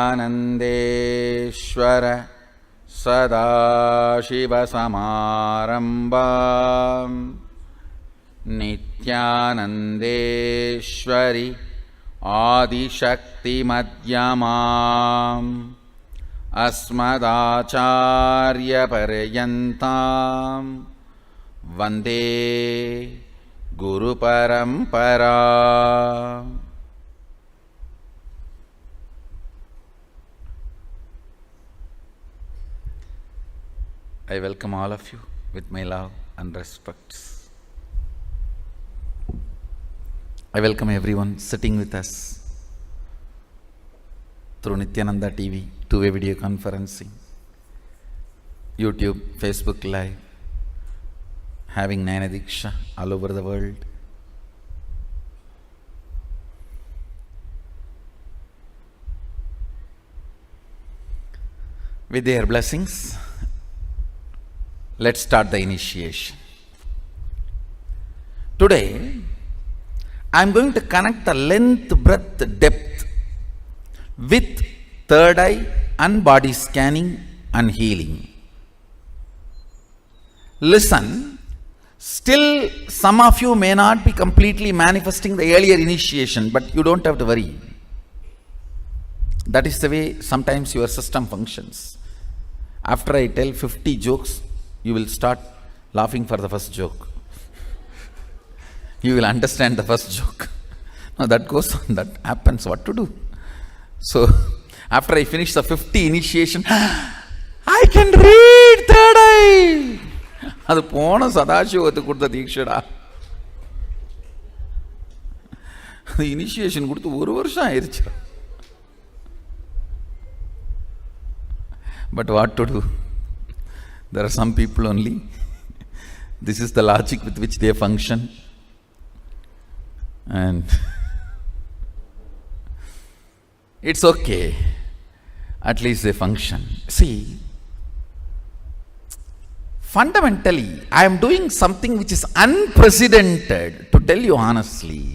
आनन्देश्वर सदाशिवसमारम्भां नित्यानन्देश्वरि आदिशक्तिमध्यमाम् अस्मदाचार्यपर्यन्तां वन्दे गुरुपरम्परा. I welcome all of you with my love and respect. I welcome everyone sitting with us through Nithyananda TV, two-way video conferencing, YouTube, Facebook Live, having Nayana Diksha all over the world. With their blessings, let's start the initiation. Today, I am going to connect the length, breadth, depth with third eye and body scanning and healing. Listen, still some of you may not be completely manifesting the earlier initiation, but you don't have to worry. That is the way sometimes your system functions. After I tell 50 jokes, you will start laughing for the first joke. You will understand the first joke. Now that goes on, that happens, what to do? So, after I finish the 50 initiation, I can read third eye. அது போன சதாசிவத்துக்கு கொடுத்த தீட்சடா. அது initiation கொடுத்து 1 வருஷம் ஆயிடுச்சு. But what to do? There are some people only. This is the logic with which they function. And it's okay. At least they function. See, fundamentally, I am doing something which is unprecedented, to tell you honestly,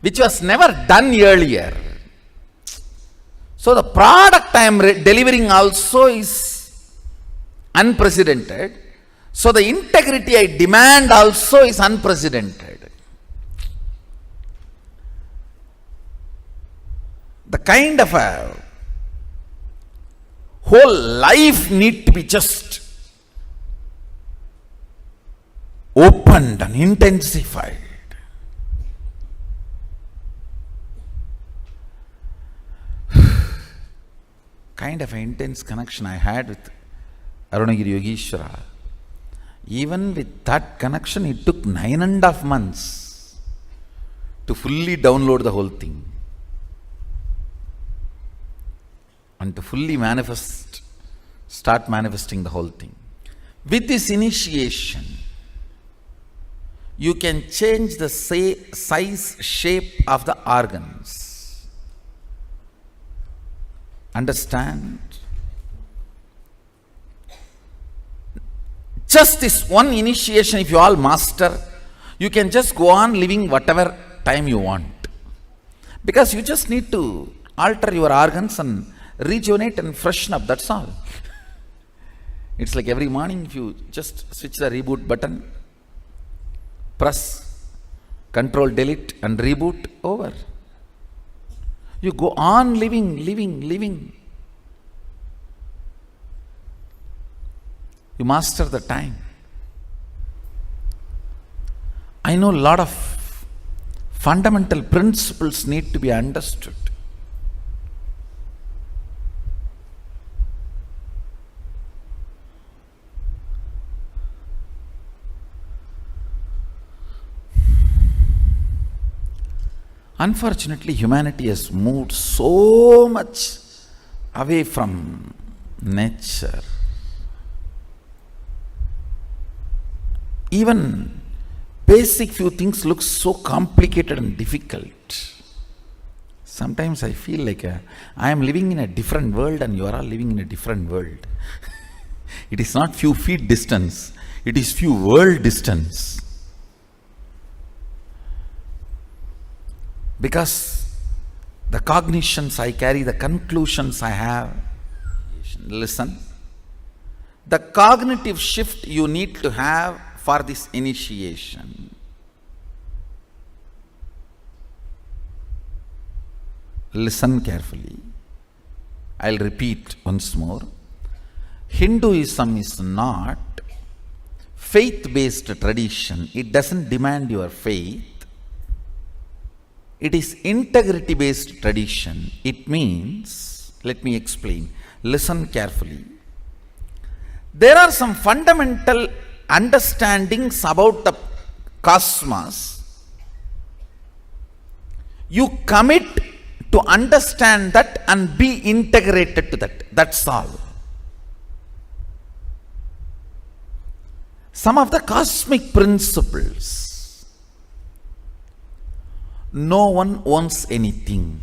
which was never done earlier. So the product I am delivering also is unprecedented. So the integrity I demand also is unprecedented. The kind of a whole life need to be just opened and intensified. Kind of an intense connection I had with Arunagiri Yogeshwara. Even with that connection, it took 9.5 months to fully download the whole thing and to fully manifest, start manifesting the whole thing. With this initiation, you can change the size, shape of the organs. Understand? Just this one initiation, if you all master, you can just go on living whatever time you want. Because you just need to alter your organs and rejuvenate and freshen up, that's all. It's like every morning, if you just switch the reboot button, press Control Delete and reboot, over. You go on living. You master the time. I know a lot of fundamental principles need to be understood. Unfortunately, humanity has moved so much away from nature. Even basic few things look so complicated and difficult. Sometimes I feel like I am living in a different world and you are all living in a different world. It is not few feet distance, it is few world distance. Because the cognitions I carry, the conclusions I have. Listen. The cognitive shift you need to have for this initiation. Listen carefully. I'll repeat once more. Hinduism is not faith-based tradition. It doesn't demand your faith. It is integrity-based tradition. It means, let me explain. Listen carefully. There are some fundamental understandings about the cosmos. You commit to understand that and be integrated to that. That's all. Some of the cosmic principles. No one owns anything.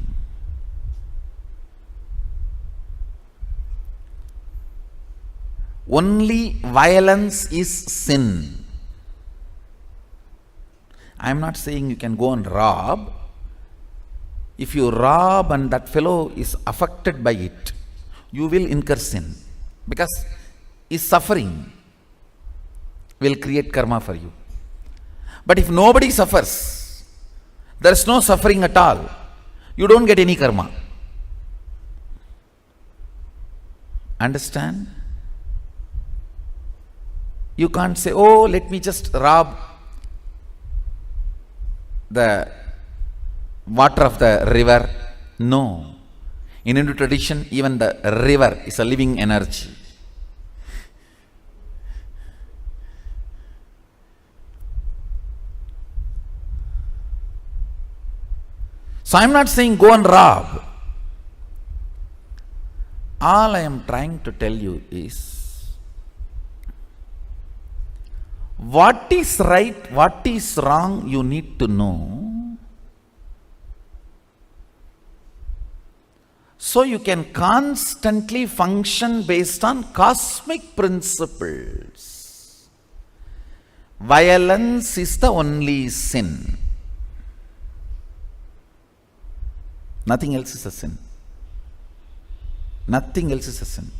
Only violence is sin. I am not saying you can go and rob. If you rob and that fellow is affected by it, you will incur sin, because his suffering will create karma for you. But if nobody suffers, there is no suffering at all, you don't get any karma. Understand? You can't say, oh, let me just rob the water of the river. No. In Hindu tradition, even the river is a living energy. So I am not saying go and rob. All I am trying to tell you is, what is right, what is wrong, you need to know. So you can constantly function based on cosmic principles. Violence is the only sin. Nothing else is a sin. Nothing else is a sin.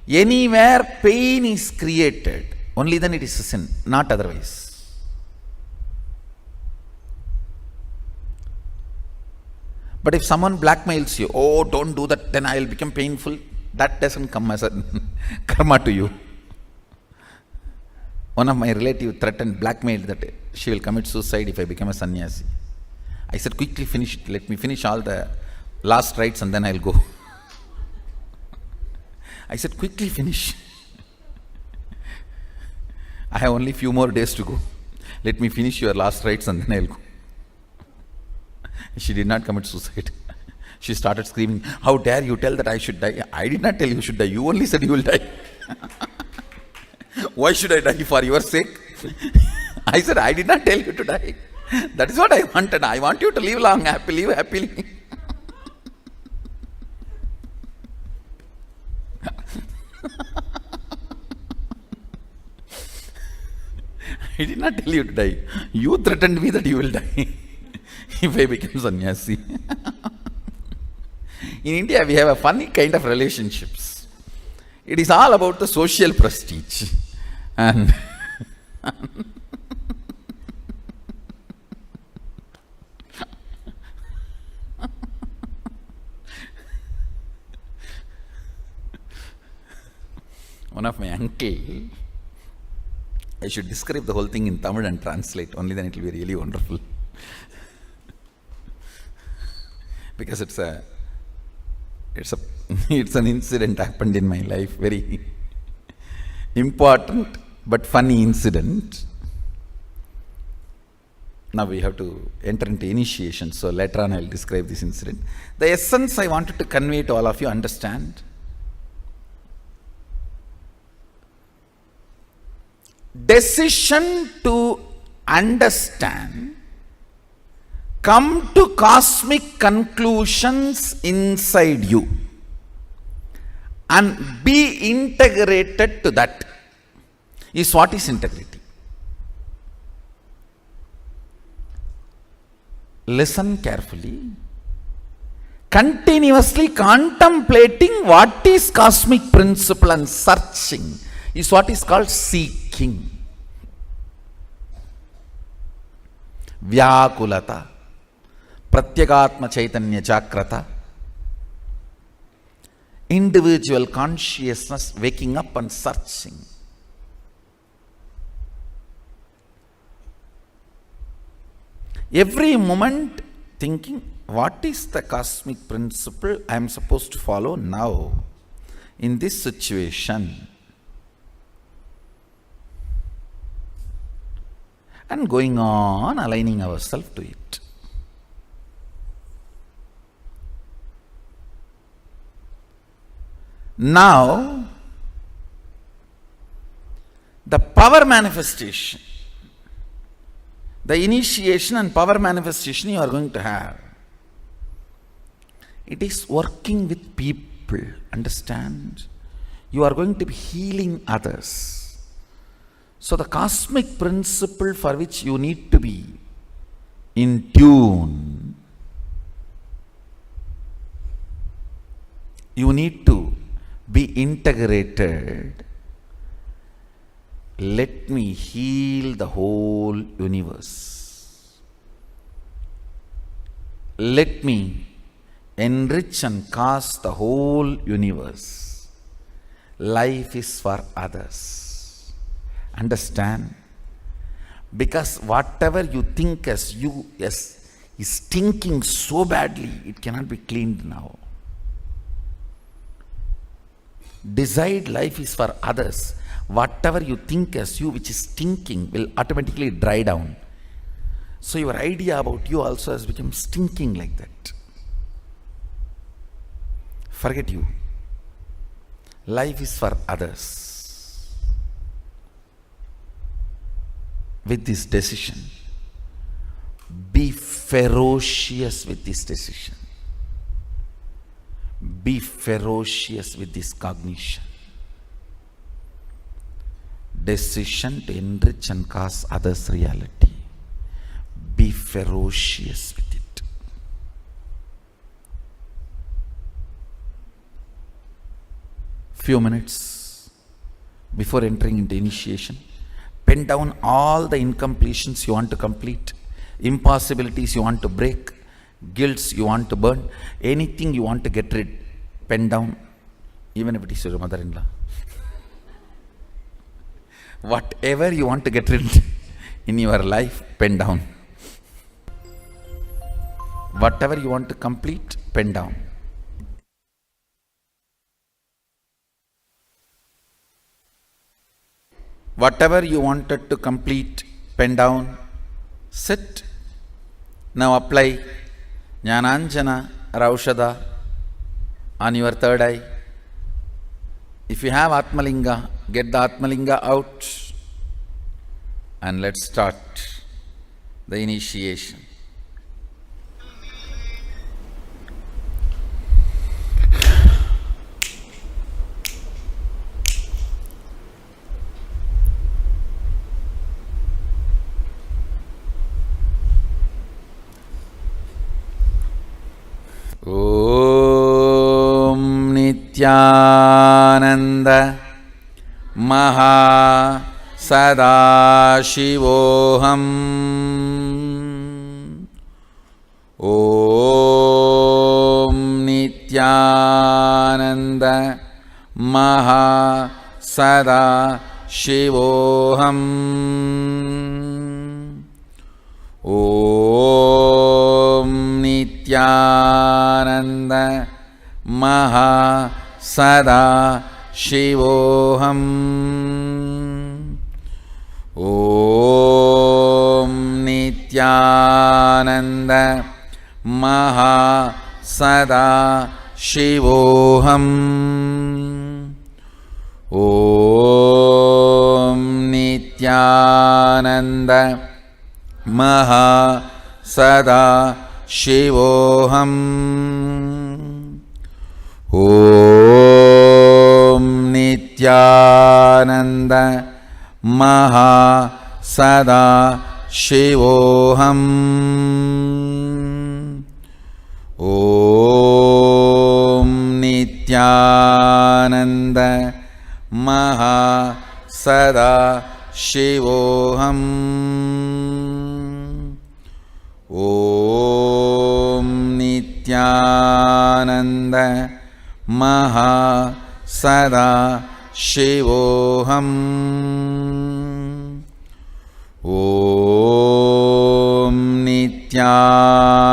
Anywhere pain is created, only then it is a sin, not otherwise. But if someone blackmails you, oh, don't do that, then I will become painful, that doesn't come as a karma to you. One of my relatives threatened, blackmailed that she will commit suicide if I become a sannyasi. I said, quickly finish it, let me finish all the last rites and then I'll go. I said, quickly finish. I have only few more days to go. Let me finish your last rites and then I'll go. She did not commit suicide. She started screaming, how dare you tell that I should die? I did not tell you should die. You only said you will die. Why should I die? For your sake? I said, I did not tell you to die. That is what I wanted. I want you to live long, happily, live happily. I did not tell you to die. You threatened me that you will die if I become sannyasi. In India, we have a funny kind of relationships. It is all about the social prestige. And one of my uncle, I should describe the whole thing in Tamil and translate, only then it will be really wonderful. Because it's an incident happened in my life, very important but funny incident. Now we have to enter into initiation, so later on I will describe this incident. The essence I wanted to convey to all of you, understand. Decision to understand, come to cosmic conclusions inside you and be integrated to that is what is integrity. Listen carefully. Continuously contemplating what is cosmic principle and searching is what is called seeking. Vyakulata, Pratyagatma Chaitanya Jagrata, individual consciousness waking up and searching. Every moment thinking, what is the cosmic principle I am supposed to follow now in this situation? And going on aligning ourselves to it. Now, the power manifestation, the initiation and power manifestation you are going to have, it is working with people, understand? You are going to be healing others. So the cosmic principle for which you need to be in tune, you need to be integrated. Let me heal the whole universe. Let me enrich and cast the whole universe. Life is for others. Understand? Because whatever you think as you is stinking so badly, it cannot be cleaned now. Decide life is for others. Whatever you think as you which is stinking will automatically dry down. So your idea about you also has become stinking like that. Forget you. Life is for others. With this decision, be ferocious with this decision. Be ferocious with this cognition. Decision to enrich and cast others' reality. Be ferocious with it. Few minutes before entering into initiation, pen down all the incompletions you want to complete, impossibilities you want to break, guilts you want to burn, anything you want to get rid, pen down, even if it is your mother-in-law. Whatever you want to get rid in your life, pen down. Whatever you want to complete, pen down. Whatever you wanted to complete, pen down, sit. Now apply Jnananjana Raushada on your third eye. If you have Atmalinga, get the Atmalinga out and let's start the initiation. Om Nithyananda Maha Sadashivoham. Om Nithyananda Maha Sadashivoham. Om Nithyananda Maha Sadashivoham. Om Nithyananda Maha Sadashivoham. Om Nithyananda Maha Sadashivoham. Om Nithyananda Maha Sadashivoham. Om Nithyananda Maha Sada Shivoham. Om Nithyananda Maha Sada Shivoham. Om Nithyananda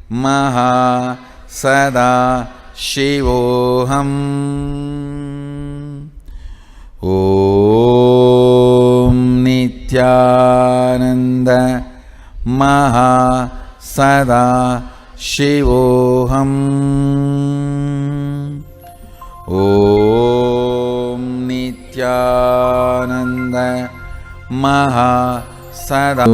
Maha Sada Shivoham. Om Nithyananda Maha Sada Shivoham. Om Nithyananda Maha Sada.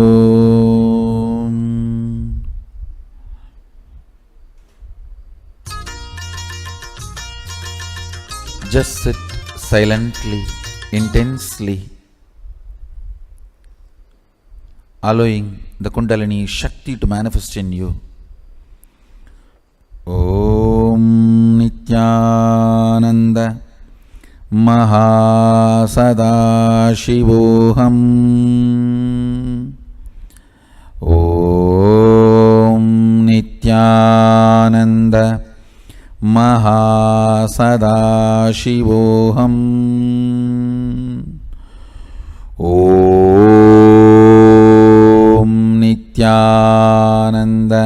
Just sit silently, intensely, allowing the Kundalini Shakti to manifest in you. Om Nithyananda Maha Sada Shivoham. Om Nithyananda Maha Sada Shivoham. Om Nithyananda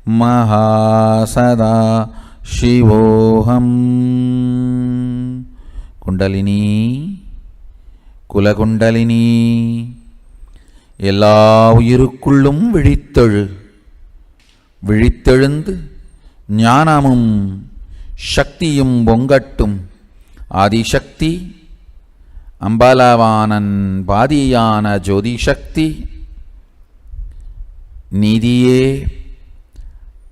Maha Sada Shivoham. Kundalini, Kulakundalini, எல்லா உயிருக்குள்ளும் விழித்தெழுந்து ஞானமும் சக்தியும் பொங்கட்டும். ஆதிசக்தி அம்பலவானன் பாதியான ஜோதி சக்தி நீதியே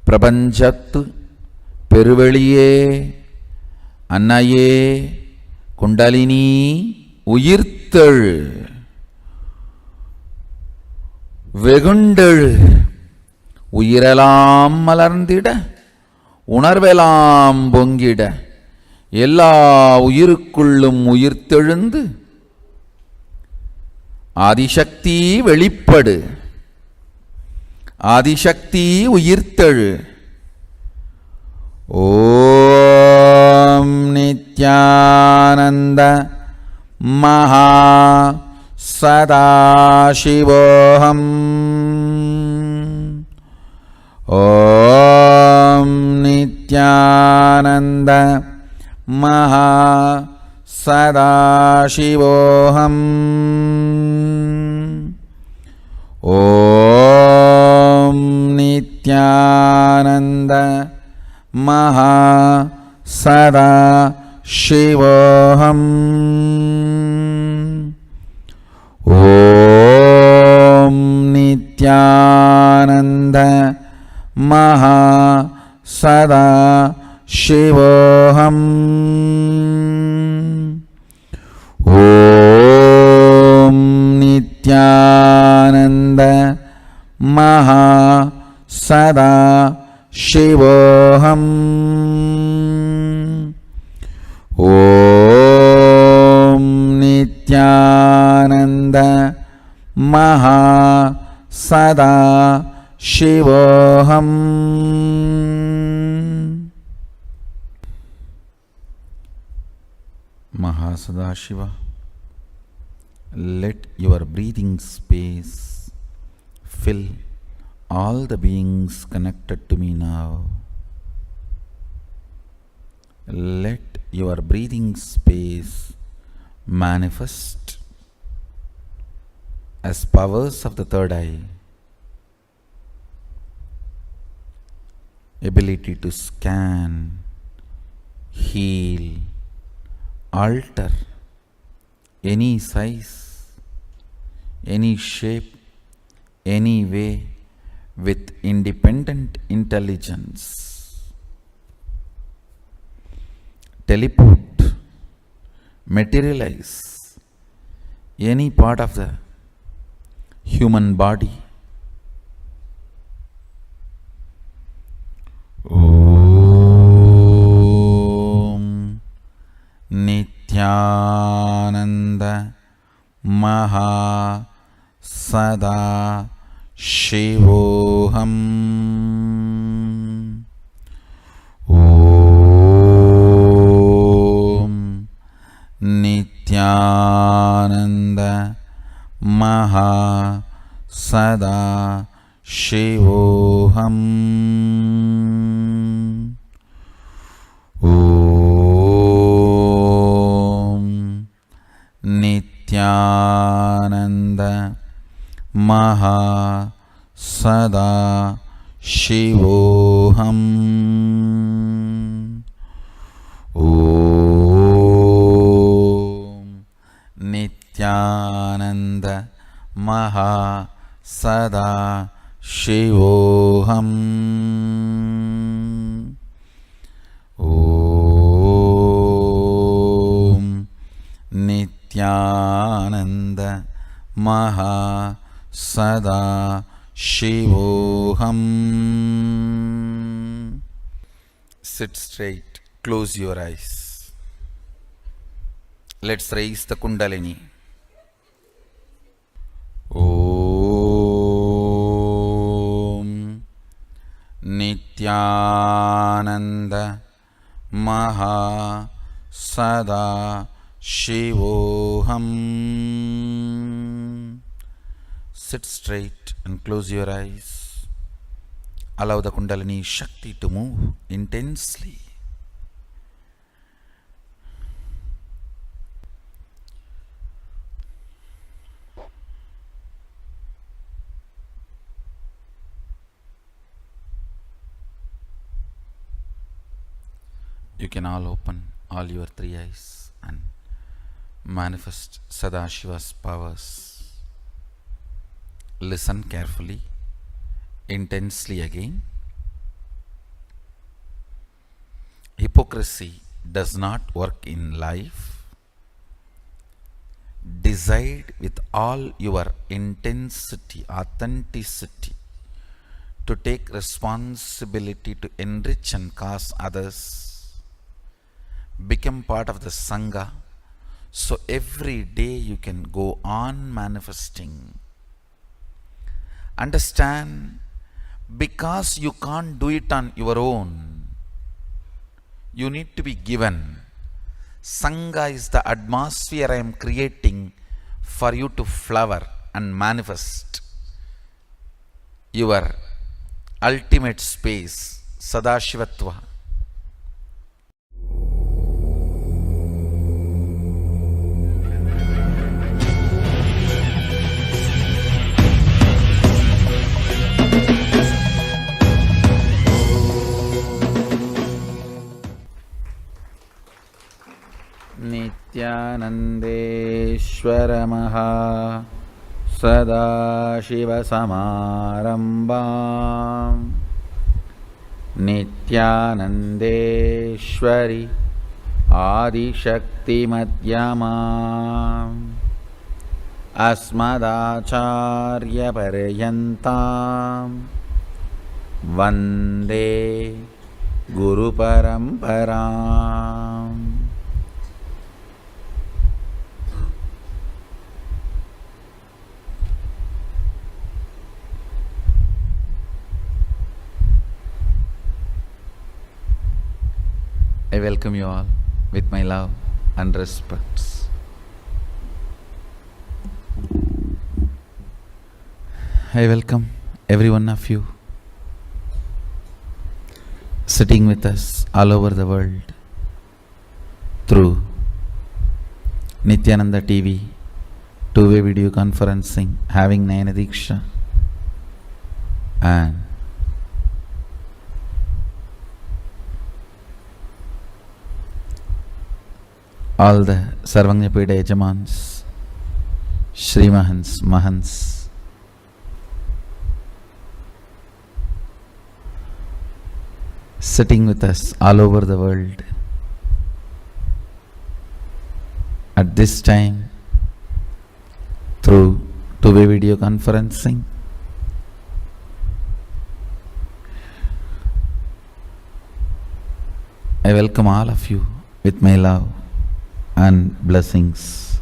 பிரபஞ்சத்து பெருவெளியே அன்னையே குண்டலினி உயிர்த்தெழு வெகுண்டெழு. உயிரெல்லாம் மலர்ந்திட உணர்வெல்லாம் பொங்கிட எல்லா உயிருக்குள்ளும் உயிர்த்தெழுந்து ஆதிசக்தி வெளிப்படு. ஆதிசக்தி உயிர்த்தெழு. ஓம் நித்யானந்த மகா சதாசிவோகம். ஓம் நித்யானந்த மகா சதாசிவோகம். ஓம் நித்யானந்த மகா சதாசிவோகம். ஓம் நித்யானந்த மகா சதாசிவோகம். ஓம் நித்யானந்த மகா சதாசிவோகம். ஓம் நித்யானந்த மகா சதாசிவோகம். Mahasadashiva, let your breathing space fill all the beings connected to me now. Let your breathing space manifest as powers of the third eye, ability to scan, heal, alter any size, any shape, any way with independent intelligence. Teleport, materialize any part of the human body. Nithyananda Maha Sada Shivoham. Om Nithyananda Maha Sada Shivoham. Om Nithyananda Maha Sada Shivoham. Om Nithyananda Maha Sada Shivoham. Om Nithyananda Maha Sada Shivoham. Sit straight, close your eyes. Let's raise the Kundalini. Om Nithyananda Maha Sada Shivoham. Sit straight and close your eyes. Allow the Kundalini Shakti to move intensely. You can all open all your three eyes and manifest Sadashiva's powers. Listen carefully, intensely again. Hypocrisy does not work in life. Decide with all your intensity, authenticity, to take responsibility to enrich and cause others. Become part of the sangha, so every day you can go on manifesting. Understand, because you can't do it on your own, you need to be given. Sangha is the atmosphere I am creating for you to flower and manifest your ultimate space, Sadashivatva. Nithyanandeshwara Maha Sadashiva Samarambam. Nithyanandeshwari Adishakti Madhyamam. Asmadacharya Paryantam Vande Guru Paramparam. I welcome you all with my love and respects. I welcome every one of you sitting with us all over the world through Nithyananda TV, two-way video conferencing, having Nayana Diksha, and all the Sarvajñapida Yajamans, Shri Mahans, Mahans, sitting with us all over the world at this time through two-way video conferencing. I welcome all of you with my love and blessings.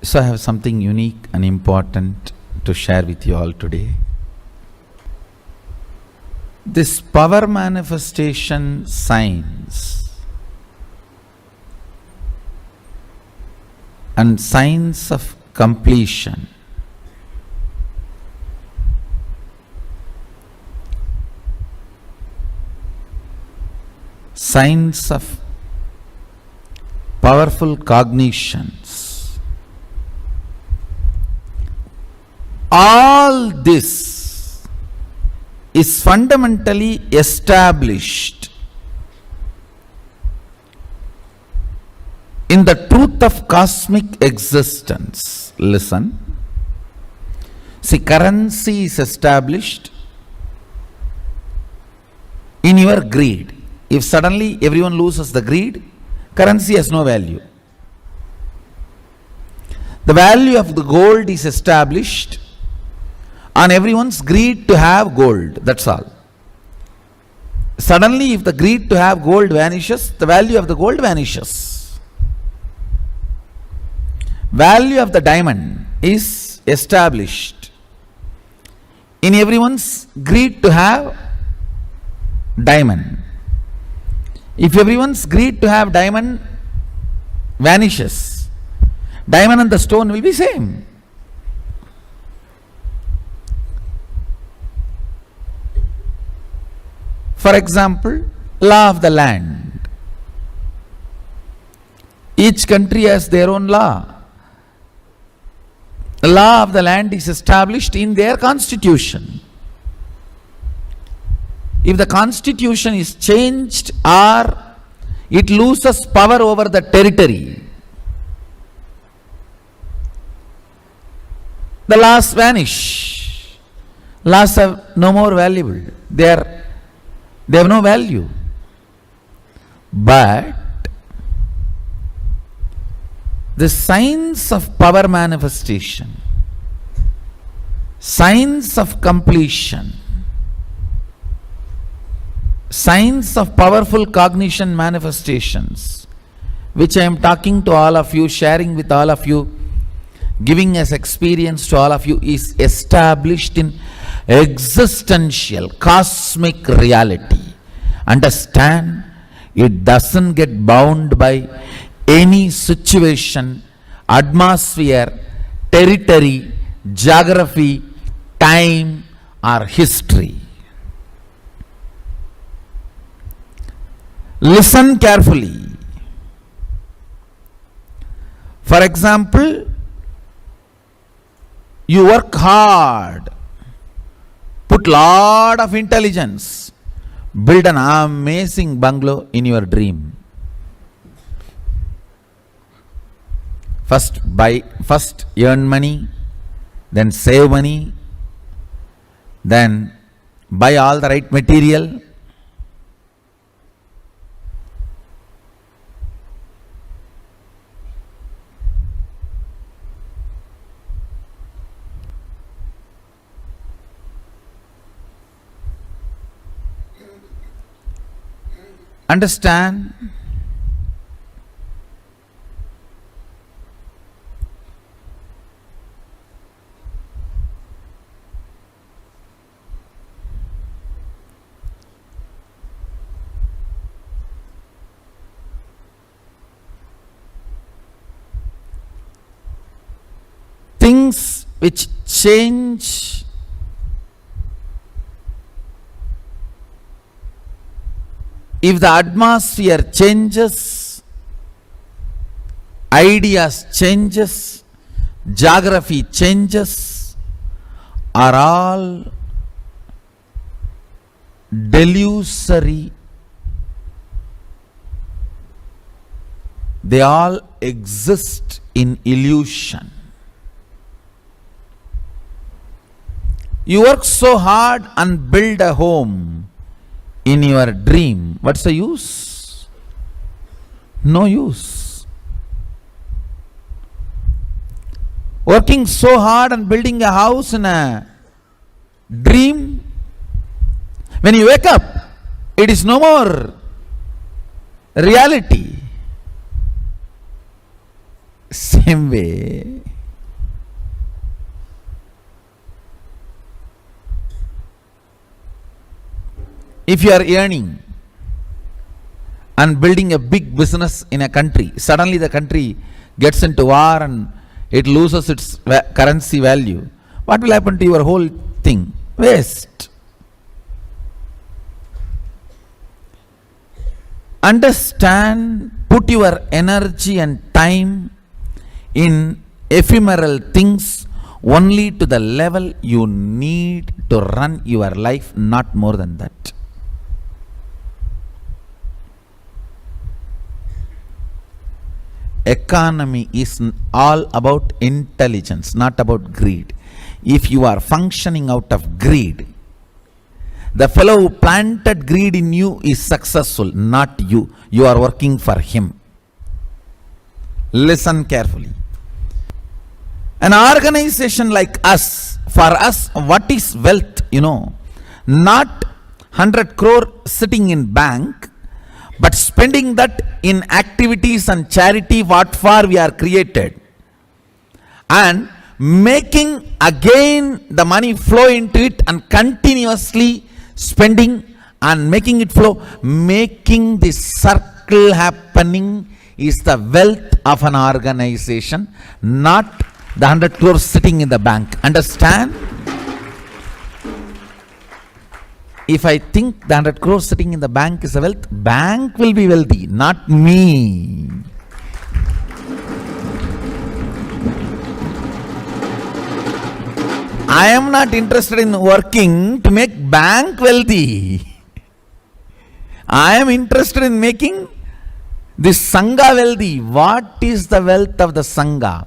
So I have something unique and important to share with you all today. This power manifestation science and science of completion science of powerful cognitions, all this is fundamentally established in the truth of cosmic existence. Listen. See, currency is established in your greed. If suddenly everyone loses the greed, currency has no value. The value of the gold is established on everyone's greed to have gold. That's all. Suddenly, if the greed to have gold vanishes, the value of the gold vanishes. Value of the diamond is established in everyone's greed to have diamond. If everyone's greed to have diamond vanishes, diamond and the stone will be same. For example, law of the land. Each country has their own law. The law of the land is established in their constitution. If the constitution is changed or it loses power over the territory, the laws vanish. Laws are no more valuable. They have no value. But the science of power manifestation, science of completion, science of powerful cognition manifestations, which I am talking to all of you, sharing with all of you, giving as experience to all of you, is established in existential, cosmic reality. Understand, it doesn't get bound by any situation, atmosphere, territory, geography, time, or history. Listen carefully. For example, you work hard, put lot of intelligence, build an amazing bungalow in your dream. First earn money, then save money, then buy all the right material. Understand? Things which change if the atmosphere changes, ideas changes, geography changes, are all delusory. They all exist in illusion. You work so hard and build a home in your dream. What's the use? No use. Working so hard and building a house in a dream, When you wake up, it is no more reality. Same way, if you are earning and building a big business in a country, suddenly the country gets into war and it loses its currency value, what will happen to your whole thing? Waste. Understand, put your energy and time in ephemeral things only to the level you need to run your life, not more than that. Economy is all about intelligence, not about greed. If you are functioning out of greed, the fellow who planted greed in you is successful, not you. You are working for him. Listen carefully. An organization like us, for us, what is wealth? Not 100 crore sitting in bank, but spending that in activities and charity what for we are created, and making again the money flow into it and continuously spending and making it flow, making the circle happening is the wealth of an organization, not the 100 crores sitting in the bank. Understand? If I think the 100 crores sitting in the bank is a wealth, bank will be wealthy, not me. I am not interested in working to make bank wealthy. I am interested in making this sangha wealthy. What is the wealth of the sangha?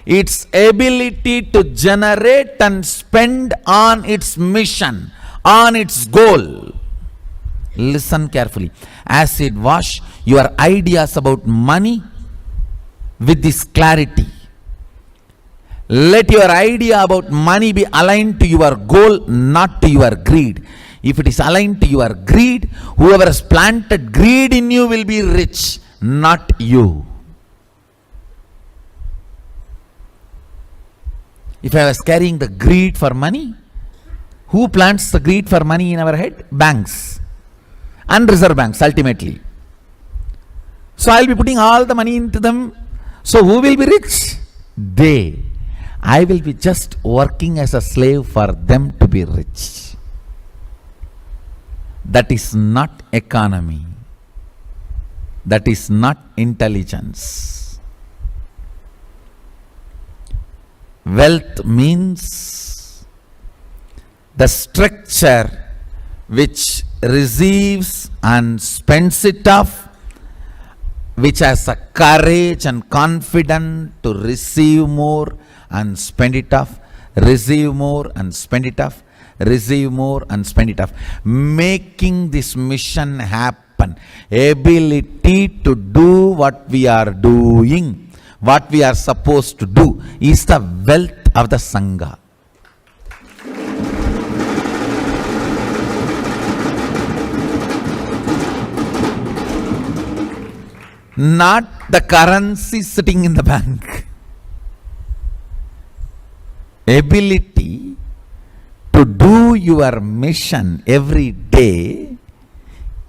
Its ability to generate and spend on its mission, on its goal. Listen carefully. Acid wash your ideas about money with this clarity. Let your idea about money be aligned to your goal, not to your greed. If it is aligned to your greed, whoever has planted greed in you will be rich, not you. If I was carrying the greed for money, who plants the greed for money in our head? Banks and reserve banks ultimately. So I will be putting all the money into them. So who will be rich? They. I will be just working as a slave for them to be rich. That is not economy. That is not intelligence. Wealth means the structure which receives and spends it off, which has a courage and confidence to receive more and spend it off, receive more and spend it off, receive more and spend it off. Making this mission happen, ability to do what we are doing, what we are supposed to do, is the wealth of the sangha. Not the currency sitting in the bank. Ability to do your mission every day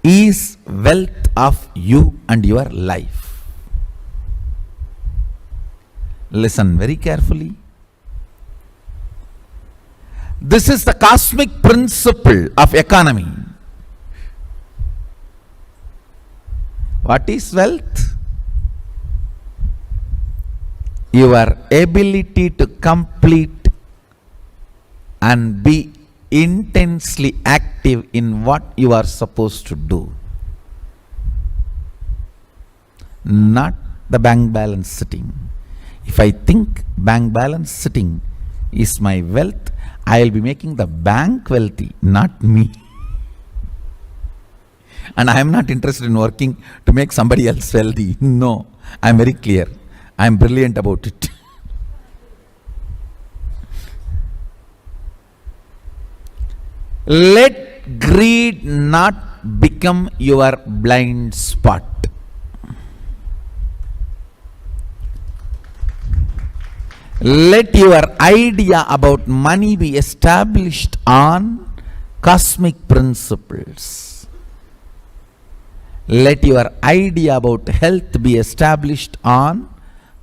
is wealth of you and your life. Listen very carefully. This is the cosmic principle of economy. What is wealth? Your ability to complete and be intensely active in what you are supposed to do. Not the bank balance sitting. If I think bank balance sitting is my wealth, I will be making the bank wealthy, not me. And I am not interested in working to make somebody else wealthy. No, I am very clear. I am brilliant about it. Let Let greed not become your blind spot. Let your idea about money be established on cosmic principles. Let your idea about health be established on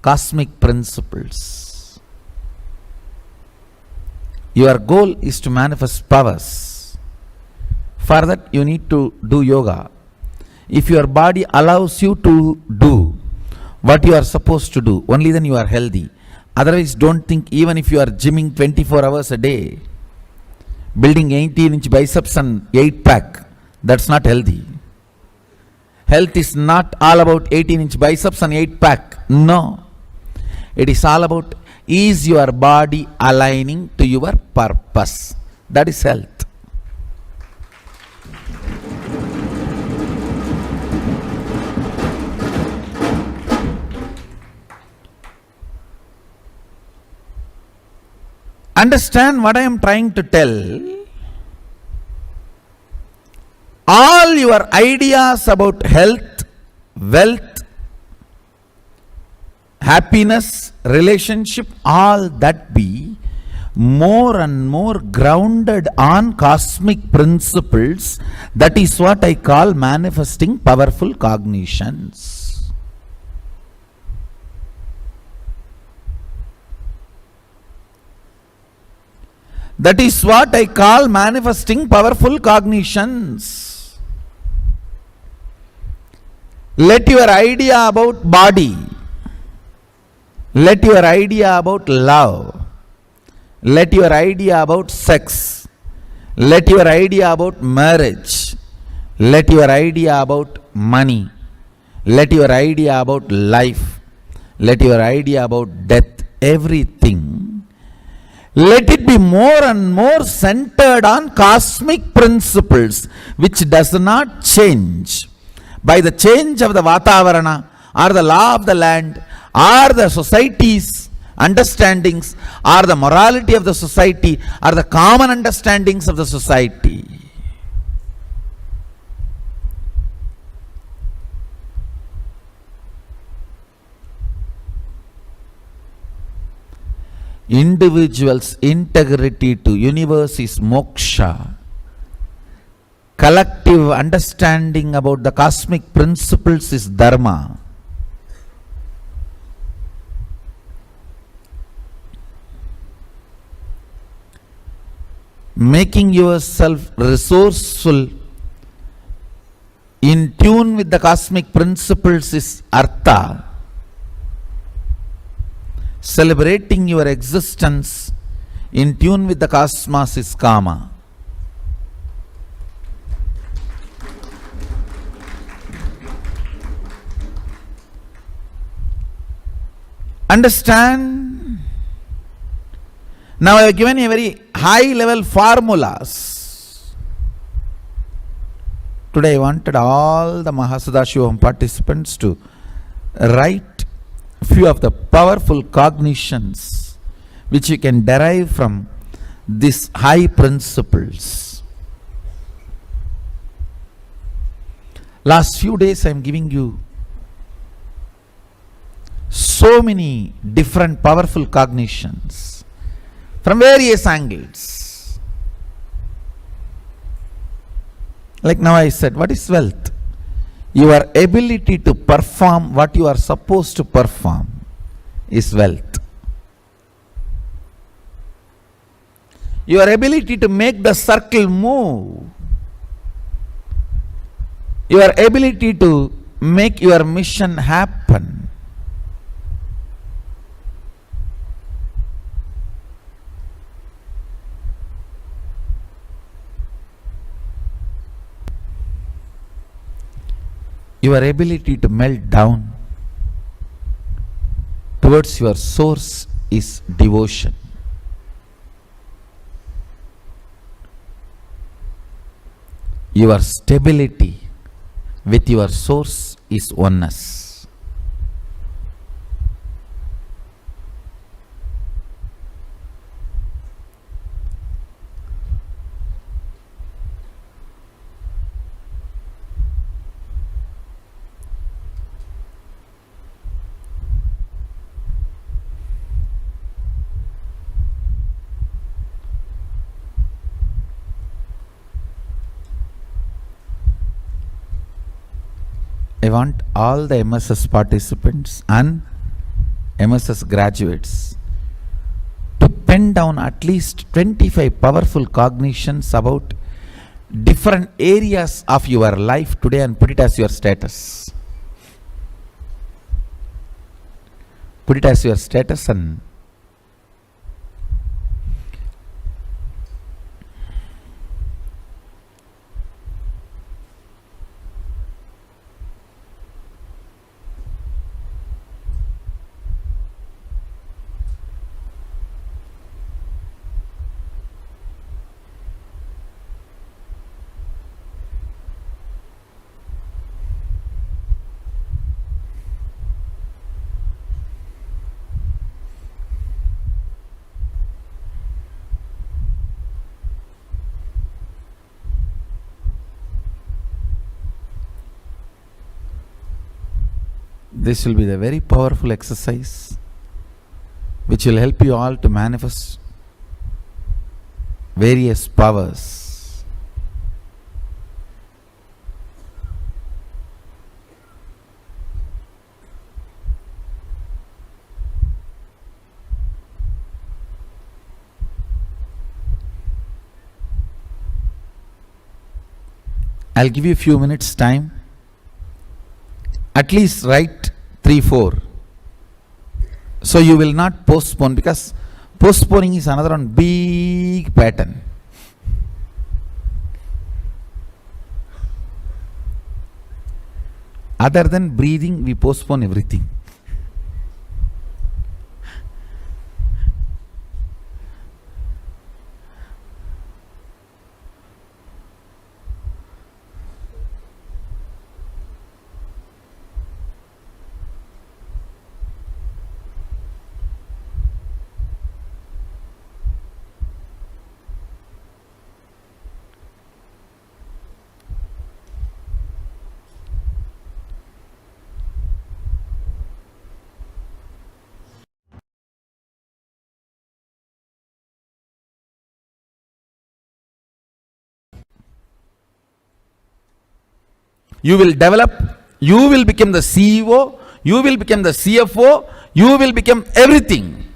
cosmic principles. Your goal is to manifest powers. For that you need to do yoga. If your body allows you to do what you are supposed to do, only then you are healthy. Otherwise, don't think even if you are gymming 24 hours a day, building 18-inch biceps and 8-pack, that's not healthy. Health is not all about 18-inch biceps and 8-pack. No. It is all about, is your body aligning to your purpose? That is health. Understand what I am trying to tell. All your ideas about health, wealth, happiness, relationship, all that be more and more grounded on cosmic principles. That is what I call manifesting powerful cognitions. That is what I call manifesting powerful cognitions. Let your idea about body, let your idea about love, let your idea about sex, let your idea about marriage, let your idea about money, let your idea about life, let your idea about death, everything, let it be more and more centered on cosmic principles, which does not change by the change of the Vatavarana or the law of the land or the society's understandings or the morality of the society or the common understandings of the society. Individual's integrity to universe is moksha. Collective understanding about the cosmic principles is dharma. Making yourself resourceful, in tune with the cosmic principles is artha. Celebrating your existence in tune with the cosmos is kama. Understand? Now I have given you very high level formulas. Today I wanted all the Mahasudashivam participants to write few of the powerful cognitions which you can derive from these high principles. Last few days I am giving you so many different powerful cognitions from various angles. Like now I said, what is wealth? Your ability to perform what you are supposed to perform is wealth. Your ability to make the circle move, your ability to make your mission happen, your ability to melt down towards your source is devotion. Your stability with your source is oneness. I want all the MSS participants and MSS graduates to pen down at least 25 powerful cognitions about different areas of your life today and put it as your status. Put it as your status and this will be the very powerful exercise which will help you all to manifest various powers. I'll give you a few minutes time. At least write 3-4. So you will not postpone, because postponing is another one big pattern. Other than breathing, we postpone everything. You will develop, you will become the CEO, you will become the CFO, you will become everything.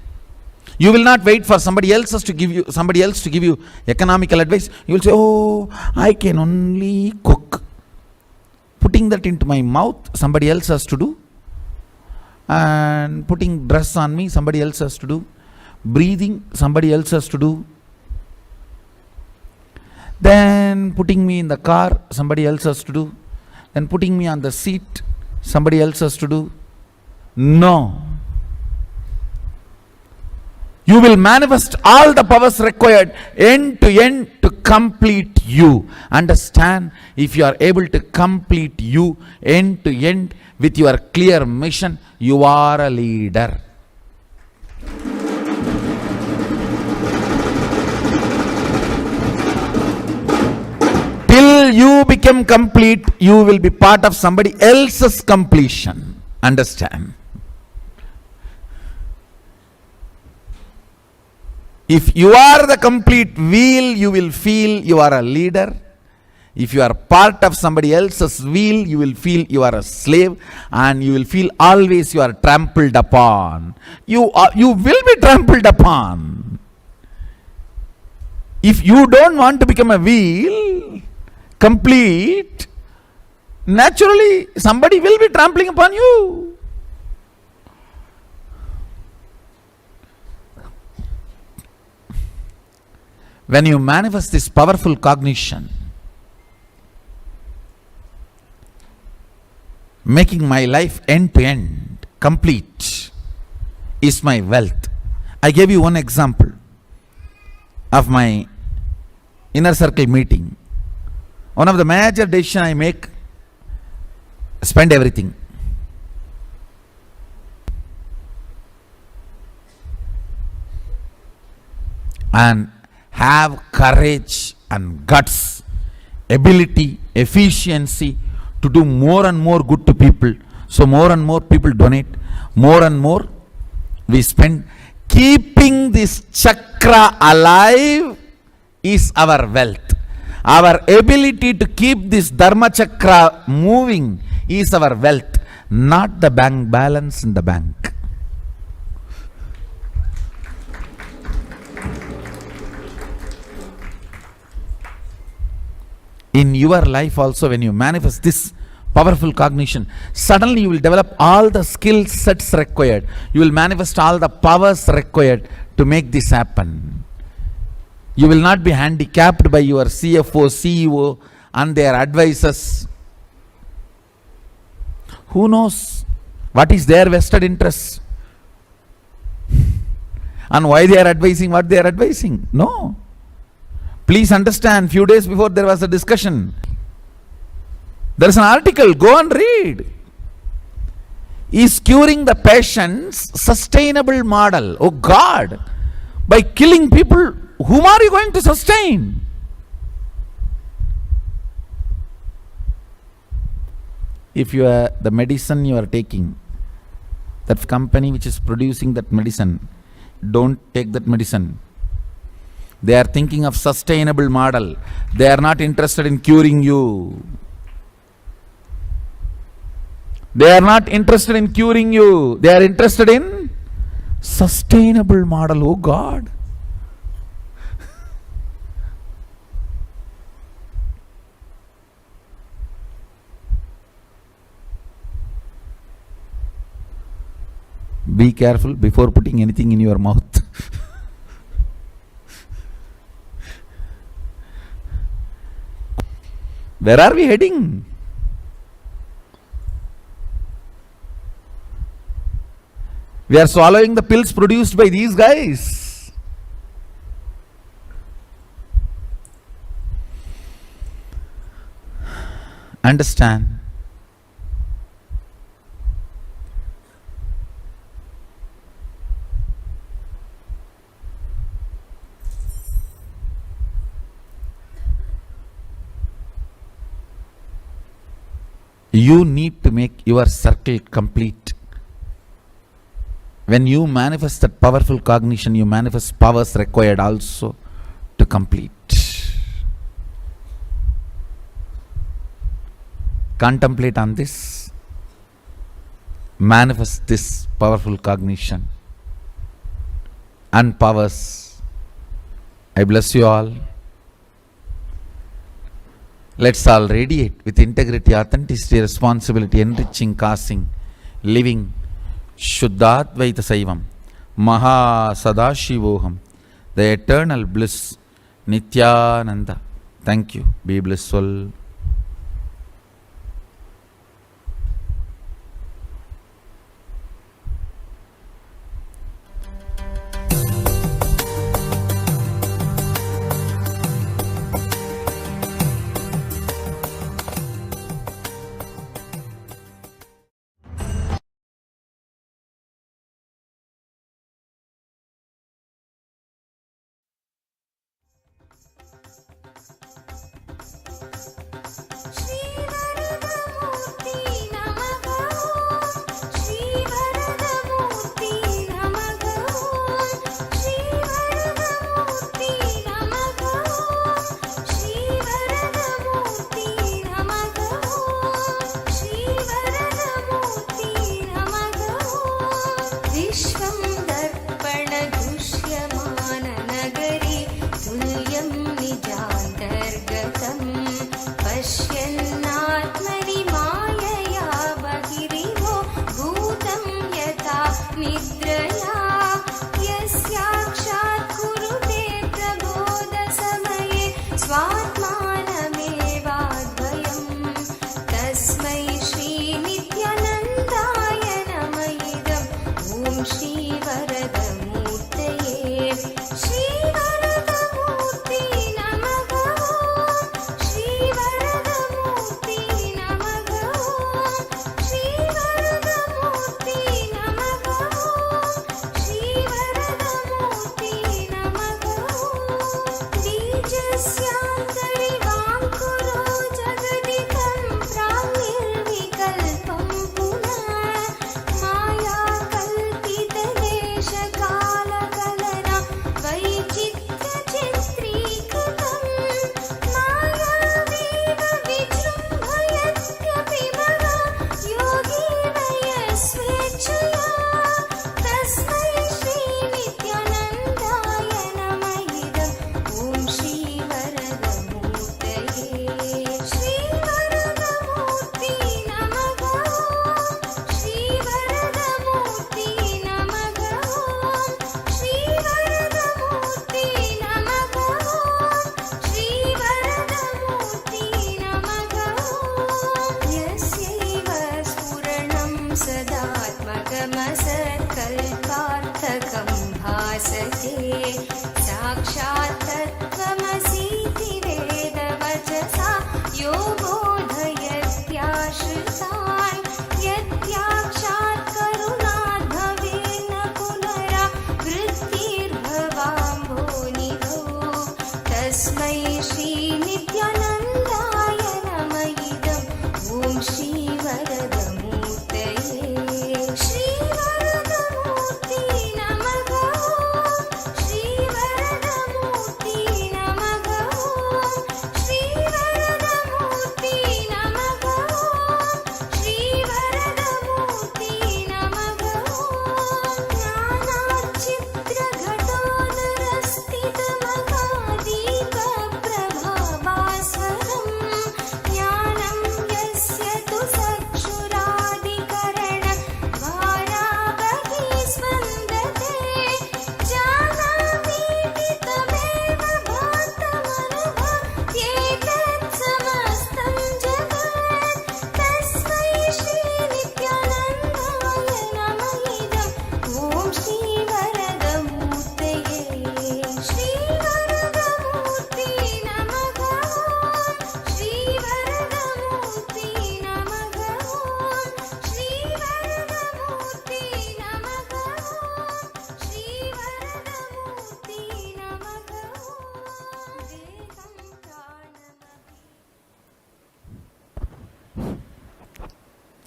You will not wait for somebody else to give you economical advice. You will say, oh, I can only cook. Putting that into my mouth, somebody else has to do. And putting dress on me, somebody else has to do. Breathing, somebody else has to do. Then putting me in the car, somebody else has to do. Then putting me on the seat, somebody else has to do. No. You will manifest all the powers required end to end to complete you. Understand, if you are able to complete you end to end with your clear mission, you are a leader. Till you become complete, you will be part of somebody else's completion. Understand? If you are the complete wheel, you will feel you are a leader. If you are part of somebody else's wheel, you will feel you are a slave, and you will feel always you are trampled upon. You will be trampled upon. If you don't want to become a wheel, complete, naturally somebody will be trampling upon you. When you manifest this powerful cognition, making my life end to end complete is my wealth. I gave you one example of my inner circle meeting. One of the major decisions I make, spend everything. And have courage and guts, ability, efficiency to do more and more good to people. So more and more people donate, more and more we spend. Keeping this chakra alive is our wealth. Our ability to keep this dharma chakra moving is our wealth, not the bank balance in the bank. In your life also, when you manifest this powerful cognition, suddenly you will develop all the skill sets required. You will manifest all the powers required to make this happen. You will not be handicapped by your CFO, CEO and their advisors. Who knows what is their vested interest and why they are advising what they are advising? No. Please understand, few days before there was a discussion. There is an article, go and read. Is curing the patient's sustainable model? Oh God, by killing people, whom are you going to sustain? If you are the medicine you are taking, that company which is producing that medicine, don't take that medicine. They are thinking of sustainable model. They are not interested in curing you. They are not interested in curing you. They are interested in sustainable model. Oh God. Be careful before putting anything in your mouth. Where are we heading? We are swallowing the pills produced by these guys. Understand? You need to make your circle complete. When you manifest that powerful cognition, you manifest powers required also to complete. Contemplate on this. Manifest this powerful cognition and powers. I bless you all. Let's all radiate with integrity, authenticity, responsibility, enriching, causing, living, Shuddhadvaita Saivam, Maha Sadashivoham, the eternal bliss, Nithyananda. Thank you. Be blissful.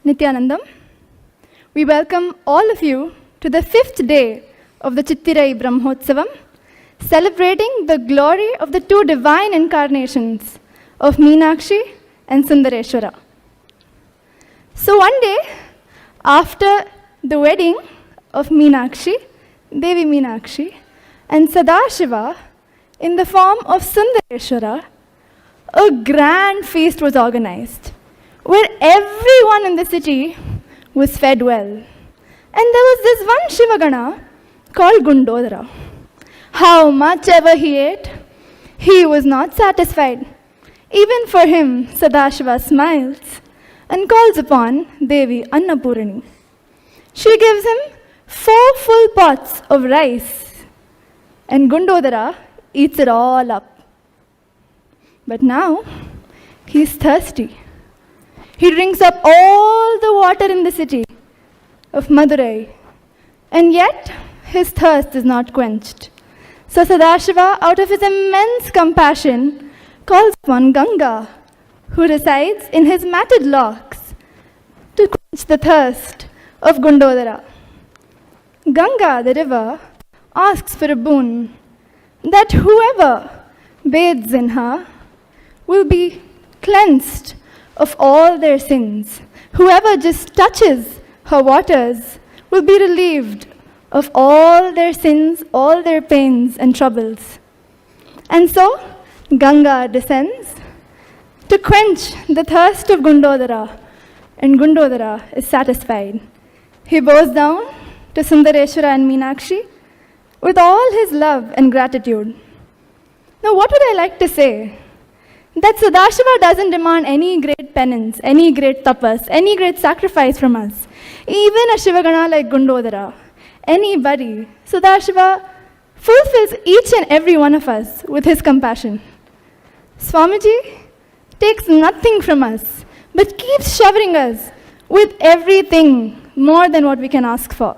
Nithyanandam, we welcome all of you to the 5th day of the Chittirai Brahmotsavam, celebrating the glory of the two divine incarnations of Meenakshi and Sundareshwara. So one day, after the wedding of Meenakshi, Devi Meenakshi, and Sadashiva, in the form of Sundareshwara, a grand feast was organized, where everyone in the city was fed well. And there was this one Shivagana called Gundodara. How much ever he ate, he was not satisfied. Even for him, Sadashiva smiles and calls upon Devi Annapurani. She gives him 4 full pots of rice, and Gundodara eats it all up. But now, he's thirsty. He drinks up all the water in the city of Madurai, and yet his thirst is not quenched. So Sadashiva, out of his immense compassion, calls upon Ganga, who resides in his matted locks, to quench the thirst of Gundodara. Ganga, the river, asks for a boon, that whoever bathes in her will be cleansed of all their sins. Whoever just touches her waters will be relieved of all their sins, all their pains and troubles. And so, Ganga descends to quench the thirst of Gundodara, and Gundodara is satisfied. He bows down to Sundareshwara and Meenakshi with all his love and gratitude. Now, what would I like to say? That Sadashiva doesn't demand any great penance, any great tapas, any great sacrifice from us. Even a Shivagana like Gundodara, anybody, Sadashiva fulfills each and every one of us with his compassion. Swamiji takes nothing from us, but keeps showering us with everything more than what we can ask for.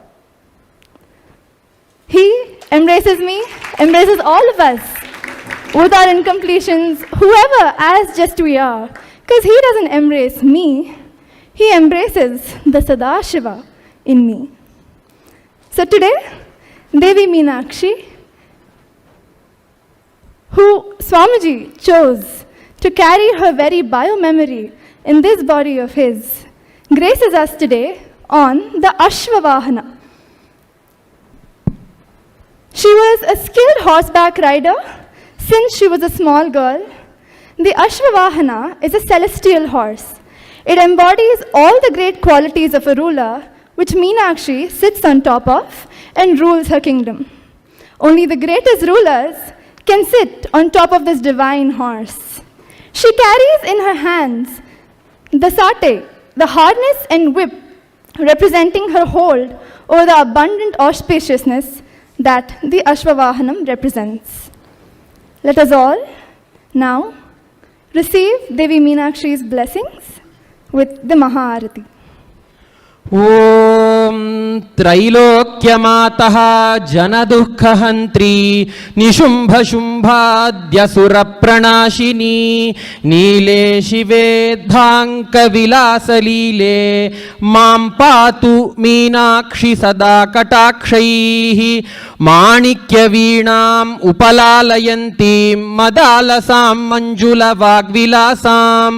He embraces me, embraces all of us with our incompletions, whoever, as just we are. Because he doesn't embrace me, he embraces the Sadashiva in me. So today, Devi Meenakshi, who Swamiji chose to carry her very bio-memory in this body of his, graces us today on the Ashwavahana. She was a skilled horseback rider since she was a small girl. The Ashwavahana is a celestial horse. It embodies all the great qualities of a ruler, which Meenakshi sits on top of and rules her kingdom. Only the greatest rulers can sit on top of this divine horse. She carries in her hands the sate, the harness and whip, representing her hold over the abundant auspiciousness that the Ashwavahanam represents. Let us all now receive Devi Meenakshi's blessings with the Maharati. ॐ त्रैलोक्यमातः जनदुःखहन्त्री निशुम्भशुम्भाद्यसुरप्रणाशिनी नीले शिवेद्धाङ्कविलासलीले मां पातु मीनाक्षि सदा कटाक्षैः माणिक्यवीणाम् उपलालयन्तीं मदालसां मञ्जुलवाग्विलासां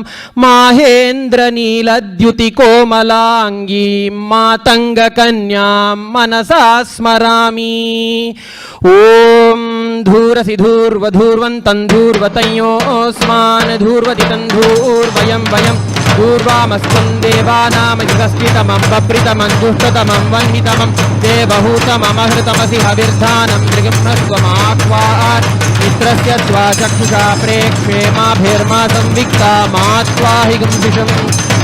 माहेन्द्रनीलद्युतिकोमलाङ्गीं मातङ्गकन्यां मनसा स्मरामि. ॐ धूरसि धूर्वधूर्वन्तं धूर्वतयोऽस्मान् धूर्वति तं धूर्वयं वयं धूर्वामस्त्वं देवानामधिकस्थितमं बप्रितमं दुष्टतमं वह्नितमं देवहूतममहृतमसि हविर्धानं मृगम्नस्त्वमाह्वान् मित्रस्य त्वा चक्षुषा प्रेक्षे माभिर्मा संविक्ता मात्वाहि गुंसिषम्.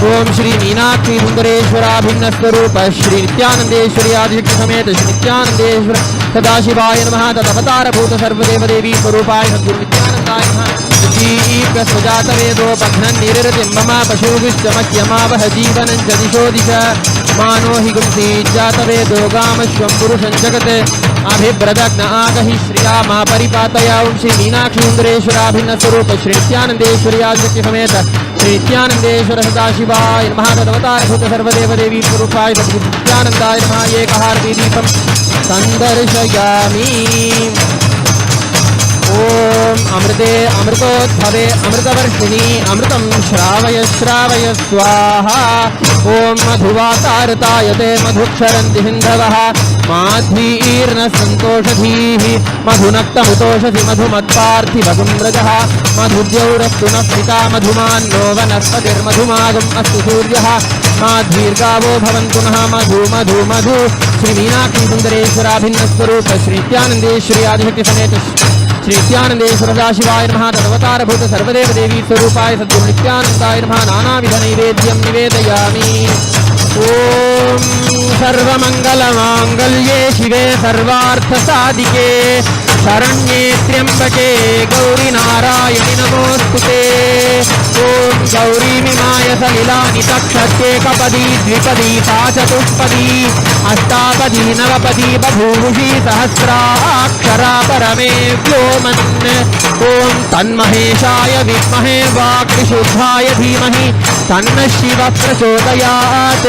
ओम श्री मीनाक्षी सुंदरेश्वराभिन्नस्वरूप श्री नित्यानंदेश्वरी आदिशक्ति समेत श्री नित्यानंदेश्वर सदाशिवाय नमः. तदवतारभूत सर्वदेवदेवी स्वरूपाय सद्गुरु नित्यानंदाय नमः. प्रजातवेदोपघ्नन् निरृतिं मम पशुभिश्चमह्यमावह जीवनं च दिशो दिश मानो हि गुंसि जातवेदो गामश्वं पुरुषं जगत् अभिव्रदग्न आगहि श्रिया मा परिपातया. ओम श्री मीनाक्षी सुंदरेश्वराभिन्नस्वरूप श्री नित्यानंदेश्वरी आदिशक्ति समेत नित्यानन्देश्वर सदाशिवाय नमः तदवतारभूत सर्वदेवदेवी स्वरूपाय सद्बुद्ध्यानन्दाय नमः एकहारदीपं सन्दर्शयामि। ओम अमृते अमृतोद्भवे अमृतवर्षिणी अमृतं श्रावय श्रावय स्वाहा। ओम मधुवातारतायते मधुक्षरन्ति सिन्धवः माध्वीर्न सन्तोषधीः मधुनक्तमुतोषधि मधुमत्पार्थिवगुं रजः मधुद्यौरस्तु नः पिता मधुमान्नो वनस्पतिर्मधुमागम् अस्तु सूर्यः माध्वीर्गावो भवन्तु नः मधु मधु मधु। श्री मीनाक्षी सुन्दरेश्वराभिन्नस्वरूप श्री नित्यानन्देश्वरी आदिशक्ति समेत श्री नित्यानन्देश्वर सदाशिवाय नमः तदवतारभूत सर्वदेवदेवी स्वरूपाय सद्गुरु नित्यानन्दाय नमः नानाविध नैवेद्यं निवेदयामि। ओम सर्वमंगलमांगल्ये शिवे सर्वार्थसाधिके शरण्ये त्र्यंबके गौरी नारायणि नमोस्तुते। ओम गौरी मिमाय सलिलानि तक्षत्ये कपदी द्विपदी सा चतुष्पदी अष्टापदी नवपदी बभूषी सहस्राक्षरा परमे व्योमन्। ओम तन्महेशाय विद्महे वाक्विशुद्धाय धीमहि तन्नः शिवः प्रचोदयात्।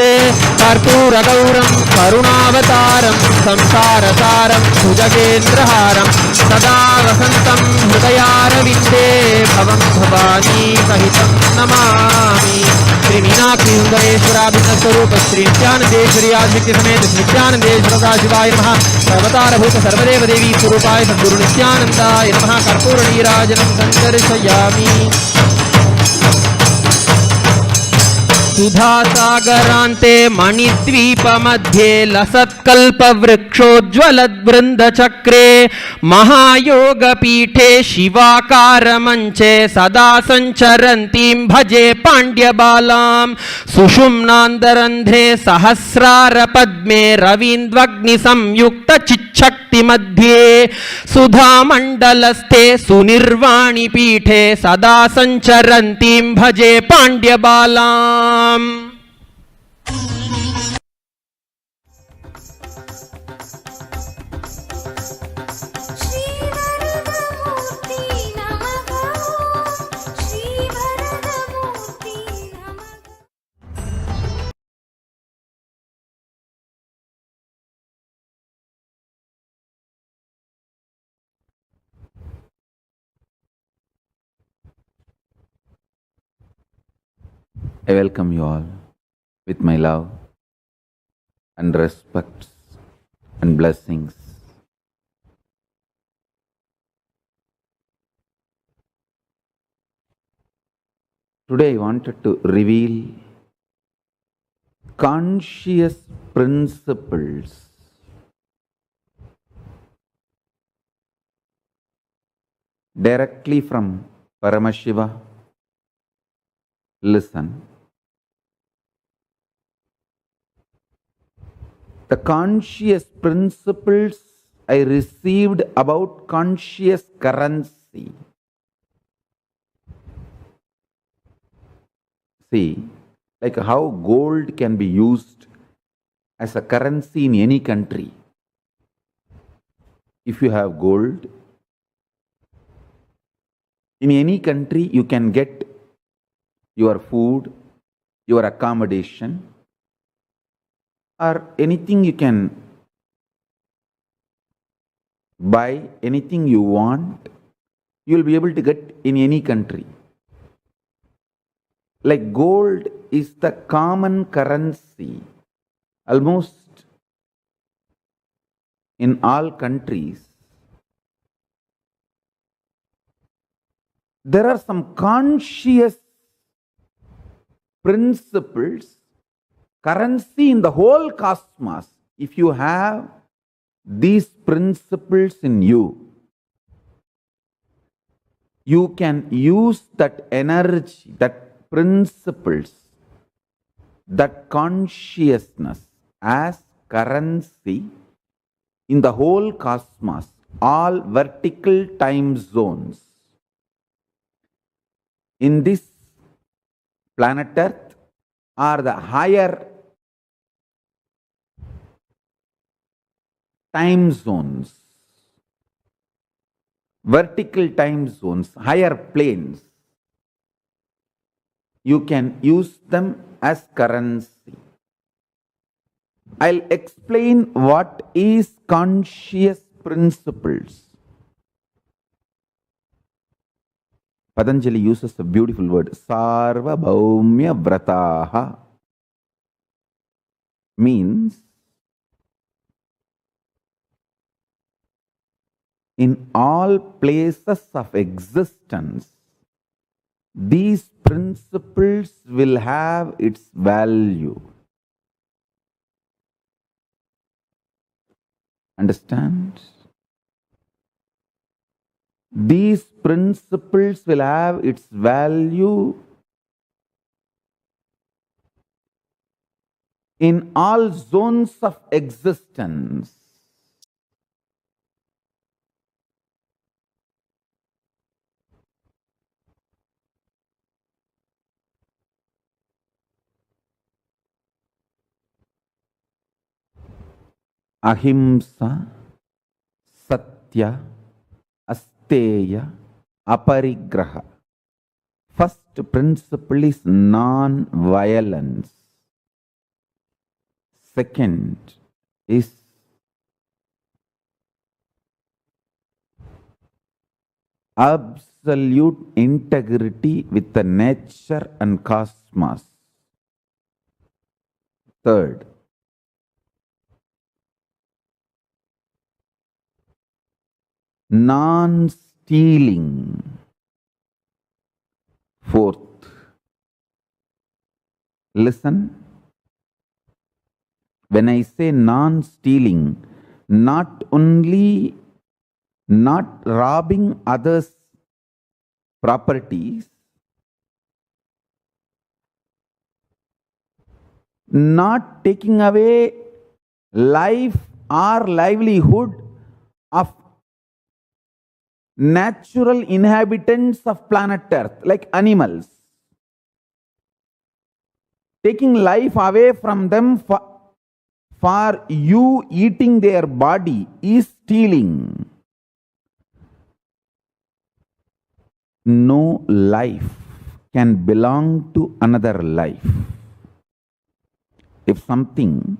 कर्पूरगौरं करुणावतारं संसारसारं भुजगेन्द्रहारं सदा वसन्तं हृदयारविन्दे भवं भवानी सहितं नमामि। श्री मीनाक्षी सुन्दरेश्वराभिन्नस्वरूप श्री नित्यानन्देश्वरी आदिशक्ति समेत श्री नित्यानन्देश्वर सदाशिवाय नमः सर्वतारभूत सर्वदेवदेवी स्वरूपाय सद्गुरु नित्यानन्दाय नमः कर्पूरनीराजनं सन्दर्शयामि। सुधासागरान्ते मणिद्वीपमध्ये लसत्कल्पवृक्षोज्ज्वलद्वृन्दचक्रे महायोगपीठे शिवाकारमञ्चे सदा सञ्चरन्तीं भजे पाण्ड्यबालां। सुषुम्नान्दरन्ध्रे सहस्रारपद्मे रवीन्द्वग्निसंयुक्तचिच्छक्तिमध्ये सुधामण्डलस्थे सुनिर्वाणिपीठे सदा सञ्चरन्तीं भजे पाण्ड्यबालाम्। I welcome you all with my love and respect and blessings. Today I wanted to reveal conscious principles directly from Paramashiva. Listen. The conscious principles I received about conscious currency. See, like how gold can be used as a currency in any country. If you have gold, in any country you can get your food, your accommodation, or anything you can buy, anything you want, you will be able to get in any country. Like gold is the common currency almost in all countries. There are some conscious principles, currency in the whole cosmos. If you have these principles in you, you can use that energy, that principles, that consciousness as currency in the whole cosmos, all vertical time zones. In this planet Earth are the higher time zones, vertical time zones, higher planes. you can use them as currency. I'll explain what is conscious principles. Patanjali uses a beautiful word, Sarva Bhaumya Vrataha. Means, in all places of existence, these principles will have its value. Understand? These principles will have its value in all zones of existence. Ahimsa, Satya, Asteya, Aparigraha. First principle is non-violence. Second is absolute integrity with the nature and cosmos. Third, non-stealing. Fourth, listen. When I say non-stealing, not only not robbing others' properties, not taking away life or livelihood of natural inhabitants of planet Earth, like animals. Taking life away from them for you eating their body is stealing. No life can belong to another life. If something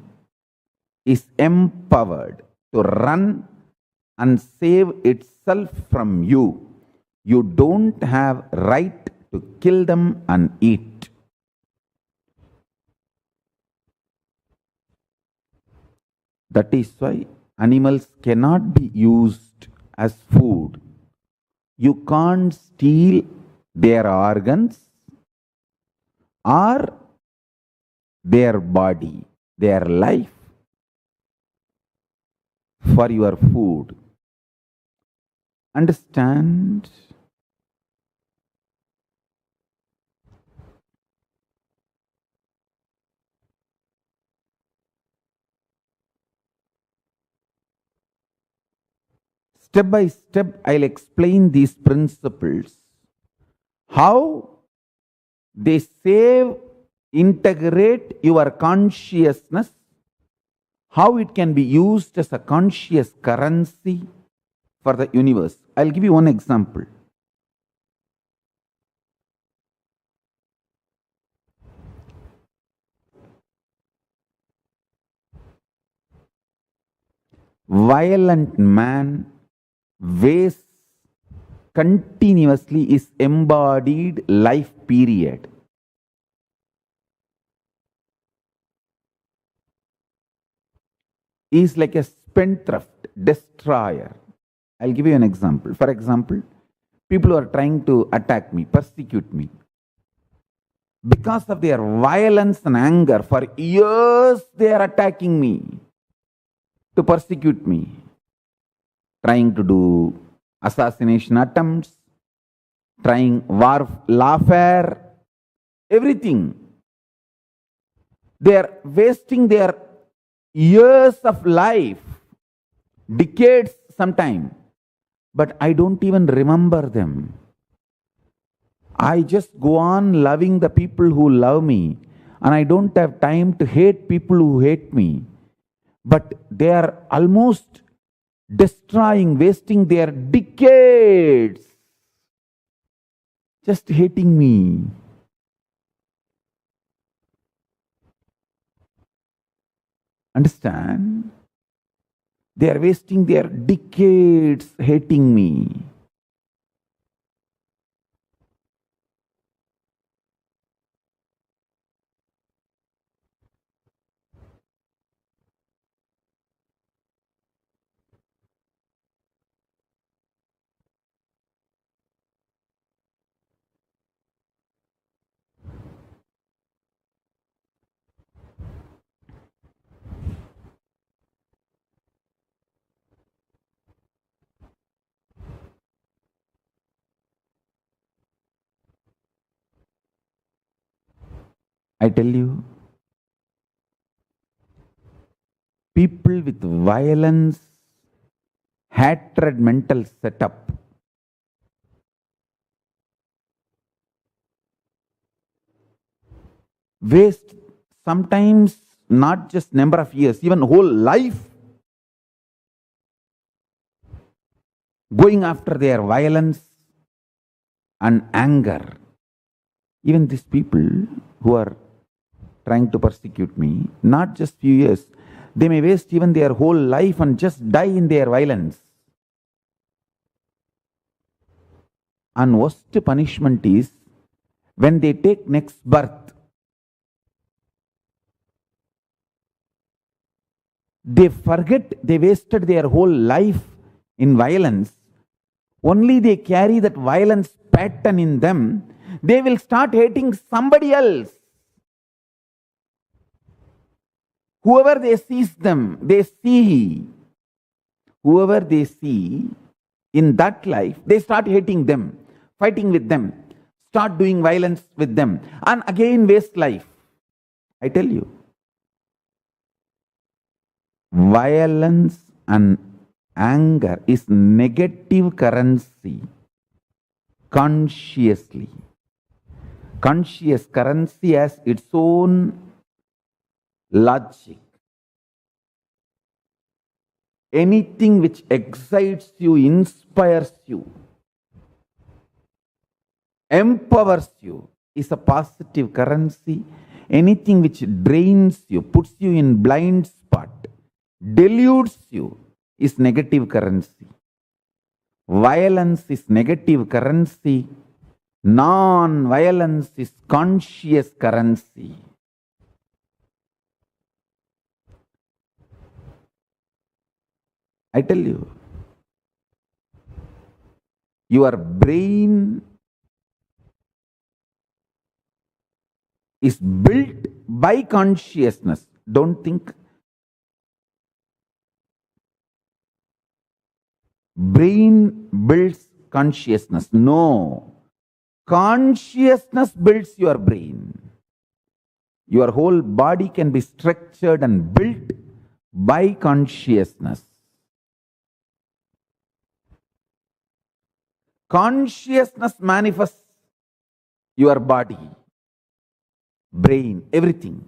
is empowered to run and save itself from you, you don't have right to kill them and eat. That is why animals cannot be used as food. You can't steal their organs or their body, their life for your food. Understand? Step by step, I'll explain these principles, how they save, integrate your consciousness, how it can be used as a conscious currency for the universe. I'll give you one example. Violent man wastes continuously his embodied life period. He is like a spendthrift, destroyer. I'll give you an example. For example, people who are trying to attack me, persecute me. Because of their violence and anger, for years they are attacking me, to persecute me, trying to do assassination attempts, trying warfare, everything. They are wasting their years of life, decades sometime, but I don't even remember them. I just go on loving the people who love me, and I don't have time to hate people who hate me. But they are almost destroying, wasting their decades just hating me. Understand? They are wasting their decades hating me. I tell you, people with violence, hatred mental setup waste sometimes not just number of years, even whole life going after their violence and anger. Even these people who are trying to persecute me, not just few years, they may waste even their whole life and just die in their violence. And worst punishment is when they take next birth, they forget they wasted their whole life in violence. Only they carry that violence pattern in them. They will start hating somebody else. Whoever they sees them, they see. Whoever they see in that life, they start hating them, fighting with them, start doing violence with them, and again waste life. I tell you, violence and anger is negative currency consciously. Conscious currency has its own logic. Anything which excites you, inspires you, empowers you is a positive currency. Anything which drains you, puts you in blind spot, deludes you is negative currency. Violence is negative currency. Non-violence is conscious currency. I tell you, your brain is built by consciousness. Don't think brain builds consciousness. No. Consciousness builds your brain. Your whole body can be structured and built by consciousness. Consciousness manifests your body, brain, everything.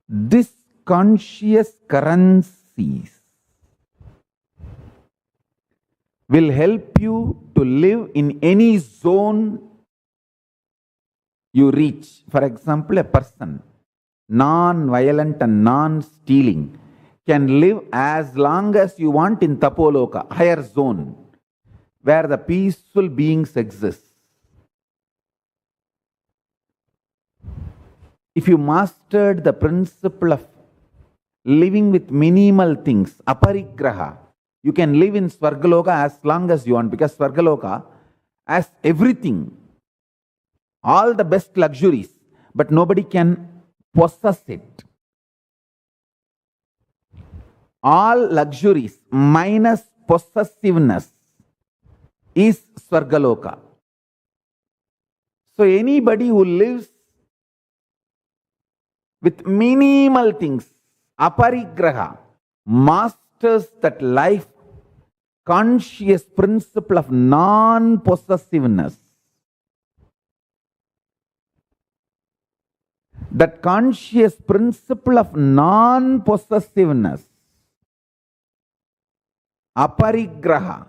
This conscious currencies will help you to live in any zone you reach. For example, a person non-violent and non-stealing can live as long as you want in Tapoloka, higher zone, where the peaceful beings exist. If you mastered the principle of living with minimal things, aparigraha, you can live in Swargaloka as long as you want, because Swargaloka has everything, all the best luxuries, but nobody can possess it. All luxuries minus possessiveness is Swargaloka. So anybody who lives with minimal things, aparigraha, masters that life conscious principle of non-possessiveness. That conscious principle of non-possessiveness, aparigraha,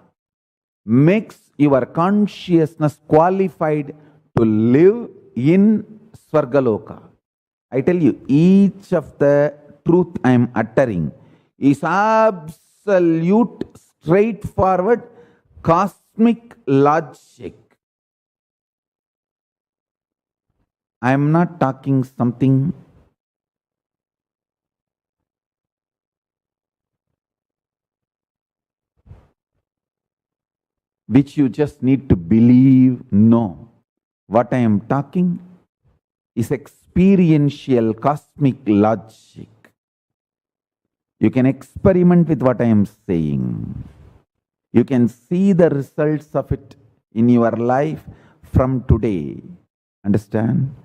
makes your consciousness qualified to live in Svargaloka. I tell you, each of the truth I am uttering is absolute, straightforward, cosmic logic. I am not talking something which you just need to believe. No. What I am talking is experiential cosmic logic. You can experiment with what I am saying. You can see the results of it in your life from today. Understand?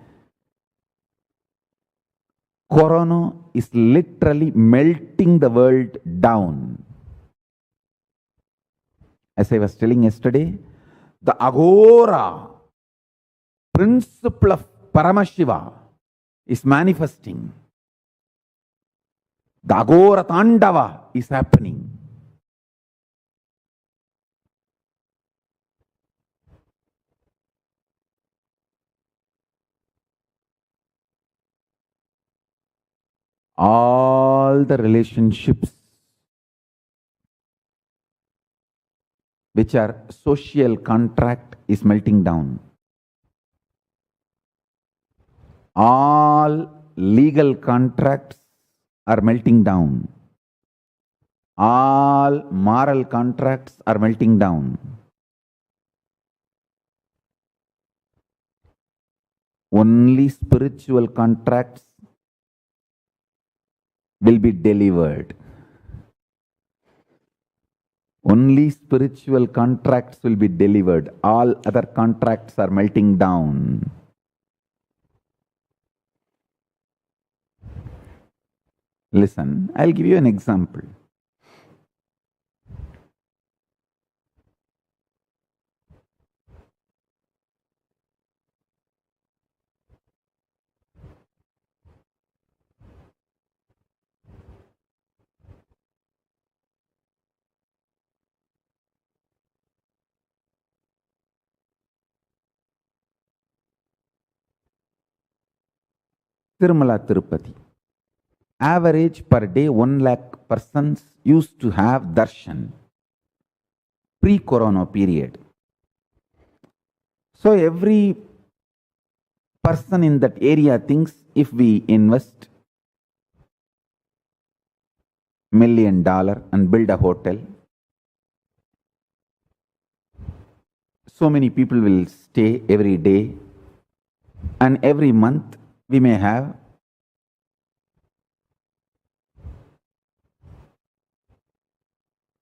Corona is literally melting the world down. As I was telling yesterday, the Agora principle of Paramashiva is manifesting. The Agora Tandava is happening. All the relationships which are social contract is melting down. All legal contracts are melting down. All moral contracts are melting down. Only spiritual contracts will be delivered. Only spiritual contracts will be delivered. All other contracts are melting down. Listen, I'll give you an example. Tirumala Tirupati. Average per day 1 lakh persons used to have darshan pre-corona period. So every person in that area thinks if we invest $1 million and build a hotel, so many people will stay every day, and every month we may have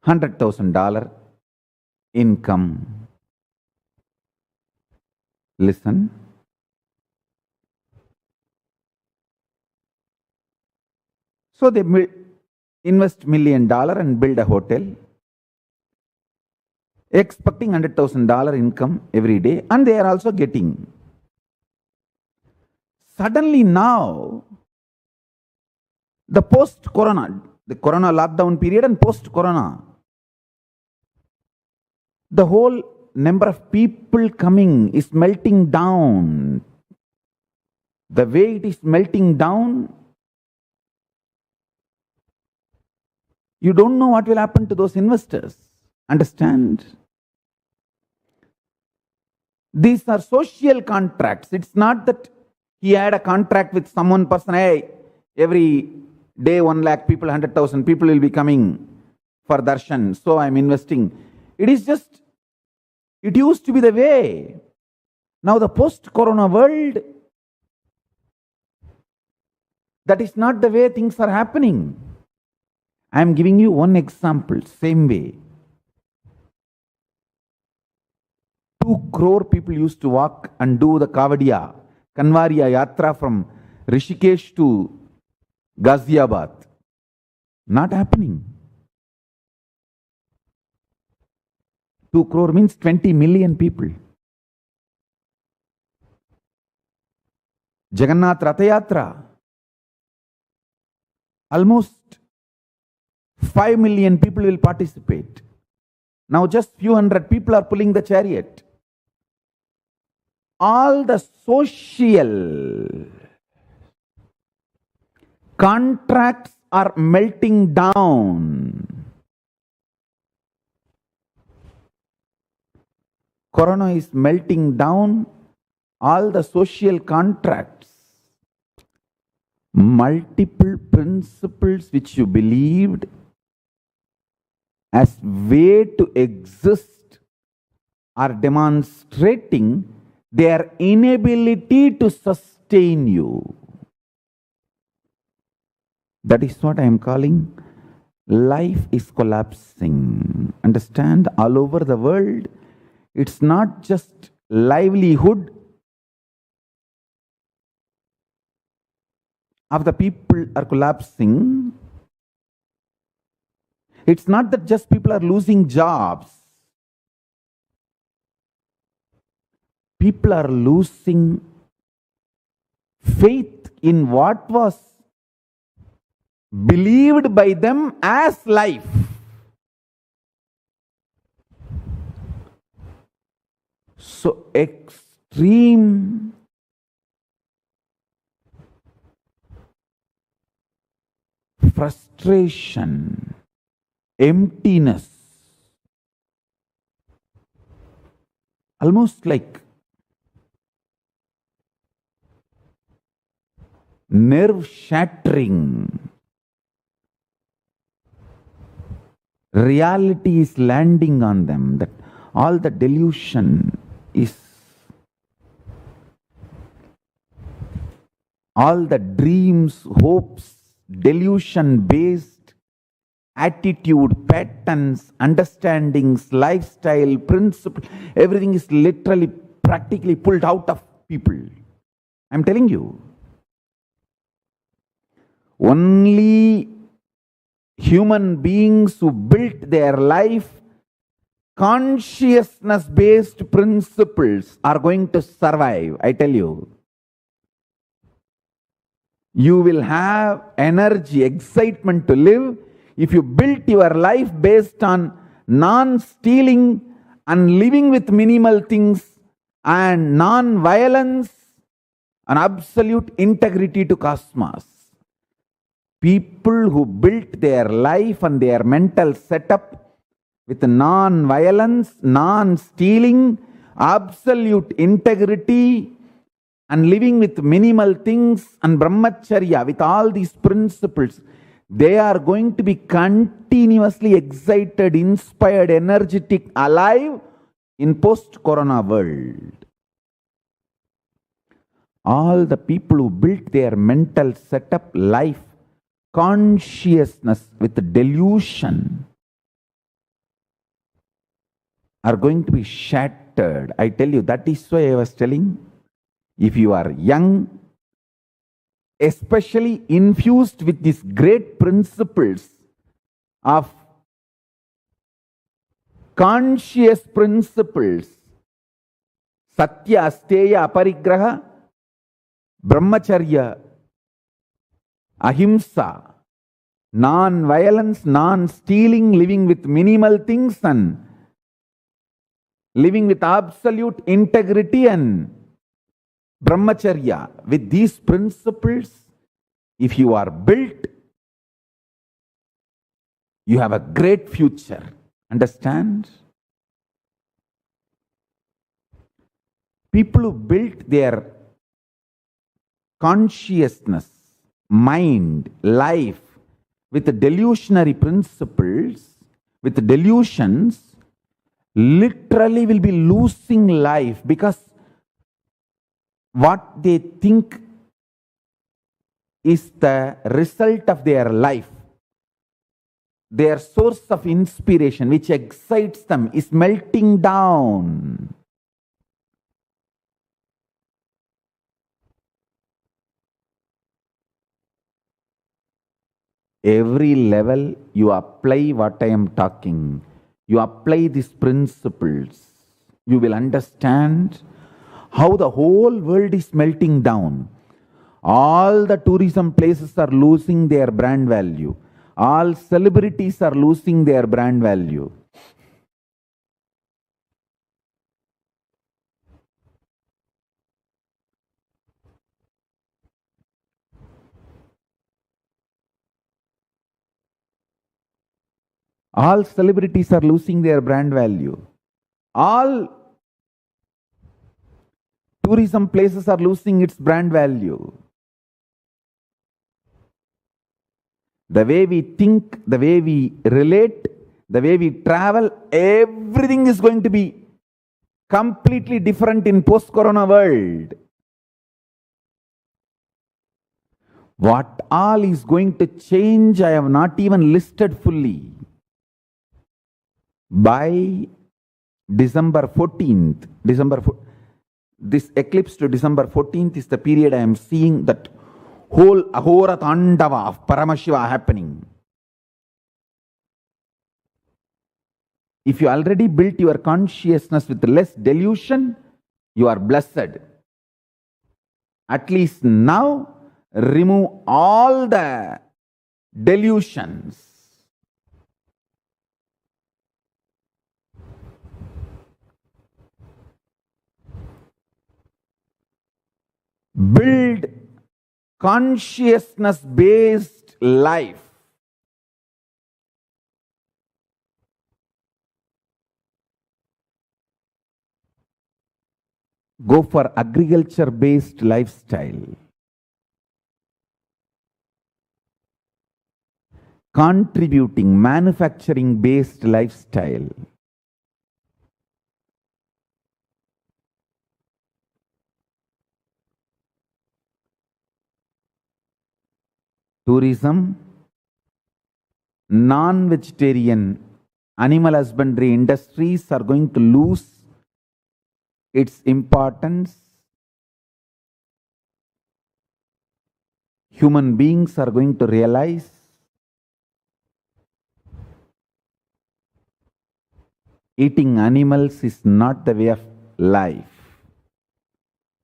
$100,000 income. Listen. So they invest $1 million and build a hotel, expecting $100,000 income every day, and they are also getting. Suddenly now, the post-corona, the corona lockdown period and post-corona, the whole number of people coming is melting down. The way it is melting down, you don't know what will happen to those investors. Understand? These are social contracts. It's not that he had a contract with someone person, hey, every day 1 lakh people, 100,000 people will be coming for darshan, so I'm investing. It is just, it used to be the way. Now the post-corona world, that is not the way things are happening. I am giving you one example, same way. 2 crore people used to walk and do the Kanvariya Yatra from Rishikesh to Ghaziabad. Not happening. 2 crore means 20 million people. Jagannath Ratha Yatra. Almost 5 million people will participate. Now just few hundred people are pulling the chariot. all the social contracts are melting down. Corona is melting down all the social contracts. Multiple principles which you believed as way to exist are demonstrating their inability to sustain you. That is what I am calling life is collapsing. Understand? All over the world, it's not just livelihood of the people are collapsing. It's not that just people are losing jobs. People are losing faith in what was believed by them as life. So extreme frustration, emptiness, almost like nerve shattering. Reality is landing on them, that all the delusion is, all the dreams, hopes, delusion-based attitude, patterns, understandings, lifestyle, principle, everything is literally, practically pulled out of people. I'm telling you. Only human beings who built their life consciousness-based principles are going to survive, I tell you. You will have energy, excitement to live if you built your life based on non-stealing and living with minimal things and non-violence and absolute integrity to cosmos. People who built their life and their mental setup with non-violence, non-stealing, absolute integrity, and living with minimal things and brahmacharya, with all these principles, they are going to be continuously excited, inspired, energetic, alive in post-corona world. All the people who built their mental setup, life, consciousness with delusion are going to be shattered. I tell you, that is why I was telling, if you are young, especially infused with these great principles of conscious principles, Satya, Asteya, Aparigraha, Brahmacharya, Ahimsa, non-violence, non-stealing, living with minimal things and living with absolute integrity and brahmacharya. With these principles, if you are built, you have a great future. Understand? People who built their consciousness, mind, life with delusionary principles, with delusions, literally will be losing life, because what they think is the result of their life, their source of inspiration, which excites them, is melting down. Every level you apply what I am talking, you apply these principles, you will understand how the whole world is melting down. All the tourism places are losing their brand value. All celebrities are losing their brand value. All celebrities are losing their brand value. All tourism places are losing its brand value. The way we think, the way we relate, the way we travel, everything is going to be completely different in post-corona world. What all is going to change, I have not even listed fully. By December 14th, this eclipse to December 14th is the period I am seeing that whole Ahora Tandava of Paramashiva happening. If you already built your consciousness with less delusion, you are blessed. At least now, remove all the delusions. Build consciousness-based life. Go for agriculture-based lifestyle. Contributing, manufacturing-based lifestyle. Tourism, non-vegetarian, animal husbandry industries are going to lose its importance. Human beings are going to realize eating animals is not the way of life.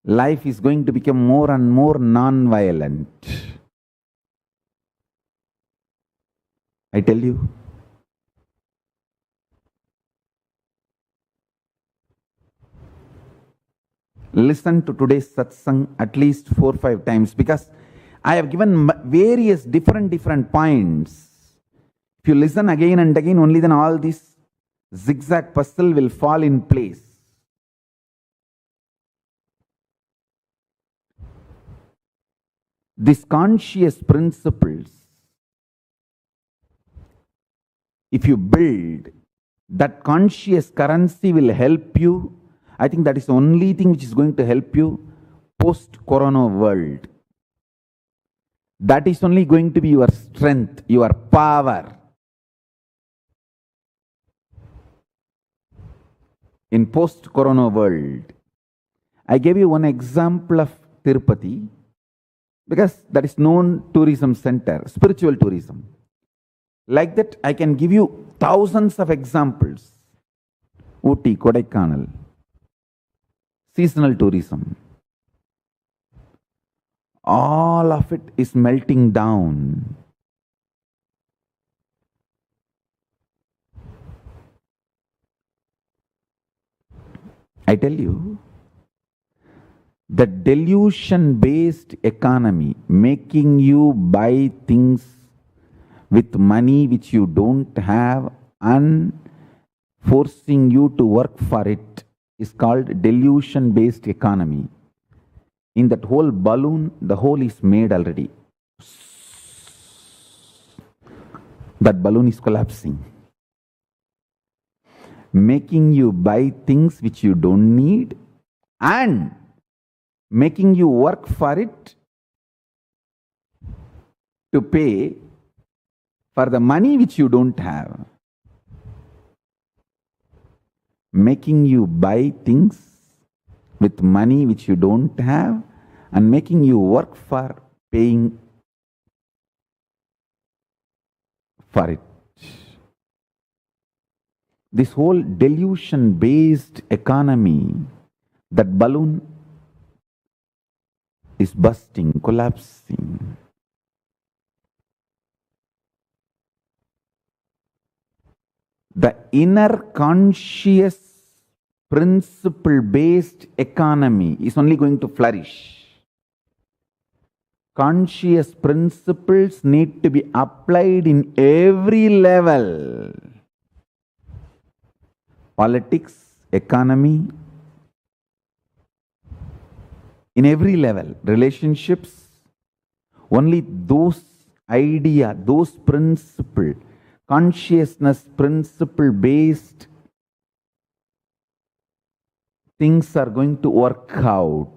Life is going to become more and more non-violent. I tell you. Listen to today's satsang at least 4 or 5 times, because I have given various different points. If you listen again and again, only then all this zigzag puzzle will fall in place. These conscious principles, if you build, that conscious currency will help you. I think that is the only thing which is going to help you post-corona world. That is only going to be your strength, your power. In post-corona world. I gave you one example of Tirupati, because that is known tourism center, spiritual tourism. Like that, I can give you thousands of examples. Ooty, Kodaikanal, seasonal tourism. All of it is melting down. I tell you, the delusion-based economy, making you buy things with money which you don't have and forcing you to work for it, is called delusion-based economy. In that whole balloon, the hole is made already. That balloon is collapsing. Making you buy things which you don't need and making you work for it to pay for the money which you don't have. Making you buy things with money which you don't have and making you work for paying for it. This whole delusion-based economy, that balloon is busting, collapsing. The inner conscious principle-based economy is only going to flourish. Conscious principles need to be applied in every level. politics, economy, in every level, relationships, only those idea, those principle, consciousness principle based things are going to work out.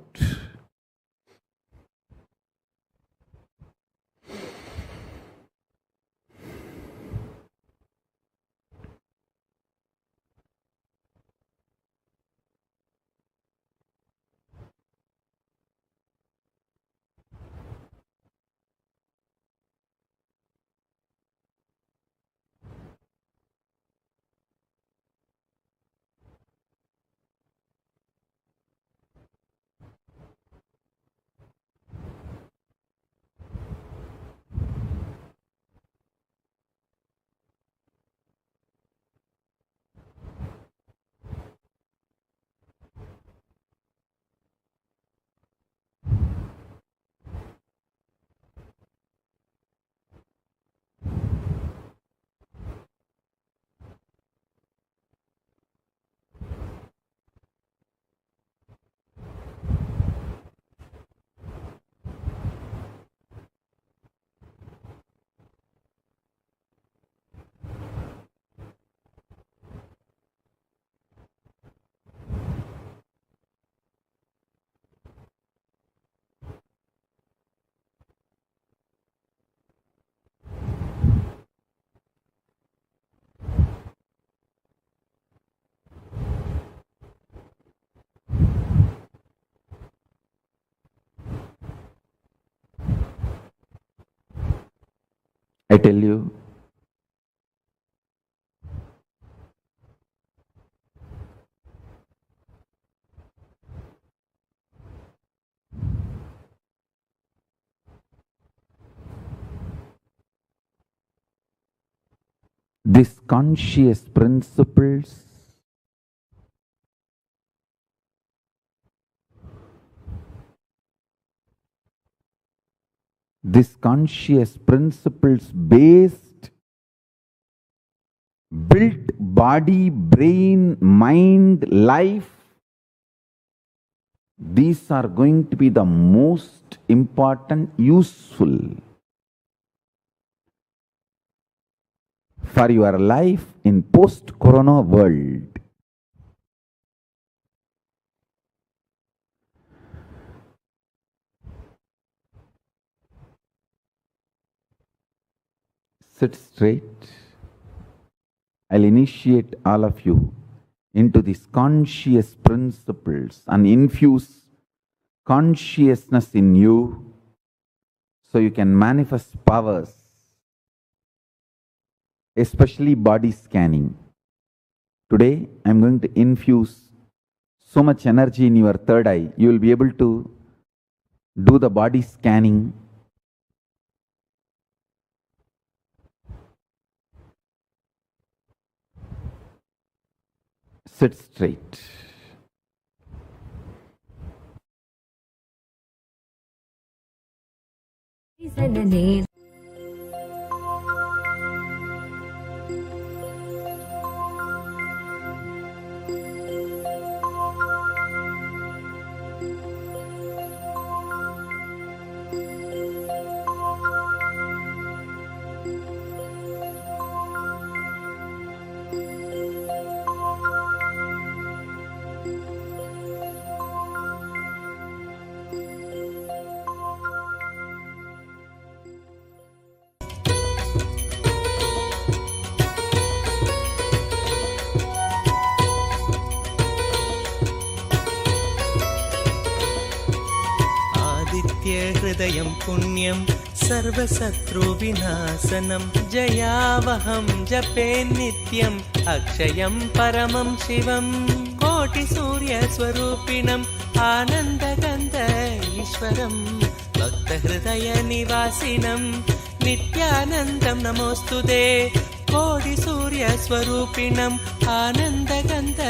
I tell you, these conscious principles based, built body, brain, mind, life, these are going to be the most important, useful for your life in post-corona world. Sit straight. I'll initiate all of you into these conscious principles and infuse consciousness in you so you can manifest powers, especially body scanning. Today, I'm going to infuse so much energy in your third eye. You will be able to do the body scanning. Sit straight. हृदयं पुण्यं सर्वशत्रुविनाशनं जयावहं जपे नित्यम् अक्षयं परमं शिवं कोटिसूर्यस्वरूपिणम् आनन्दगन्ध ईश्वरं भक्तहृदयनिवासिनं नित्यानन्दं नमोऽस्तुते कोटिसूर्यस्वरूपिणम् आनन्दगन्ध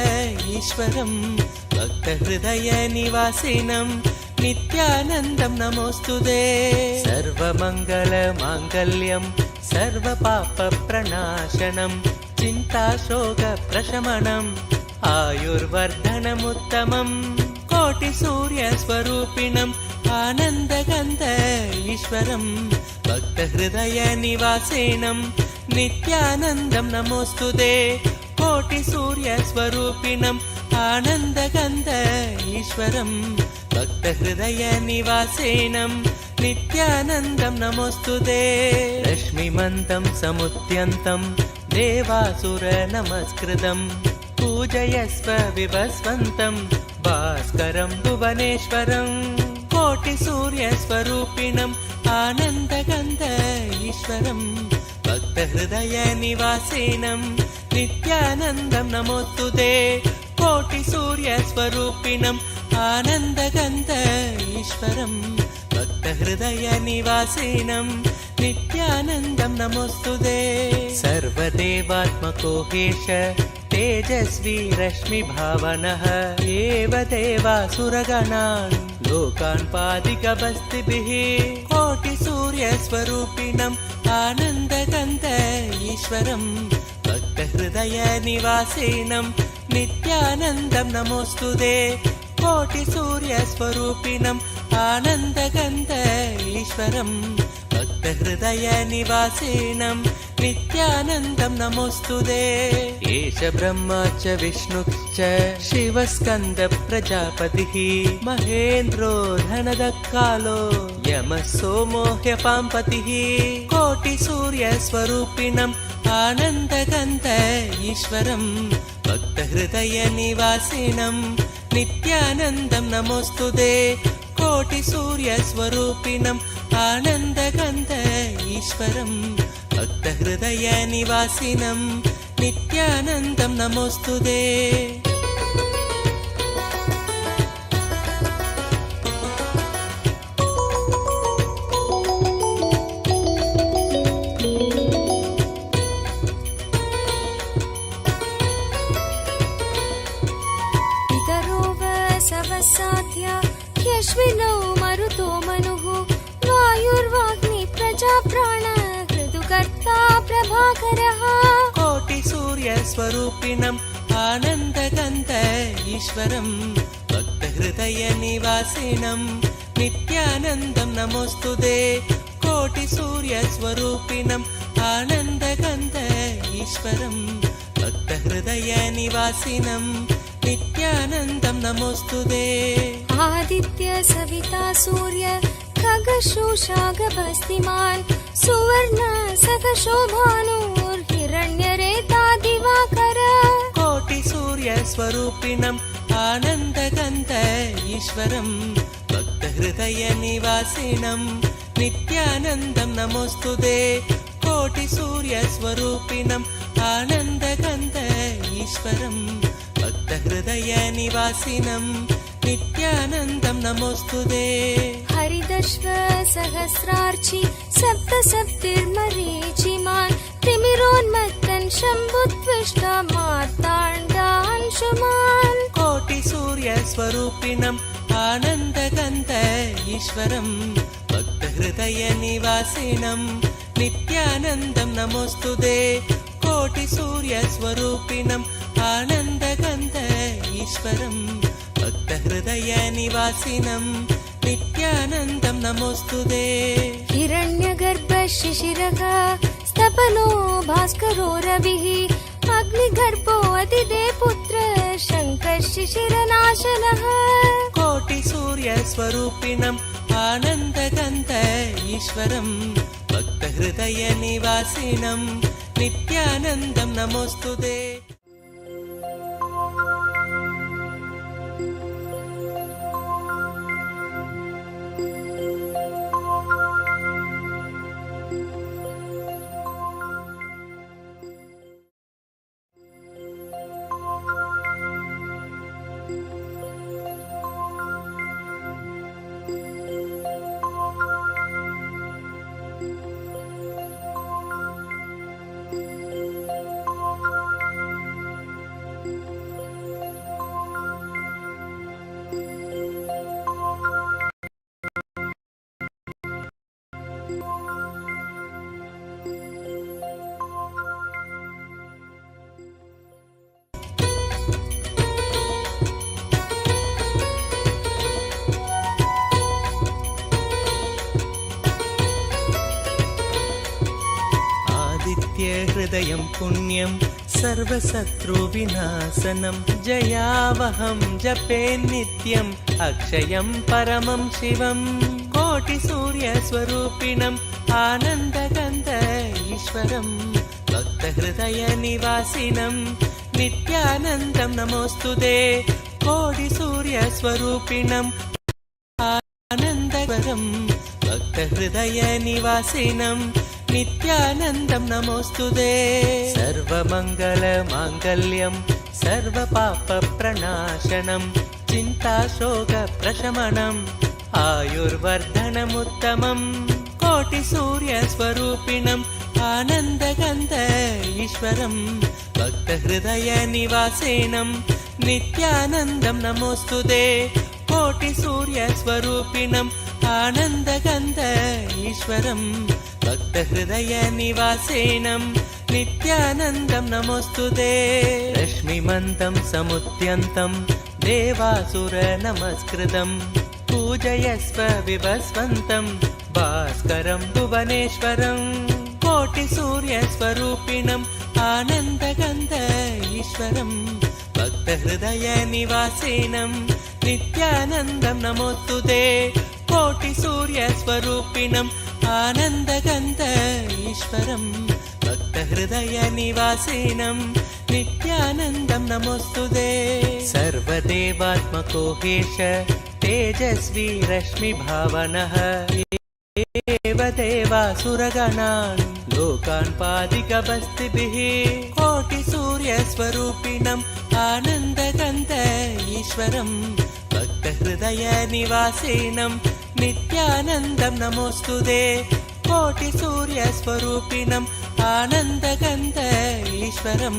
ईश्वरं भक्तहृदयनिवासिनं नित्यानन्दं नमोऽस्तुते सर्वमङ्गलमाङ्गल्यं सर्वपापप्रणाशनं चिन्ताशोकप्रशमनं आयुर्वर्धनमुत्तमम् कोटिसूर्यस्वरूपिणम् आनन्दगन्ध ईश्वरम् भक्तहृदयनिवासिनम् नित्यानन्दं नमोऽस्तुते कोटिसूर्यस्वरूपिणम् आनन्दगन्ध ईश्वरम् भक्तहृदयनिवासिनम् नित्यानन्दं नमोऽस्तुते रश्मिमन्तं समुद्यन्तं देवासुरनमस्कृतम् पूजयस्व विभस्वन्तं भास्करं भुवनेश्वरम् कोटिसूर्यस्वरूपिणम् आनन्दगन्ध ईश्वरम् भक्तहृदयनिवासिनम् नित्यानन्दं नमोऽस्तुते कोटिसूर्यस्वरूपिणम् आनन्दगन्ध ईश्वरम् भक्तहृदयनिवासिनम् नित्यानन्दं नमोऽस्तुते सर्वदेवात्मको हेश तेजस्वी रश्मिभावनः एव देवासुरगणान् लोकान् पादिकबस्तिभिः कोटिसूर्यस्वरूपिणम् आनन्दगन्ध ईश्वरम् भक्तहृदयनिवासिनम् नित्यानन्दं नमोऽस्तुते कोटिसूर्यस्वरूपिणम् आनन्दगन्ध ईश्वरम् भक्तहृदयनिवासिनम् नित्यानन्दं नमोऽस्तुते एष ब्रह्मा च विष्णुश्च शिवस्कन्दप्रजापतिः महेन्द्रो धनदक्कालो यमः सोमो ह्यपाम्पतिः कोटिसूर्यस्वरूपिणम् आनन्दगन्ध ईश्वरम् भक्तहृदयनिवासिनम् नित्यानन्दं नमोऽस्तुते कोटिसूर्यस्वरूपिणम् आनन्दगन्ध ईश्वरम् भक्तहृदयनिवासिनम् नित्यानन्दं नमोऽस्तुते ह्यश्विनौ मरुतो मनुः वायुर्वाग्नि प्रजाप्राण ऋतुकर्ता प्रभाकरः कोटिसूर्यस्वरूपिणम् आनन्दगन्ध ईश्वरम् भक्तहृदयनिवासिनम् नित्यानन्दं नमोऽस्तुते कोटिसूर्यस्वरूपिणम् आनन्दगन्ध ईश्वरम् भक्तहृदयनिवासिनम् नित्यानन्दं नमोऽस्तुते आदित्य सविता सूर्य खगशोषागभस्तिमान् सुवर्ण सखशोभानुर्हिरण्यरेता दिवाकर कोटिसूर्यस्वरूपिणम् आनन्दगन्ध ईश्वरम् भक्तहृदयनिवासिनम् नित्यानन्दं नमोऽस्तुते कोटिसूर्यस्वरूपिणम् आनन्दगन्ध ईश्वरम् भक्तहृदयनिवासिनम् नित्यानन्दं नमोऽस्तुते हरिदश्व सहस्रार्चि सप्तसप्तिर्मरीचिमान् तिमिरोन्मत्तन् शम्भुत्विष्टा मार्ताण्डांशुमान् कोटिसूर्यस्वरूपिणम् आनन्दगन्ध ईश्वरम् भक्तहृदयनिवासिनम् नित्यानन्दं नमोऽस्तुते कोटिसूर्यस्वरूपिणम् आनन्दगन्ध ईश्वरम् भक्तहृदयनिवासिनम् नित्यानन्दं नमोऽस्तुते हिरण्यगर्भ शिशिरः स्तपनो भास्करो रविः अग्निगर्भो अदिदे पुत्र शङ्कः शिशिरनाशनः कोटिसूर्यस्वरूपिणम् आनन्दगन्ध ईश्वरम् भक्तहृदयनिवासिनम् नित्यानन्दं नमोऽस्तुते हृदयं पुण्यं सर्वशत्रुविनाशनं जयावहं जपे नित्यम् अक्षयं परमं शिवं कोटिसूर्यस्वरूपिणम् आनन्दगन्ध ईश्वरं भक्तहृदयनिवासिनं नित्यानन्दं नमोऽस्तुते कोटिसूर्यस्वरूपिणम् आनन्दवरं भक्तहृदयनिवासिनं नित्यानन्दं नमोऽस्तुते सर्वमङ्गलमाङ्गल्यं सर्वपापप्रणाशनं चिन्ताशोकप्रशमनम् आयुर्वर्धनमुत्तमम् कोटिसूर्यस्वरूपिणम् आनन्दगन्ध ईश्वरं भक्तहृदयनिवासिनं नित्यानन्दं नमोऽस्तुते कोटिसूर्यस्वरूपिणम् आनन्दगन्ध ईश्वरं भक्तहृदयनिवासिनं नित्यानन्दं नमोऽस्तुते रश्मिमन्तं समुद्यन्तं देवासुरनमस्कृतं पूजयस्व विभस्वन्तं भास्करं भुवनेश्वरं कोटिसूर्यस्वरूपिणम् आनन्दगन्ध ईश्वरं भक्तहृदयनिवासिनं नित्यानन्दं नमोऽस्तुते कोटिसूर्यस्वरूपिणम् आनन्दगन्ध ईश्वरं भक्तहृदयनिवासिनं नित्यानन्दं नमोऽस्तुते सर्वदेवात्मको हेश तेजस्वी रश्मिभावनः देवासुरगणान् लोकान् पादिकबस्तिभिः कोटिसूर्यस्वरूपिणम् आनन्दगन्ध ईश्वरं भक्तहृदयनिवासिनं नित्यानन्दं नमोऽस्तुते कोटिसूर्यस्वरूपिणम् आनन्दगन्ध ईश्वरं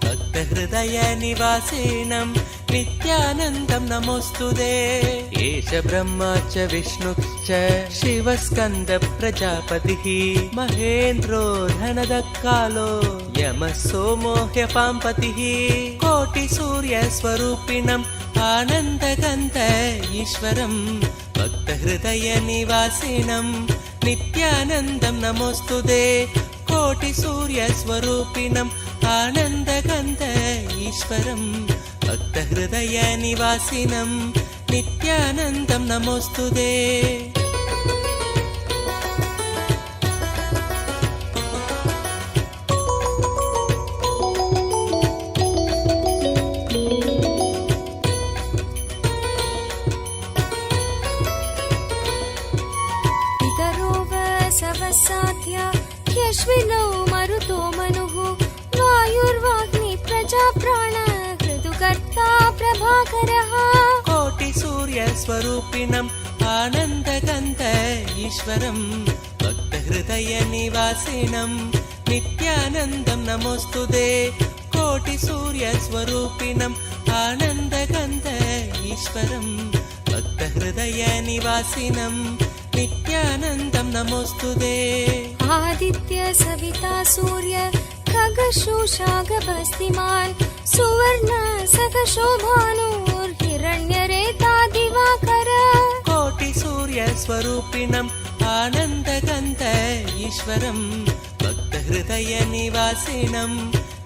भक्तहृदयनिवासिनं नित्यानन्दं नमोऽस्तुते एष ब्रह्मा च विष्णुश्च शिवस्कन्द प्रजापतिः महेन्द्रो धनदकालो यमः सोमो ह्यपाम्पतिः कोटिसूर्यस्वरूपिणम् आनन्दगन्ध ईश्वरं भक्तहृदयनिवासिनं नित्यानन्दं नमोऽस्तुते कोटिसूर्यस्वरूपिणम् आनन्दगन्ध ईश्वरं भक्तहृदयनिवासिनं नित्यानन्दं नमोऽस्तुते सवसाध्या ह्यश्विनौ मरुतो मनुः वायुर्वाग्नि प्रजाप्राण ऋतुकर्ता प्रभाकरः कोटिसूर्यस्वरूपिणम् आनन्दगन्ध ईश्वरं भक्तहृदयनिवासिनं नित्यानन्दं नमोऽस्तुते कोटिसूर्यस्वरूपिणम् आनन्दगन्ध ईश्वरं भक्तहृदयनिवासिनं नित्यानन्दं नमोऽस्तुते आदित्य सविता सूर्य खगशोषागभस्तिमान् सुवर्ण सकशोभानुर्हिरण्यरेता दिवाकर कोटिसूर्यस्वरूपिणम् आनन्दगन्ध ईश्वरं भक्तहृदयनिवासिनं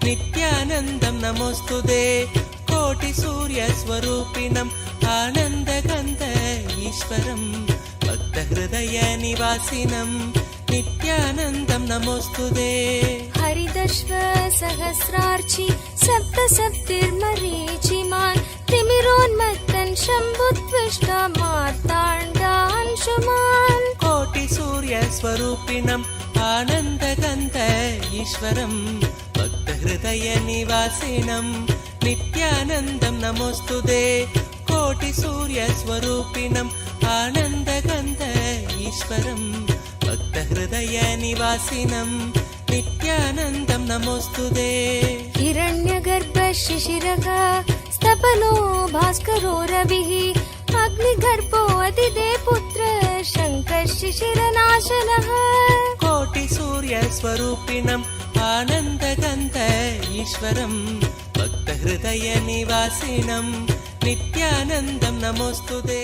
नित्यानन्दं नमोऽस्तुते कोटिसूर्यस्वरूपिणम् आनन्दगन्ध ईश्वरं भक्तहृदयनिवासिनं नित्यानन्दं नमोऽस्तुते हरिदश्व सहस्रार्चि सप्तसप्तिर्मरीचिमान् तिमिरोन्मत्तन् शम्भुत्विष्ट मार्ताण्डांशुमान् कोटिसूर्यस्वरूपिणम् आनन्दगन्ध ईश्वरं भक्तहृदयनिवासिनं नित्यानन्दं नमोऽस्तुते कोटिसूर्यस्वरूपिणम् आनन्दगन्ध ईश्वरं भक्तहृदयनिवासिनं नित्यानन्दं नमोऽस्तुते हिरण्यगर्भ शिशिरः स्तपनो भास्करो रविः अग्निगर्भो अतिदे पुत्र शङ्कः शिशिरनाशनः कोटिसूर्यस्वरूपिणम् आनन्दगन्ध ईश्वरं भक्तहृदयनिवासिनं नित्यानन्दं नमोऽस्तुते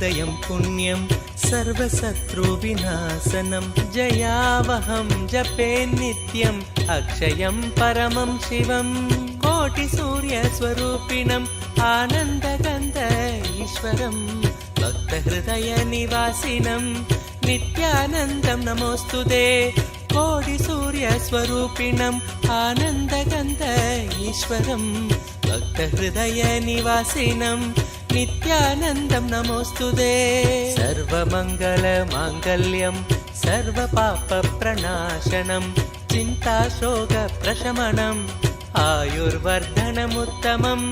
हृदयं पुण्यं सर्वशत्रुविनाशनं जयावहं जपे नित्यम् अक्षयं परमं शिवं कोटिसूर्यस्वरूपिणम् आनन्दगन्ध ईश्वरं भक्तहृदयनिवासिनं नित्यानन्दं नमोऽस्तुते कोटिसूर्यस्वरूपिणम् आनन्दगन्ध ईश्वरं भक्तहृदयनिवासिनं नित्यानन्दं नमोऽस्तुते सर्वमङ्गलमाङ्गल्यं सर्वपापप्रणाशनं चिन्ताशोकप्रशमनम् आयुर्वर्धनमुत्तमम्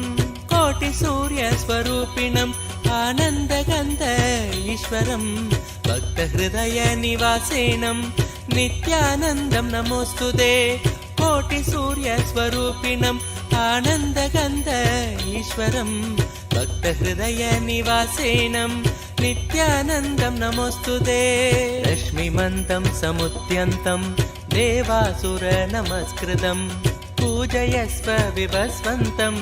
कोटिसूर्यस्वरूपिणम् आनन्दगन्ध ईश्वरं भक्तहृदयनिवासिनं नित्यानन्दं नमोऽस्तुते कोटिसूर्यस्वरूपिणम् आनन्दगन्ध ईश्वरं भक्तहृदयनिवासिनं नित्यानन्दं नमोऽस्तुते रश्मिमन्तं समुद्यन्तं देवासुरनमस्कृतं पूजयस्व विभस्वन्तं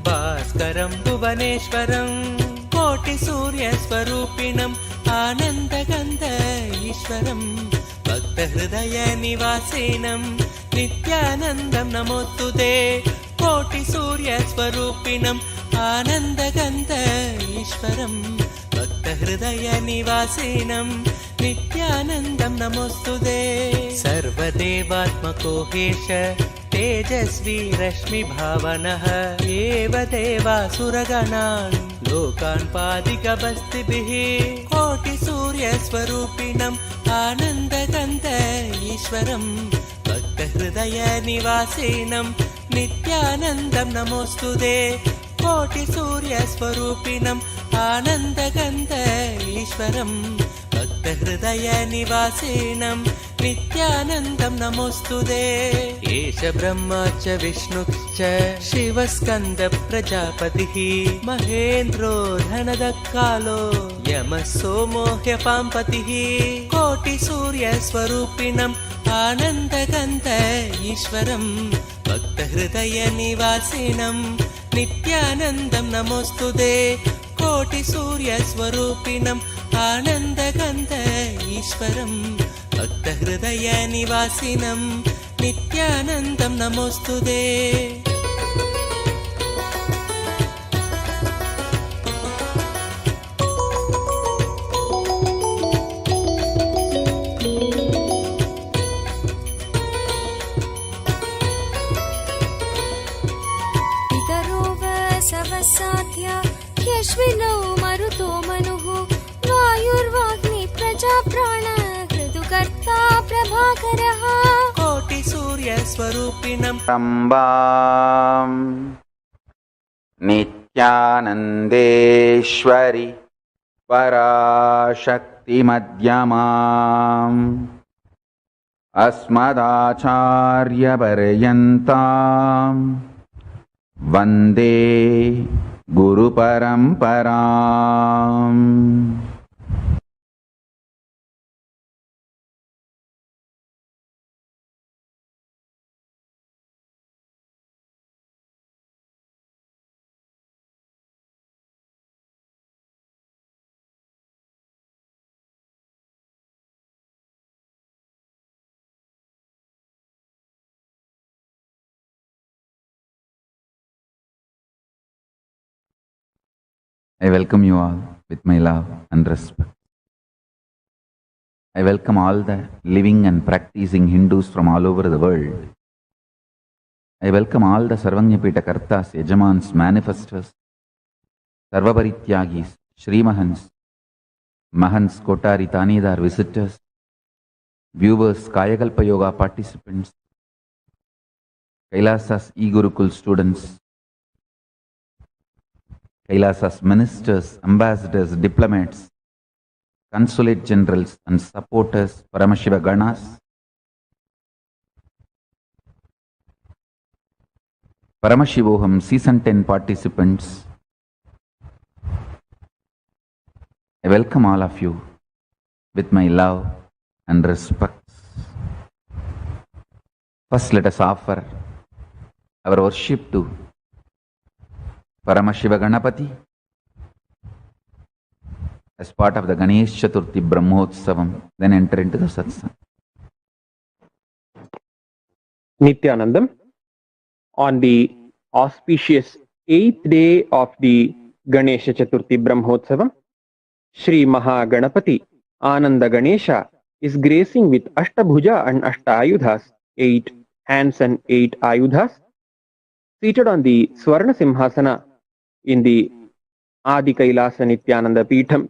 भास्करं भुवनेश्वरं कोटिसूर्यस्वरूपिणम् आनन्दगन्ध ईश्वरं भक्तहृदयनिवासिनं नित्यानन्दं नमोऽस्तुते कोटिसूर्यस्वरूपिणम् आनन्दगन्ध ईश्वरं भक्तहृदयनिवासिनं नित्यानन्दं नमोऽस्तुते सर्वदेवात्मको हेश तेजस्वी रश्मिभावनः एव देवासुरगणान् लोकान् पादिकबस्तिभिः कोटिसूर्यस्वरूपिणम् आनन्दगन्ध ईश्वरं भक्तहृदयनिवासिनं नित्यानन्दं नमोऽस्तुते कोटिसूर्यस्वरूपिणम् आनन्दगन्ध ईश्वरं भक्तहृदयनिवासिनं नित्यानन्दं नमोऽस्तुते एष ब्रह्मा च विष्णुश्च शिवस्कन्दप्रजापतिः महेन्द्रो धनदकालो यमः सोमो ह्यपाम्पतिः कोटिसूर्यस्वरूपिणम् आनन्दगन्ध ईश्वरं भक्तहृदयनिवासिनं नित्यानन्दं नमोऽस्तुते कोटिसूर्यस्वरूपिणम् आनन्दगन्ध ईश्वरं भक्तहृदयनिवासिनं नित्यानन्दं नमोऽस्तुते यश्विनौ मरुतो मनुः वायुर्वाग्नि प्रजाप्राण ऋतुकर्ता प्रभाकरः कोटिसूर्यस्वरूपिणम् अम्बां नित्यानन्देश्वरि पराशक्तिमध्यमाम् अस्मदाचार्यपर्यन्ताम् वन्दे गुरुपरम्पराम् I welcome you all with my love and respect. I welcome all the living and practicing Hindus from all over the world. I welcome all the Sarvanyapita Kartas, Yajamans, manifestors, Sarvaparityagis, Srimahans, Mahans, Kotari, Tanidar, visitors, viewers, Kayakalpa Yoga participants, Kailasa's e-Gurukul students, Kailasa's ministers, ambassadors, diplomats, consulate generals and supporters, Paramashiva Ganas, Paramashivoham season 10 participants. I welcome all of you with my love and respect. First, let us offer our worship to Paramashiva Ganapati as part of the Ganesh Chaturthi Brahmotsavam, then enter into the satsang. Nithyanandam, on the auspicious 8th day of the Ganesha Chaturthi Brahmotsavam, Sri Mahaganapati Ananda Ganesha is gracing with Ashtabhuja and Ashtayudhas, 8 hands and 8 ayudhas, seated on the Swarna Simhasana in the Adi Kailasa Nithyananda Peetham.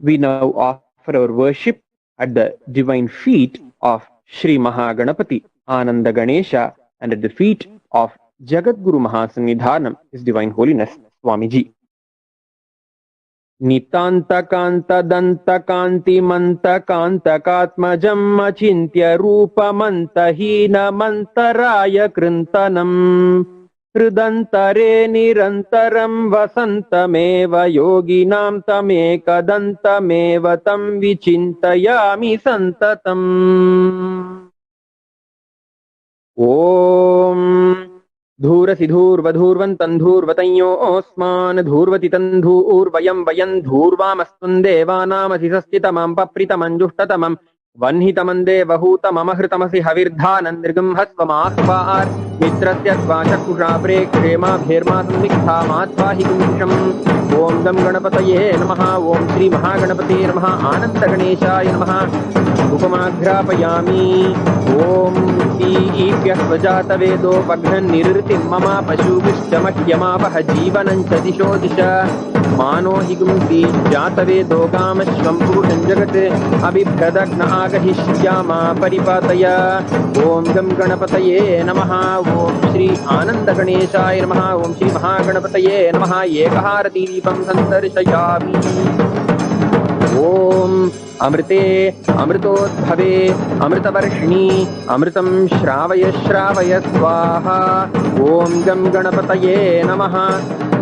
We now offer our worship at the divine feet of Sri Mahaganapati Ananda Ganesha and at the feet of Jagadguru Mahasannidhanam, His Divine Holiness Swamiji. Nitanta Kanta Danta Kanti Manta Kanta Katmajam Achintya Rupa Manta Hina Mantaraya Krintanam Hrudantare Nirantaram Vasantameva Yoginam Tamekadantameva Tam Vichintayami Santatam. Om Dhurasi Dhurvadhurvantan Dhurvatanyo Osman Dhurvati Tandhurvayam Vayan Dhurvamastun Devanamasi Sastitamam Papritamam Juhtatamam Vanhitamande Vahutamam Ahritamasi Havirdhanan Nirgam Hasvamakvar Mitrasya Svachakusha Prekrema Bherma Sandikha Matvahi Kumsham Om Gam Ganapataye Namaha Om Sri Mahaganapate Namaha Ananda Ganeshaya Namaha Upamagrapayami Om Ipyah Svajata Vedo Pagnan Nirritim Mama Pashubhishchamakyama Pahajivanan Chadisho Disha Mano Higumti Jatave Dogam Shvampurushan Jagate Abhibhradagna Agahishyama Paripataya Om Gam Ganapataye Namaha Om Sri Ananda Ganeshaya Namaha Om Sri Mahaganapataye Namaha Ekaharati Deepam Santarshayami Om Amrite Amritodbhave Amritavarshini Amritam Shravaya Shravaya Swaha Om Gam Ganapataye Namaha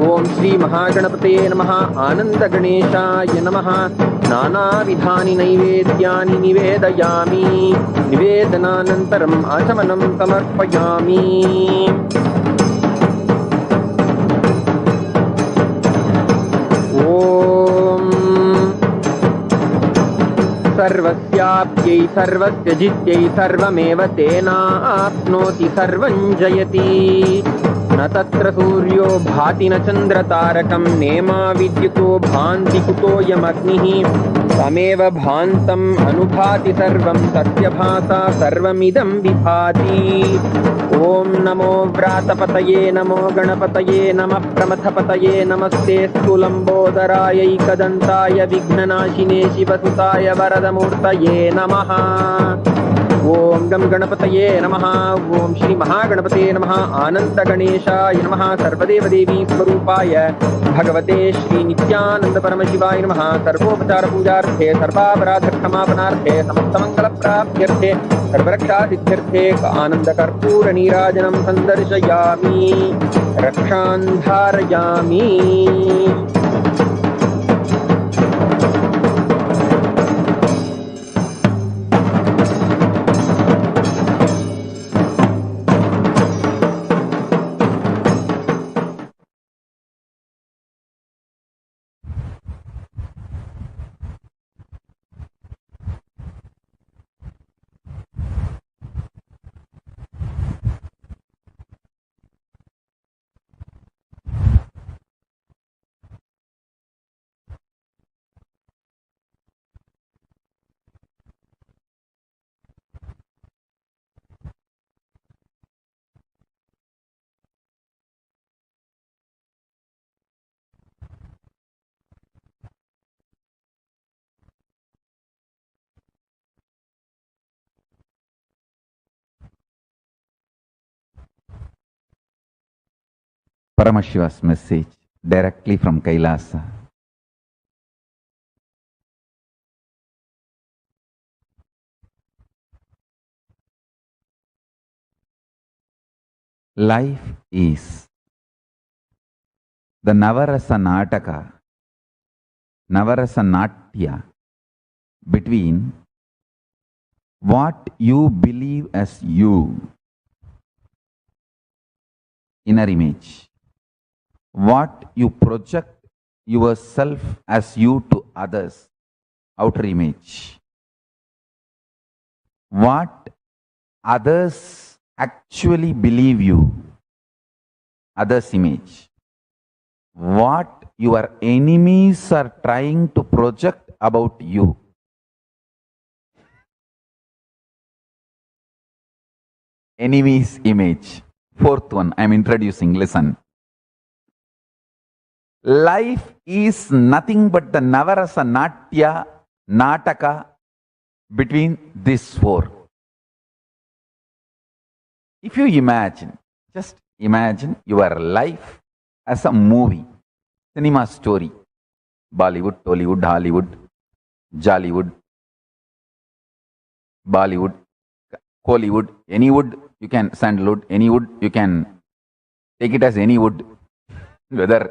Om Sri Mahaganapataye Namaha Ananda Ganeshaya Namaha Nana Vidhani Naivedyani Nivedayami Nivedananantaram Achamanam Samarpayami सर्वस्याप्यै सर्वस्य जित्यै सर्वमेव तेनाप्नोति सर्वं जयति न तत्र सूर्यो भाति न चन्द्रतारकं नेमा विद्युतो भान्ति कुतोऽयमग्निः तमेव भान्तम् अनुभाति सर्वं तस्य भासा सर्वमिदं विभाति ॐ नमो व्रातपतये नमो गणपतये नमः प्रमथपतये नमस्ते स्थूलम्बोदरायैकदन्ताय विघ्ननाशिने शिवसुताय वरदमूर्तये नमः ॐ गं गणपतये नमः ॐ श्री महागणपते नमः आनन्दगणेशाय नमः सर्वदेवदेवी स्वरूपाय भगवते श्री नित्यानंद परमशिवाय नमः सर्वोपचारपूजार्थे सर्वापराधक्षमापनार्थे समस्तमङ्गलप्राप्त्यर्थे सर्वरक्षासिद्ध्यर्थे आनन्दकर्पूरनीराजनं सन्दर्शयामि रक्षान् धारयामि Paramashiva's message directly from Kailasa. Life is the Navarasa Nataka, Navarasa Natya between what you believe as you, inner image, what you project yourself as you to others, outer image. What others actually believe you, others' image. What your enemies are trying to project about you. Enemy's image. Fourth one, I am introducing, listen. Life is nothing but the Navarasa Natya, Nataka between these four. If you imagine, just imagine your life as a movie, cinema story. Bollywood, Tollywood, Hollywood, Jollywood, Bollywood, Hollywood, any wood, you can, sandalwood, any wood, you can take it as any wood, whether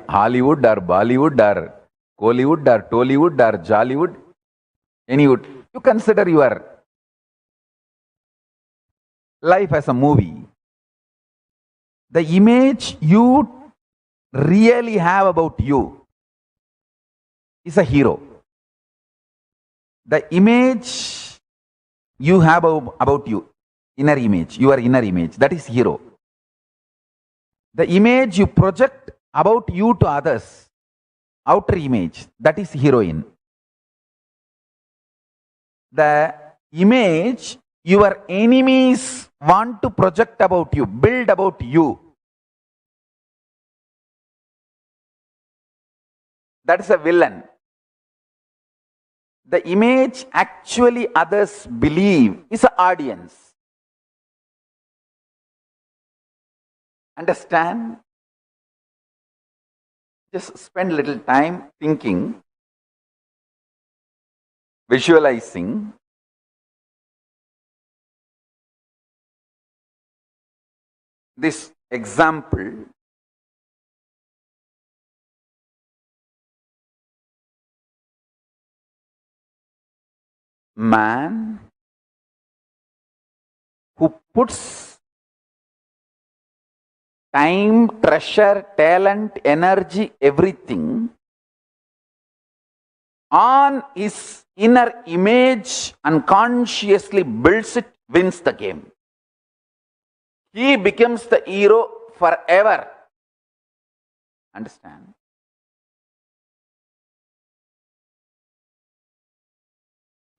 Hollywood or Bollywood or Hollywood or Tollywood or Jollywood, any wood. You consider your life as a movie. The image you really have about you is a hero. The image you have about you, inner image, your inner image, that is hero. The image you project about you to others, outer image, that is heroine. The image your enemies want to project about you, build about you, that is a villain. The image actually others believe is an audience. Understand? Just spend a little time thinking, visualizing. This example. Man who puts time, treasure, talent, energy, everything on his inner image and consciously builds it, wins the game. He becomes the hero forever. Understand?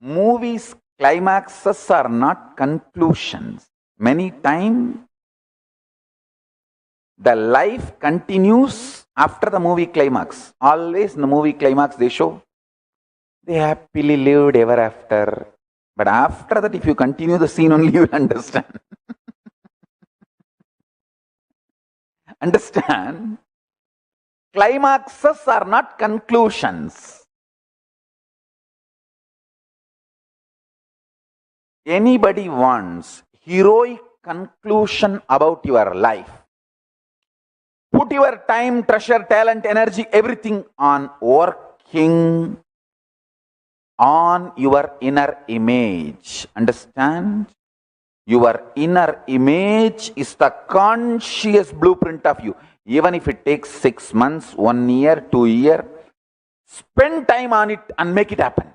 Movies' climaxes are not conclusions. Many times, the life continues after the movie climax. Always in the movie climax they show they happily lived ever after. But after that, if you continue the scene only, you will understand. Understand? Climaxes are not conclusions. Anybody wants heroic conclusion about your life, put your time, treasure, talent, energy, everything on working on your inner image. Understand? Your inner image is the conscious blueprint of you. Even if it takes 6 months, 1 year, 2 years, spend time on it and make it happen.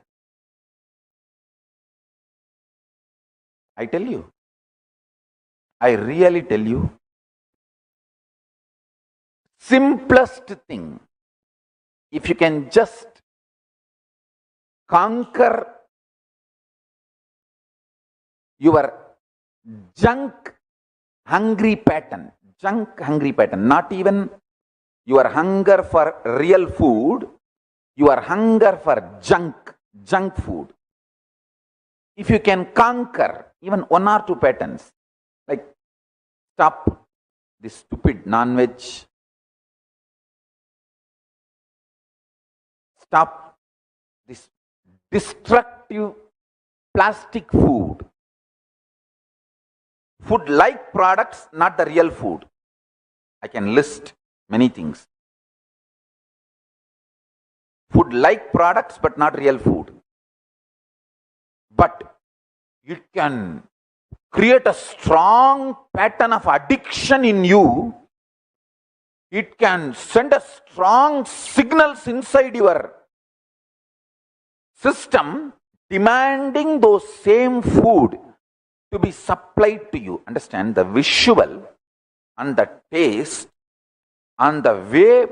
I tell you, I really tell you, simplest thing, if you can just conquer your junk hungry pattern, not even your hunger for real food, your hunger for junk food. If you can conquer even 1 or 2 patterns, like stop this stupid non-veg, stop this destructive plastic food, food-like products, not the real food. I can list many things. Food-like products, but not real food. But it can create a strong pattern of addiction in you It can send a strong signals inside your system demanding those same food to be supplied to you. Understand? The visual and the taste and the way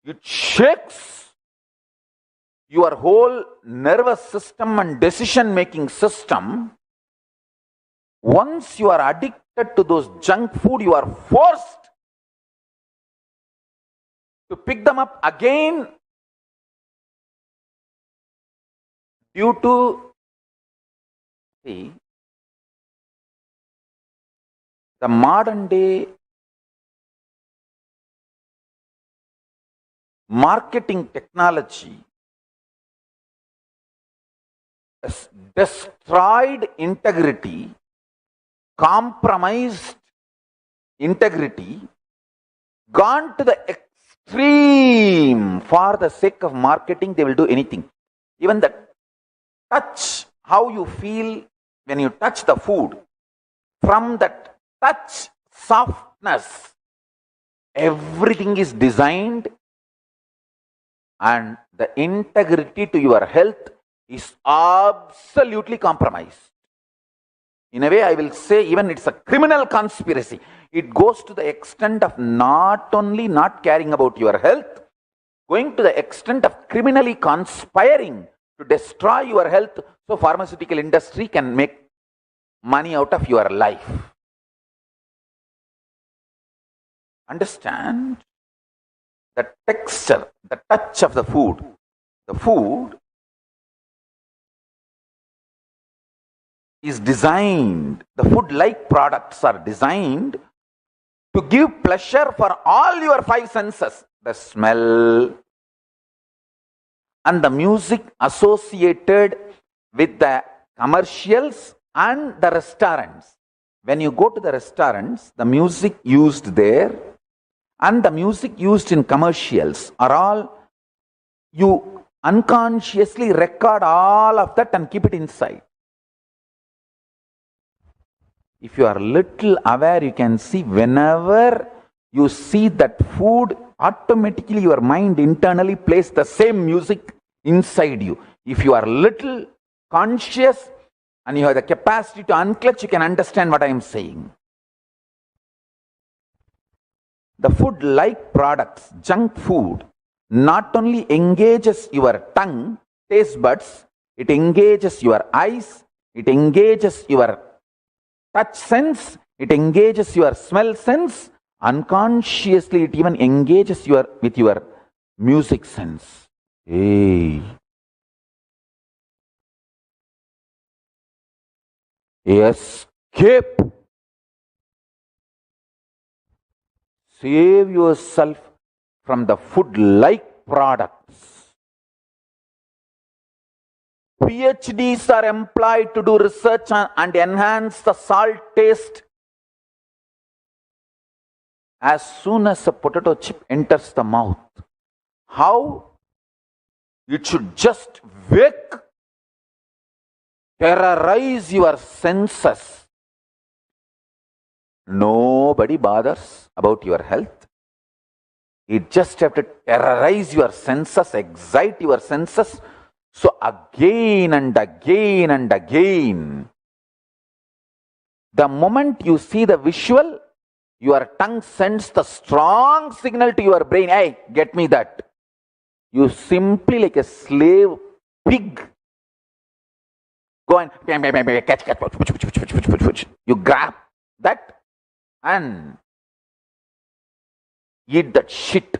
it shakes your whole nervous system and decision making system. Once you are addicted to those junk food, you are forced to pick them up again due to the modern day marketing technology has destroyed integrity, compromised integrity, gone to the extreme. For the sake of marketing, they will do anything. Even the touch, how you feel when you touch the food, from that touch softness, everything is designed, and the integrity to your health is absolutely compromised. In a way, I will say even it's a criminal conspiracy. It goes to the extent of not only not caring about your health, going to the extent of criminally conspiring to destroy your health so pharmaceutical industry can make money out of your life. Understand? The texture, the touch of the food. The food is designed, the food-like products are designed to give pleasure for all your five senses. The smell and the music associated with the commercials and the restaurants. When you go to the restaurants, the music used there and the music used in commercials are all, you unconsciously record all of that and keep it inside. If you are little aware, you can see whenever you see that food, automatically your mind internally plays the same music inside you. If you are little conscious and you have the capacity to unclutch, you can understand what I am saying. The food-like products, junk food, not only engages your tongue, taste buds, it engages your eyes, it engages your touch sense, it engages your smell sense, unconsciously it even engages with your music sense. Hey. Escape. Save yourself from the food-like products. PhDs are employed to do research and enhance the salt taste. As soon as a potato chip enters the mouth, how it should just terrorize your senses. Nobody bothers about your health. It just have to terrorize your senses, excite your senses. So again and again and again, the moment you see the visual, your tongue sends the strong signal to your brain, hey, get me that. You simply, like a slave pig, go and catch. You grab that and eat that shit.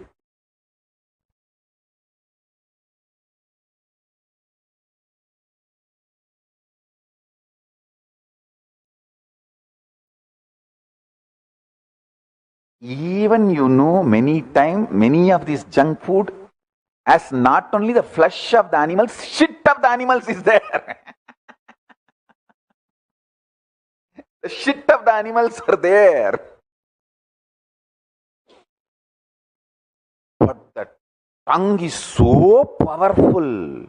Even many of these junk food as not only the flesh of the animals, shit of the animals is there. The shit of the animals are there. But the tongue is so powerful,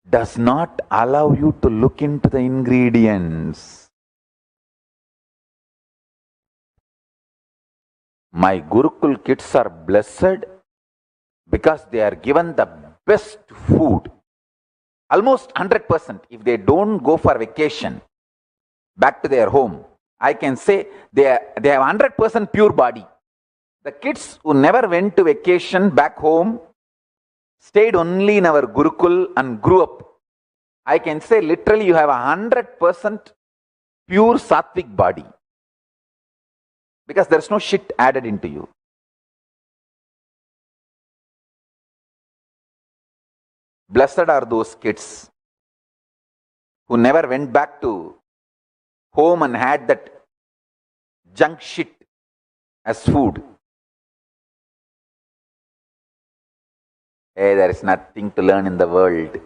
does not allow you to look into the ingredients. My Gurukul kids are blessed because they are given the best food. Almost 100%. If they don't go for vacation back to their home, I can say they have 100% pure body. The kids who never went to vacation back home, stayed only in our Gurukul and grew up, I can say literally you have 100% pure sattvic body. Because there's no shit added into you. Blessed are those kids who never went back to home and had that junk shit as food. Hey, there is nothing to learn in the world.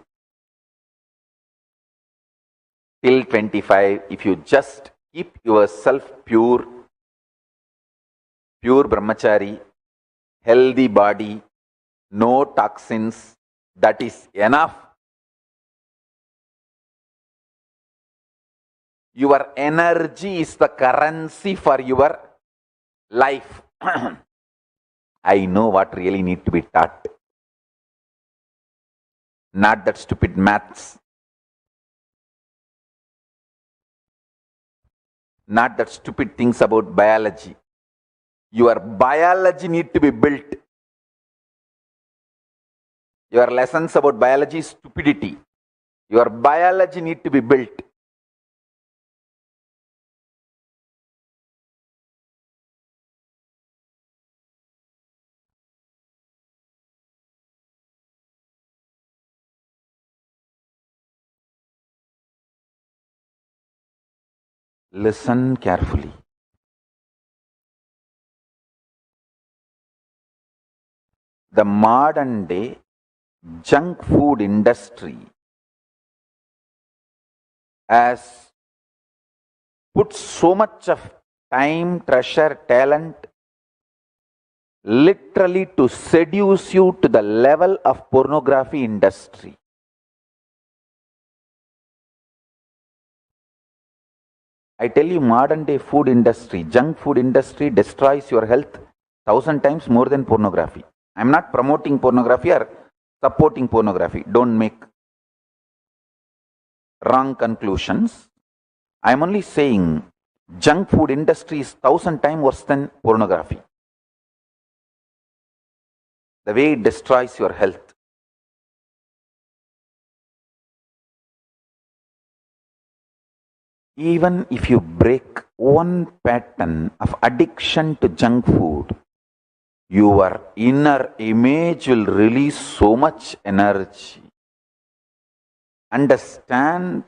Till 25, if you just keep yourself pure brahmachari, healthy body, no toxins, that is enough. Your energy is the currency for your life. I know what really need to be taught. Not that stupid maths. Not that stupid things about biology. Your biology need to be built. Your lessons about biology is stupidity. Your biology need to be built. Listen carefully. The modern day junk food industry has put so much of time, treasure, talent, literally to seduce you to the level of pornography industry. I tell you, modern day food industry, junk food industry destroys your health 1,000 times more than pornography. I'm not promoting pornography or supporting pornography. Don't make wrong conclusions. I'm only saying junk food industry is 1,000 times worse than pornography. The way it destroys your health. Even if you break one pattern of addiction to junk food, your inner image will release so much energy. Understand?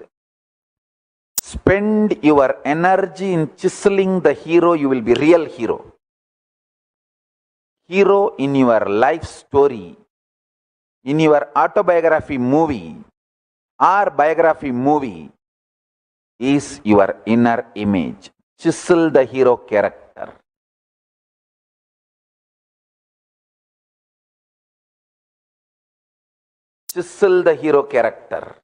Spend your energy in chiseling the hero, you will be real hero. Hero in your life story, in your autobiography movie or biography movie is your inner image. Chisel the hero character. Chisel the hero character.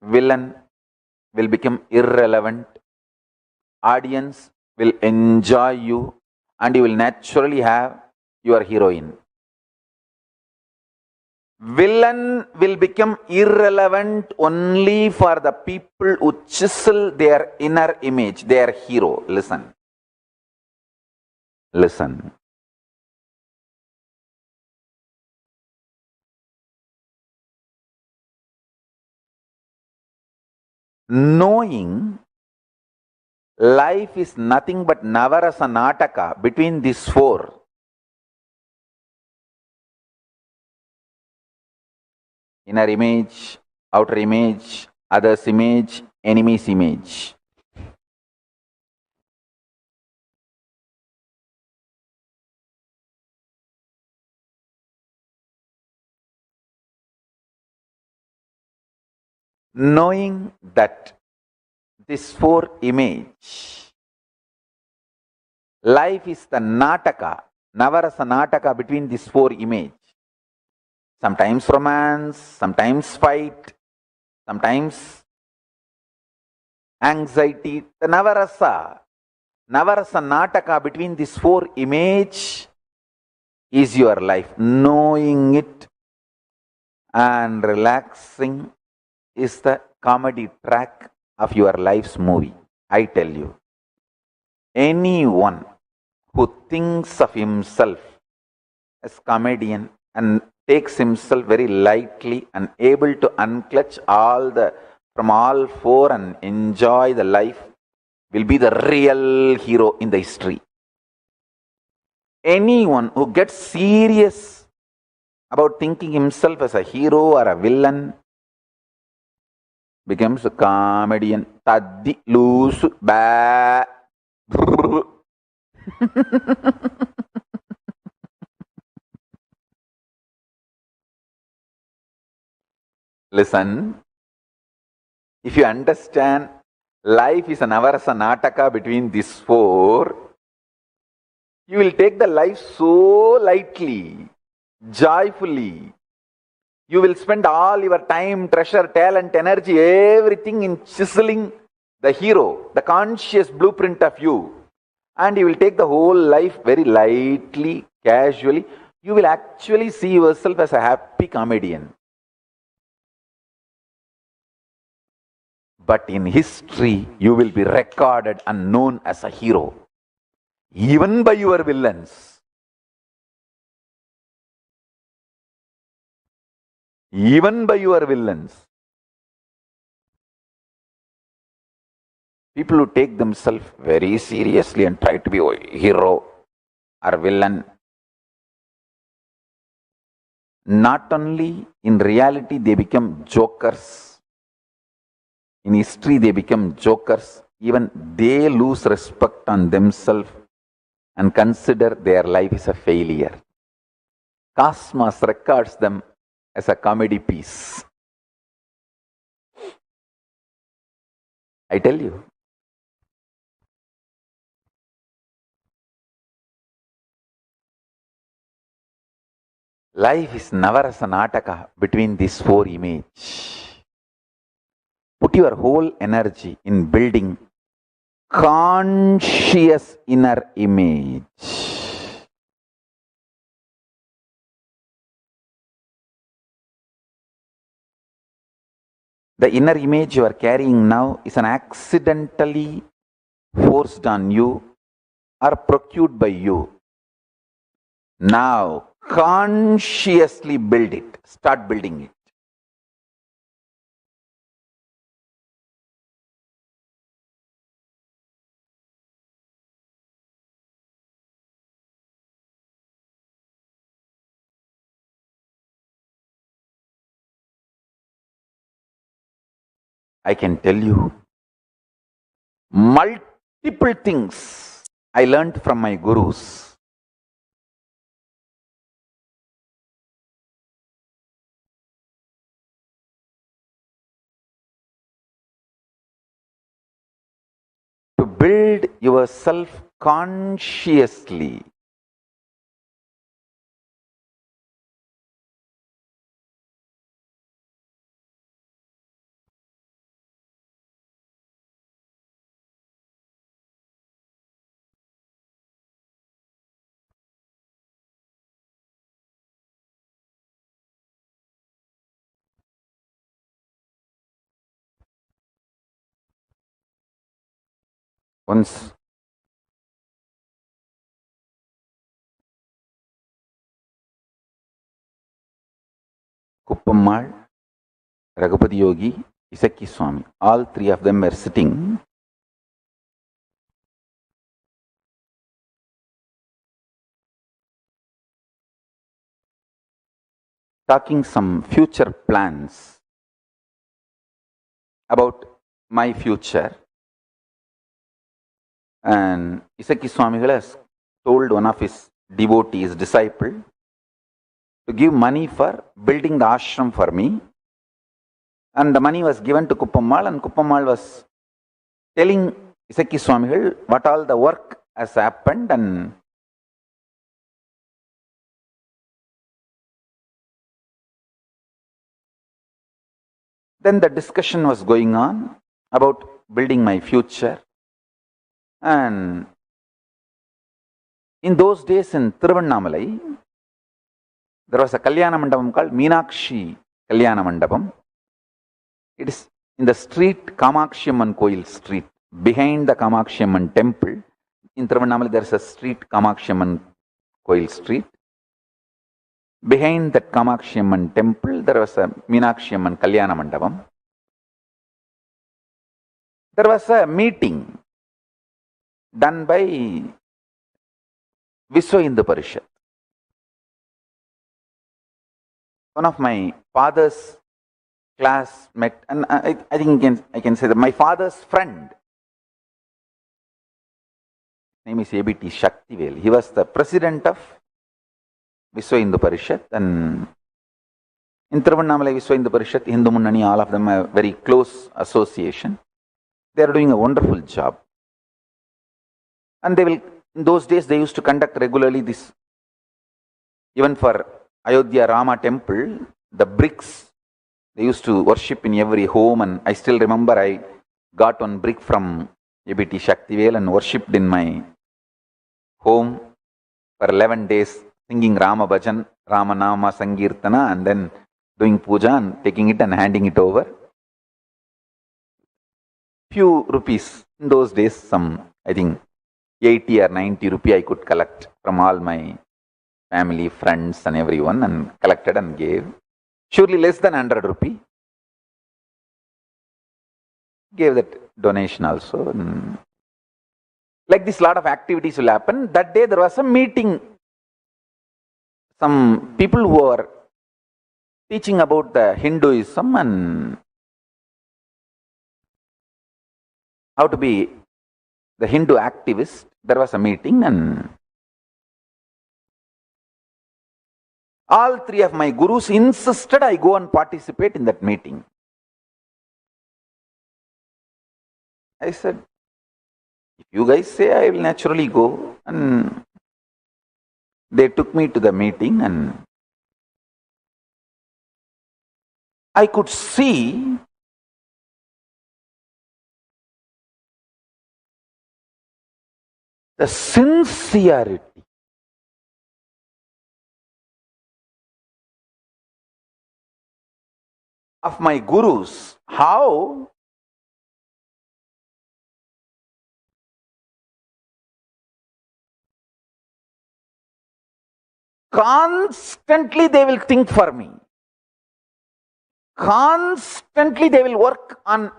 Villain will become irrelevant. Audience will enjoy you and you will naturally have your heroine. Villain will become irrelevant only for the people who chisel their inner image, their hero. Listen. Listen. Knowing life is nothing but Navarasa Nataka between these four, inner image, outer image, other's image, enemy's image. Knowing that this four image, life is the Nataka, Navarasa Nataka between these four image. Sometimes romance, sometimes fight, sometimes anxiety, the Navarasa Nataka between these four image is your life. Knowing it and relaxing is the comedy track of your life's movie. I tell you, anyone who thinks of himself as comedian and takes himself very lightly and able to unclutch from all four and enjoy the life will be the real hero in the history. Anyone who gets serious about thinking himself as a hero or a villain becomes a comedian. Taddi loose ba. Listen, if you understand life is an avarasa nataka between these four, you will take the life so lightly, joyfully. You will spend all your time, treasure, talent, energy, everything in chiseling the hero, the conscious blueprint of you. And you will take the whole life very lightly, casually. You will actually see yourself as a happy comedian. But in history, you will be recorded and known as a hero, even by your villains. Even by your villains. People who take themselves very seriously and try to be a hero or villain, not only in reality they become jokers, in history they become jokers, even they lose respect on themselves and consider their life is a failure. Cosmos records them as a comedy piece. I tell you. Life is Navarasa Nataka between these four images. Put your whole energy in building conscious inner image. The inner image you are carrying now is an accidentally forced on you or procured by you. Now, consciously build it. Start building it. I can tell you multiple things I learned from my gurus. To build yourself consciously. Once Kuppammal, Raghupati Yogi, Isaki Swami, all three of them were sitting. Talking some future plans about my future. And Isaki Swami has told one of his devotees, disciple, to give money for building the ashram for me. And the money was given to Kuppammal, and Kuppammal was telling Isaki Swami what all the work has happened, and Then the discussion was going on about building my future. And in those days in Tiruvannamalai, there was a Kalyana Mandapam called Meenakshi Kalyana Mandapam. It is in the street Kamakshi Amman Koil street, behind the Kamakshi Amman temple. In Tiruvannamalai there is a street Kamakshi Amman Koil street. Behind that Kamakshi Amman temple there was a Meenakshi Amman Kalyana Mandapam. There was a meeting done by Viswa Hindu Parishad. One of my father's classmate, and I think I can say that my father's friend, his name is ABT Shaktivel. He was the president of Viswa Hindu Parishad, and in Tiruvannamalai Viswa Hindu Parishad, Hindu Munnani, all of them have very close association. They are doing a wonderful job. And they will, in those days, they used to conduct regularly this, even for Ayodhya Rama temple, the bricks, they used to worship in every home. And I still remember I got one brick from ABT Shaktivel and worshipped in my home for 11 days, singing Rama Bhajan, Rama Nama Sankirtana, and then doing puja and taking it and handing it over. Few rupees. In those days, some, I think, 80 or 90 rupee I could collect from all my family, friends and everyone, and collected and gave. Surely less than 100 rupee. Gave that donation also. And like this, lot of activities will happen. That day there was a meeting. Some people who are teaching about the Hinduism and how to be the Hindu activist. There was a meeting, and all three of my gurus insisted I go and participate in that meeting. I said, if you guys say, I will naturally go. And they took me to the meeting, and I could see the sincerity of my gurus, how constantly they will think for me. Constantly they will work on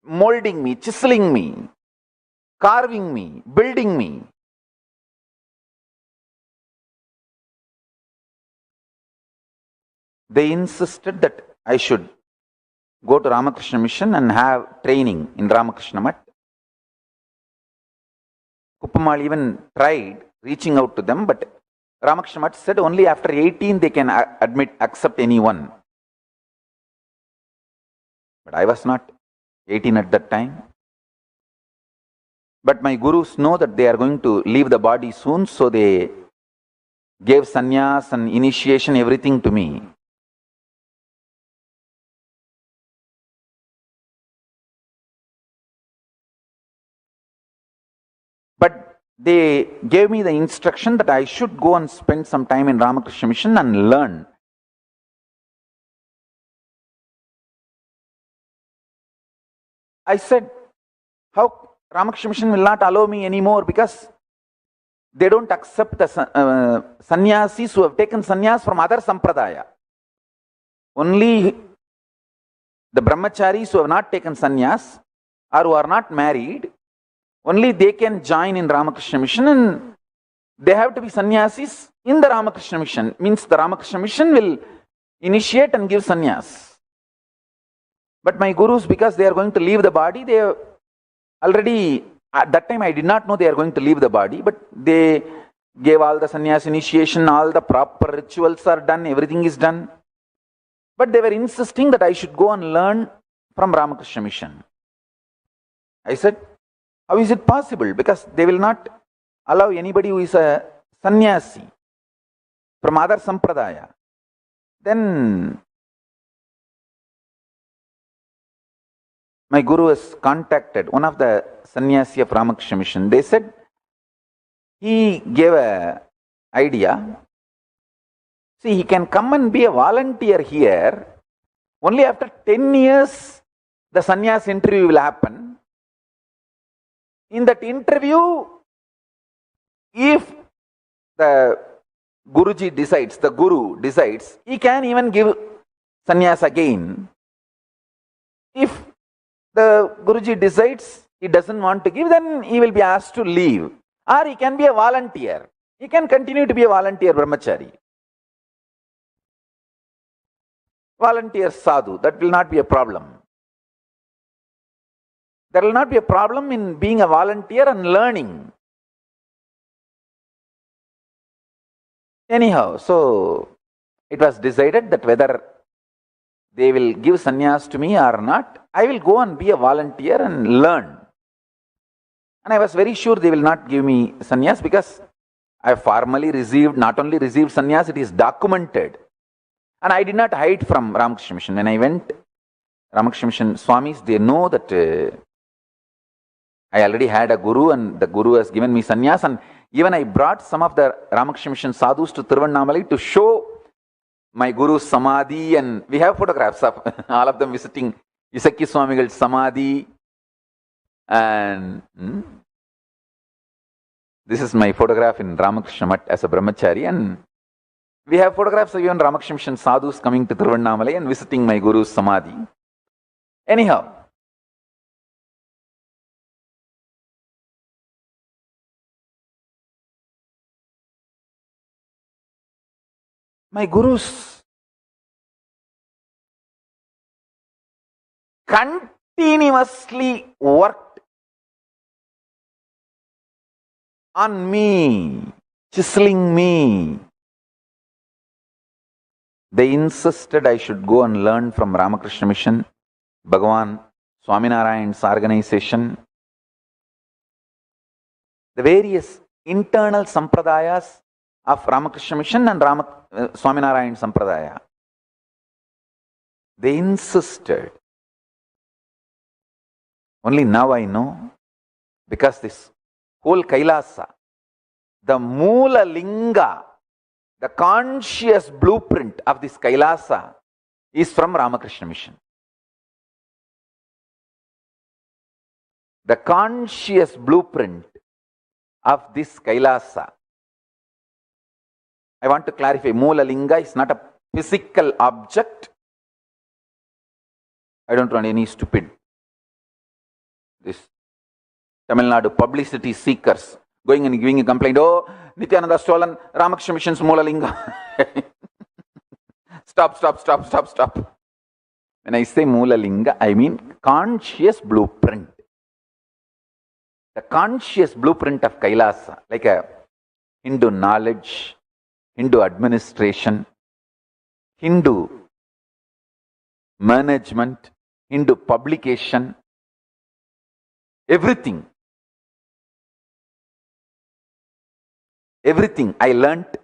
molding me, chiseling me, carving me, building me. They insisted that I should go to Ramakrishna Mission and have training in Ramakrishna Mat. Kuppamal even tried reaching out to them, but Ramakrishna Mat said only after 18 they can accept anyone. But I was not 18 at that time. But my gurus know that they are going to leave the body soon, so they gave sannyas and initiation, everything to me. But they gave me the instruction that I should go and spend some time in Ramakrishna Mission and learn. I said, how Ramakrishna Mission will not allow me anymore, because they don't accept the sannyasis who have taken sannyas from other sampradaya. Only the brahmacharis who have not taken sannyas or who are not married, only they can join in Ramakrishna Mission, and they have to be sannyasis in the Ramakrishna Mission. Means the Ramakrishna Mission will initiate and give sannyas. But my gurus, because they are going to leave the body, they already, at that time I did not know they are going to leave the body, but they gave all the sannyas initiation, all the proper rituals are done, everything is done. But they were insisting that I should go and learn from Ramakrishna Mission. I said, how is it possible? Because they will not allow anybody who is a sannyasi from other sampradaya. Then my guru has contacted one of the sannyasi of Ramakrishna Mission. They said he gave a idea. See, he can come and be a volunteer here. Only after 10 years, the sannyas interview will happen. In that interview, if the Guruji decides, the Guru decides, he can even give sannyas again. If the Guruji decides he doesn't want to give, then he will be asked to leave. Or he can be a volunteer. He can continue to be a volunteer brahmachari. Volunteer sadhu, that will not be a problem. There will not be a problem in being a volunteer and learning. Anyhow, so it was decided that whether they will give sannyas to me or not, I will go and be a volunteer and learn. And I was very sure they will not give me sannyas because I have formally received, not only received sannyas, it is documented. And I did not hide from Ramakrishna Mission. When I went, Ramakrishna Mission Swamis, they know that I already had a guru and the guru has given me sannyas. And even I brought some of the Ramakrishna Mission sadhus to Tiruvannamalai to show my guru's samadhi, and we have photographs of all of them visiting Isakki Swamigal's samadhi. And this is my photograph in Ramakrishna Mat as a brahmachari, and we have photographs of even Ramakrishna Mission sadhus coming to Tiruvannamalai and visiting my guru's samadhi. Anyhow, my gurus continuously worked on me, chiseling me. They insisted I should go and learn from Ramakrishna Mission, Bhagavan Swaminarayan's organization, the various internal sampradayas of Ramakrishna Mission and Swaminarayan Sampradaya. They insisted. Only now I know, because this whole Kailasa, the Moola Linga, the conscious blueprint of this Kailasa is from Ramakrishna Mission. The conscious blueprint of this Kailasa. I want to clarify, Moola Linga is not a physical object. I don't want any stupid, this Tamil Nadu publicity seekers going and giving a complaint, oh, Nithyananda stolen Ramakrishna Mission's Moola Linga. Stop. When I say Moola Linga, I mean conscious blueprint. The conscious blueprint of Kailasa, like a Hindu knowledge, Hindu administration, Hindu management, Hindu publication, everything I learnt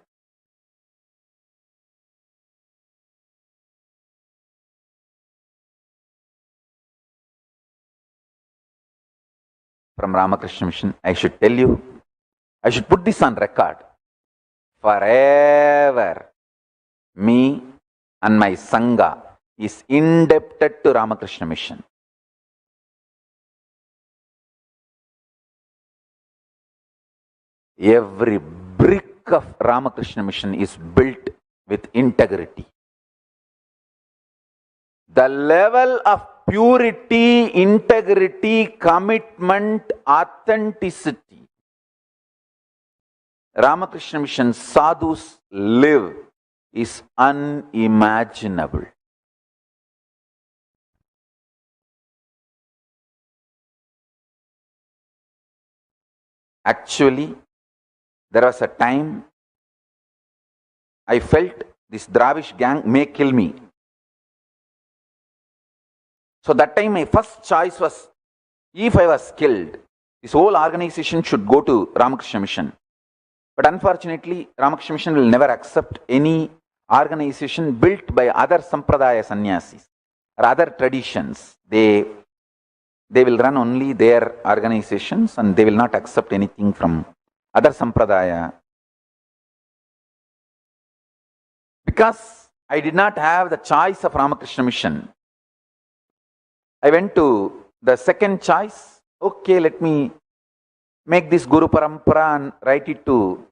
from Ramakrishna Mission. I should tell you, I should put this on record. Forever, me and my sangha is indebted to Ramakrishna Mission. Every brick of Ramakrishna Mission is built with integrity. The level of purity, integrity, commitment, authenticity Ramakrishna Mission sadhus live is unimaginable. Actually, there was a time I felt this Dravish gang may kill me. So that time my first choice was, if I was killed, this whole organization should go to Ramakrishna Mission. But unfortunately, Ramakrishna Mission will never accept any organization built by other sampradaya sannyasis or other traditions. They they will run only their organizations and they will not accept anything from other sampradaya. Because I did not have the choice of Ramakrishna Mission, I went to the second choice. Okay, let me make this Guru Parampara and write it to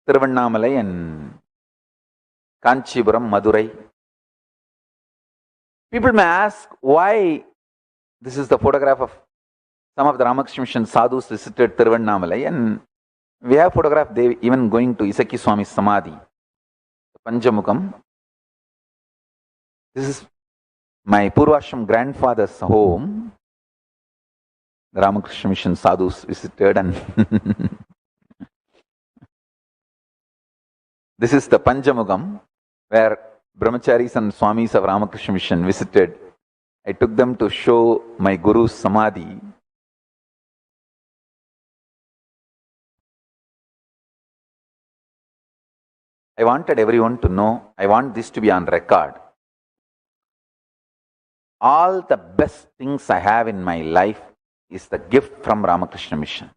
Tiruvannamalai and Kanchipuram, Madurai. People may ask why this is the photograph of some of the Ramakrishna Mission sadhus visited Tiruvannamalai, and we have photograph they even going to Isaki Swami's Samadhi, Panjamukam. This is my Purvashram grandfather's home. The Ramakrishna Mission sadhus visited, and this is the Panjamukam where Brahmacharis and Swamis of Ramakrishna Mission visited. I took them to show my Guru's Samadhi. I wanted everyone to know, I want this to be on record. All the best things I have in my life is the gift from Ramakrishna Mission.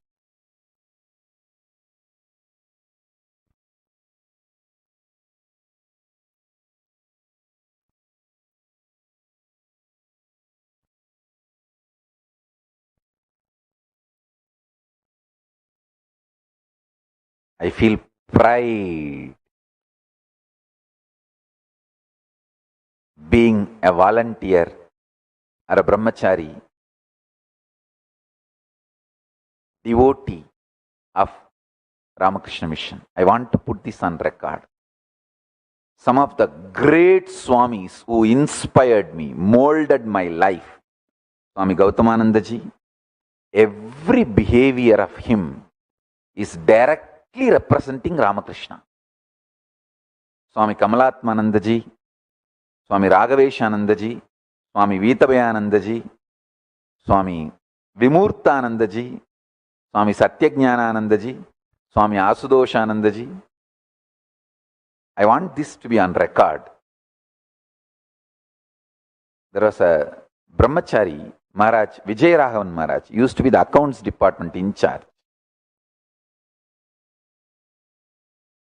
I feel pride being a volunteer or a brahmachari, devotee of Ramakrishna Mission. I want to put this on record. Some of the great Swamis who inspired me, molded my life. Swami Gautamananda ji, every behavior of him is directly representing Ramakrishna. Swami Kamalatmananda ji, Swami Raghaveshananda ji, Swami Vitabhayananda ji, Swami Vimurtananda ji, Swami Satyajnanananda ji, Swami Asudoshananda ji. I want this to be on record. There was a brahmachari, Maharaj, Vijayaraghavan Maharaj, used to be the accounts department in charge.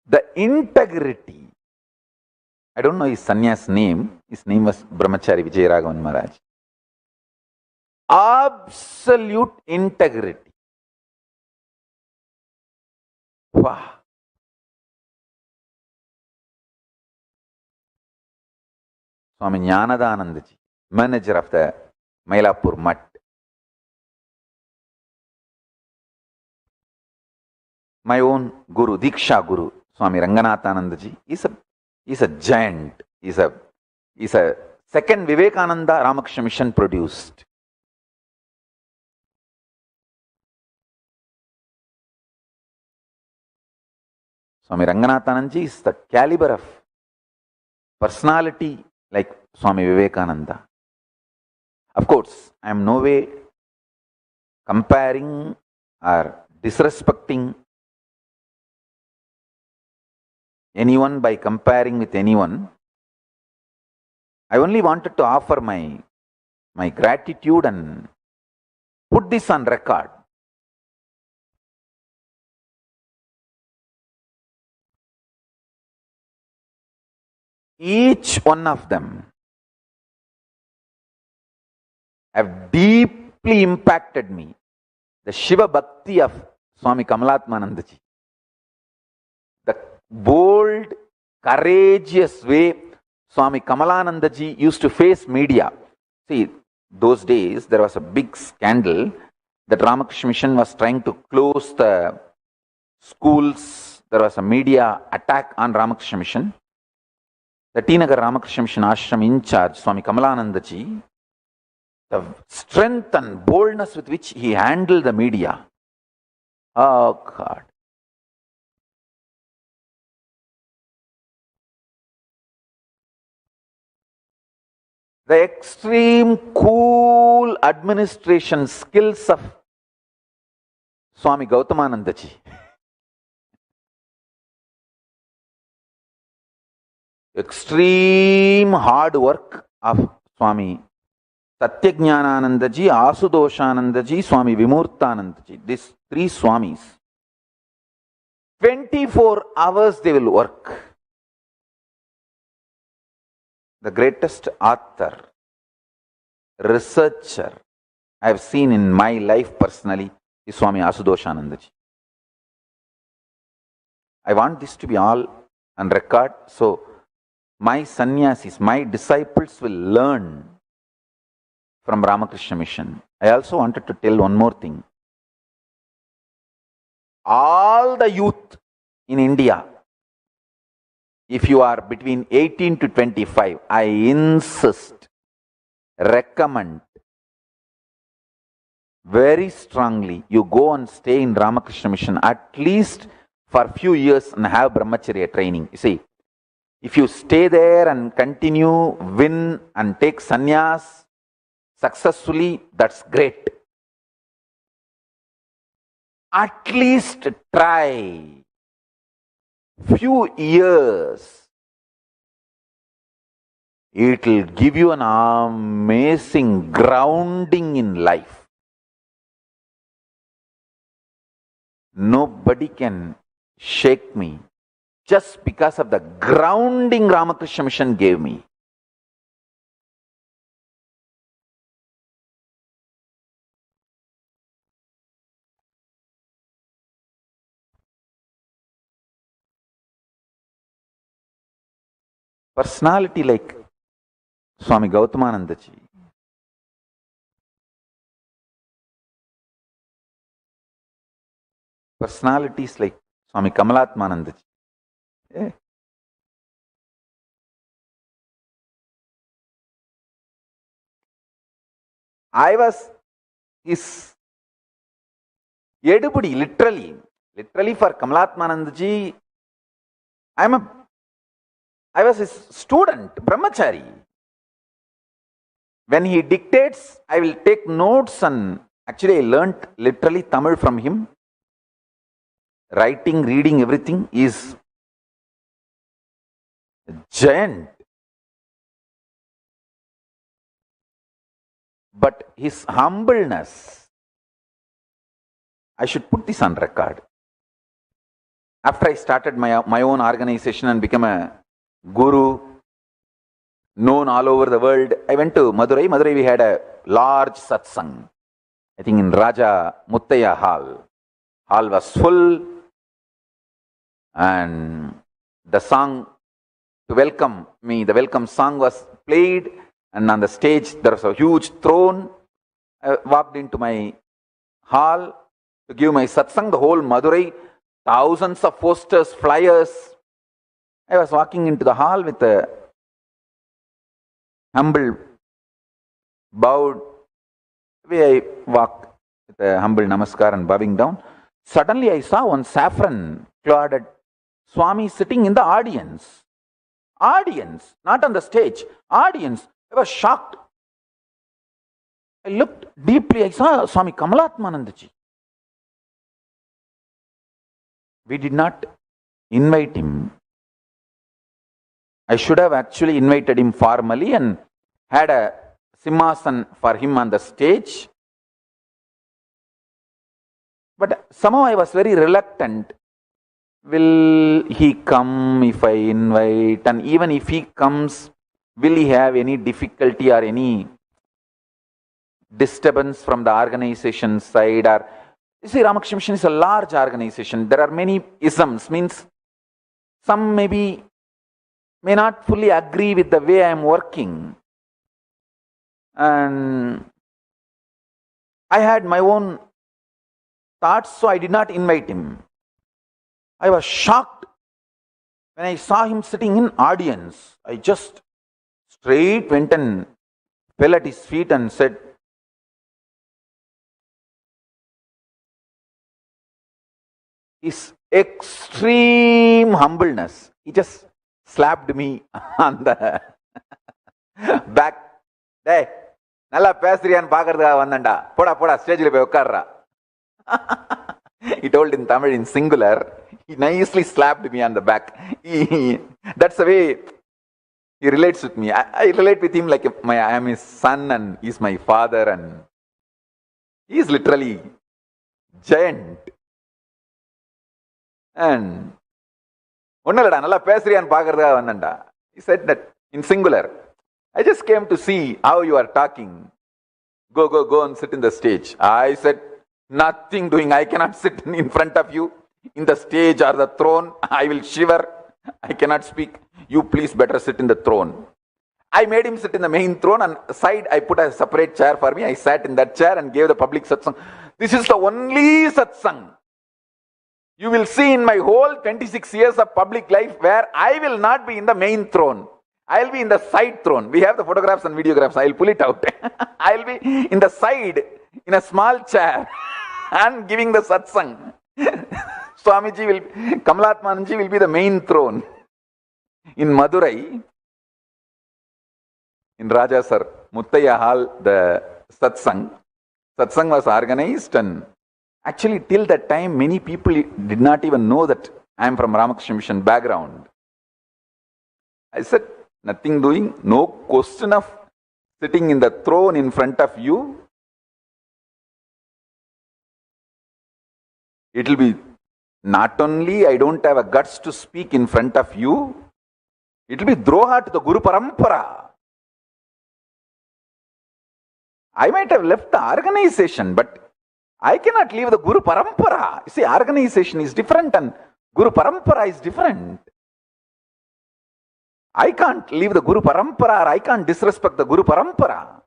The integrity, I don't know his sannyas name, his name was Brahmachari Vijayaraghavan Maharaj. Absolute integrity. Wow. Swami Jnanadananda ji, manager of the Mailapur Mutt. My own Guru, Diksha Guru, Swami Ranganathananda ji, is a giant. He's a second Vivekananda Ramakrishna Mission produced. Swami Ranganathananda ji is the caliber of personality like Swami Vivekananda. Of course, I am no way comparing or disrespecting anyone by comparing with anyone. I only wanted to offer my gratitude and put this on record. Each one of them have deeply impacted me. The Shiva Bhakti of Swami Kamalatmananda ji, the bold, courageous way Swami Kamalananda ji used to face media. See, those days there was a big scandal that Ramakrishna Mission was trying to close the schools. There was a media attack on Ramakrishna Mission. The T Nagar Ramakrishna Mission Ashram in charge, Swami Kamalananda ji, the strength and boldness with which he handled the media. Oh God. The extreme cool administration skills of Swami Gautamananda ji. Extreme hard work of Swami Satyajnanandaji, Asudoshanandaji, Swami Vimurtanandaji, these three Swamis, 24 hours they will work. The greatest author, researcher I have seen in my life personally is Swami Asudoshanandaji. I want this to be all on record, so my sannyasis, my disciples will learn from Ramakrishna Mission. I also wanted to tell one more thing. All the youth in India, if you are between 18 to 25, I insist, recommend very strongly, you go and stay in Ramakrishna Mission at least for a few years and have brahmacharya training. You see, if you stay there and continue, win and take sannyas successfully, that's great. At least try few years. It will give you an amazing grounding in life. Nobody can shake me just because of the grounding Ramakrishna Mission gave me. Personality like Swami Gautamanandaji, personalities like Swami Kamalatmanandaji. Yeah. I was his edupudi, literally for Kamalatmanandaji, I was his student, brahmachari. When he dictates, I will take notes, and actually I learnt literally Tamil from him. Writing, reading, everything is a giant. But his humbleness, I should put this on record. After I started my own organization and became a guru, known all over the world, I went to Madurai. Madurai, we had a large satsang, I think in Raja Muttaya Hall. Hall was full, and the song to welcome me, the welcome song was played, and on the stage there was a huge throne. I walked into my hall to give my satsang. The whole Madurai, thousands of posters, flyers. I was walking into the hall with a humble, bowed way. I walked with a humble namaskar and bowing down. Suddenly I saw one saffron-clothed Swami sitting in the audience. Audience, not on the stage. Audience. I was shocked. I looked deeply. I saw Swami Kamalatmanandaji. We did not invite him. I should have actually invited him formally and had a simhasan for him on the stage. But somehow I was very reluctant. Will he come if I invite? And even if he comes, will he have any difficulty or any disturbance from the organization side? Or you see, Ramakrishna Mission is a large organization. There are many isms, means some may not fully agree with the way I am working. And I had my own thoughts, so I did not invite him. I was shocked when I saw him sitting in audience. I just straight went and fell at his feet and said, his extreme humbleness, he just slapped me on the back. Hey, nalla pesriyan paakkradhukaga vandanda. Poda stage la poi ukkarra. He told in Tamil in singular. He nicely slapped me on the back. That's the way He relates with me. I relate with him like I am his son and he's my father, and he is literally giant. And he said that in singular. I just came to see how you are talking. Go and sit in the stage. I said, nothing doing. I cannot sit in front of you in the stage or the throne. I will shiver. I cannot speak. You please better sit in the throne. I made him sit in the main throne, and side I put a separate chair for me. I sat in that chair and gave the public satsang. This is the only satsang you will see in my whole 26 years of public life where I will not be in the main throne. I will be in the side throne. We have the photographs and videographs. I will pull it out. I will be in the side, in a small chair, and giving the satsang. Kamalatmananji will be the main throne. In Madurai, in Raja Sir, Muttaya Hall, the satsang was organized, and actually till that time many people did not even know that I am from Ramakrishna Mission background. I said, nothing doing, no question of sitting in the throne in front of you. It will be not only I don't have a guts to speak in front of you, it will be droha to the Guru Parampara. I might have left the organization, but I cannot leave the Guru Parampara. You see, organization is different and Guru Parampara is different. I can't leave the Guru Parampara, or I can't disrespect the Guru Parampara.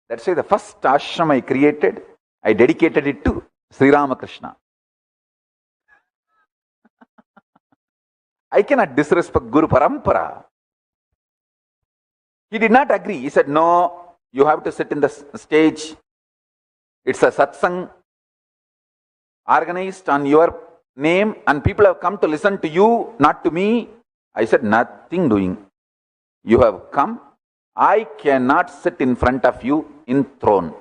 That's why the first ashram I created, I dedicated it to Sri Ramakrishna. I cannot disrespect Guru Parampara. He did not agree. He said, no, you have to sit in the stage. It's a satsang organized on your name, and people have come to listen to you, not to me. I said, nothing doing. You have come. I cannot sit in front of you in throne.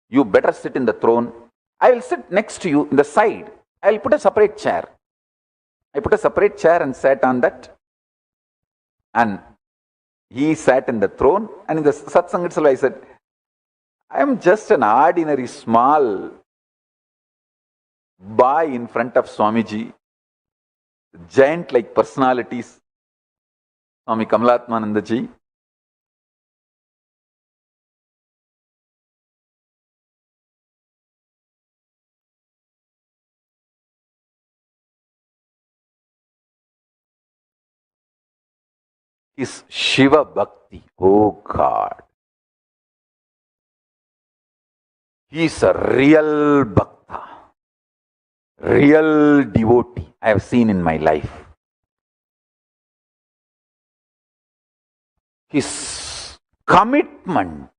You better sit in the throne. I will sit next to you in the side. I will put a separate chair. I put a separate chair and sat on that. And he sat in the throne, and in the satsang itself I said, I am just an ordinary small boy in front of Swamiji, giant-like personalities, Swami Kamalatmanandaji. His Shiva Bhakti, oh God. He is a real Bhakta, real devotee I have seen in my life. His commitment,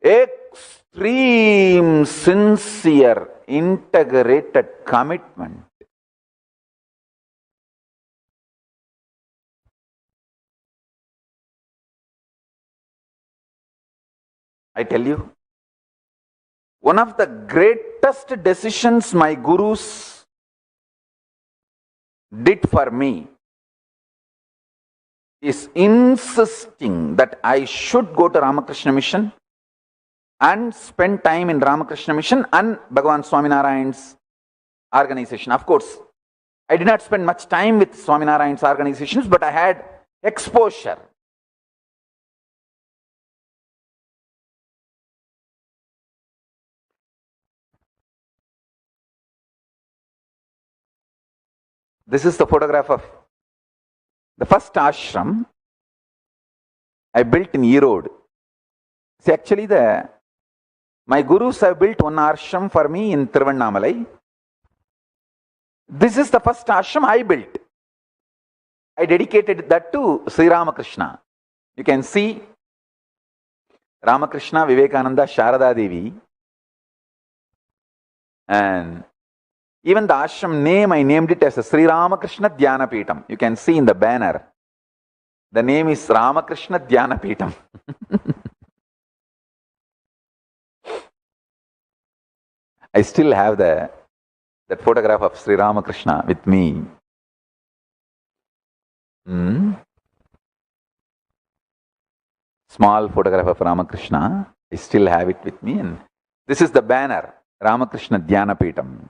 extreme, sincere, integrated commitment. I tell you, one of the greatest decisions my gurus did for me is insisting that I should go to Ramakrishna Mission and spend time in Ramakrishna Mission and Bhagavan Swaminarayan's organization. Of course, I did not spend much time with Swaminarayan's organizations, but I had exposure. This is the photograph of the first ashram I built in Erode. See, actually, my gurus have built one ashram for me in Tiruvannamalai. This is the first ashram I built. I dedicated that to Sri Ramakrishna. You can see Ramakrishna, Vivekananda, Sharada Devi, and even the ashram name, I named it as a Sri Ramakrishna Dhyanapeetam. You can see in the banner. The name is Ramakrishna Dhyanapeetam. I still have the that photograph of Sri Ramakrishna with me. Small photograph of Ramakrishna. I still have it with me. And this is the banner, Ramakrishna Dhyanapeetam.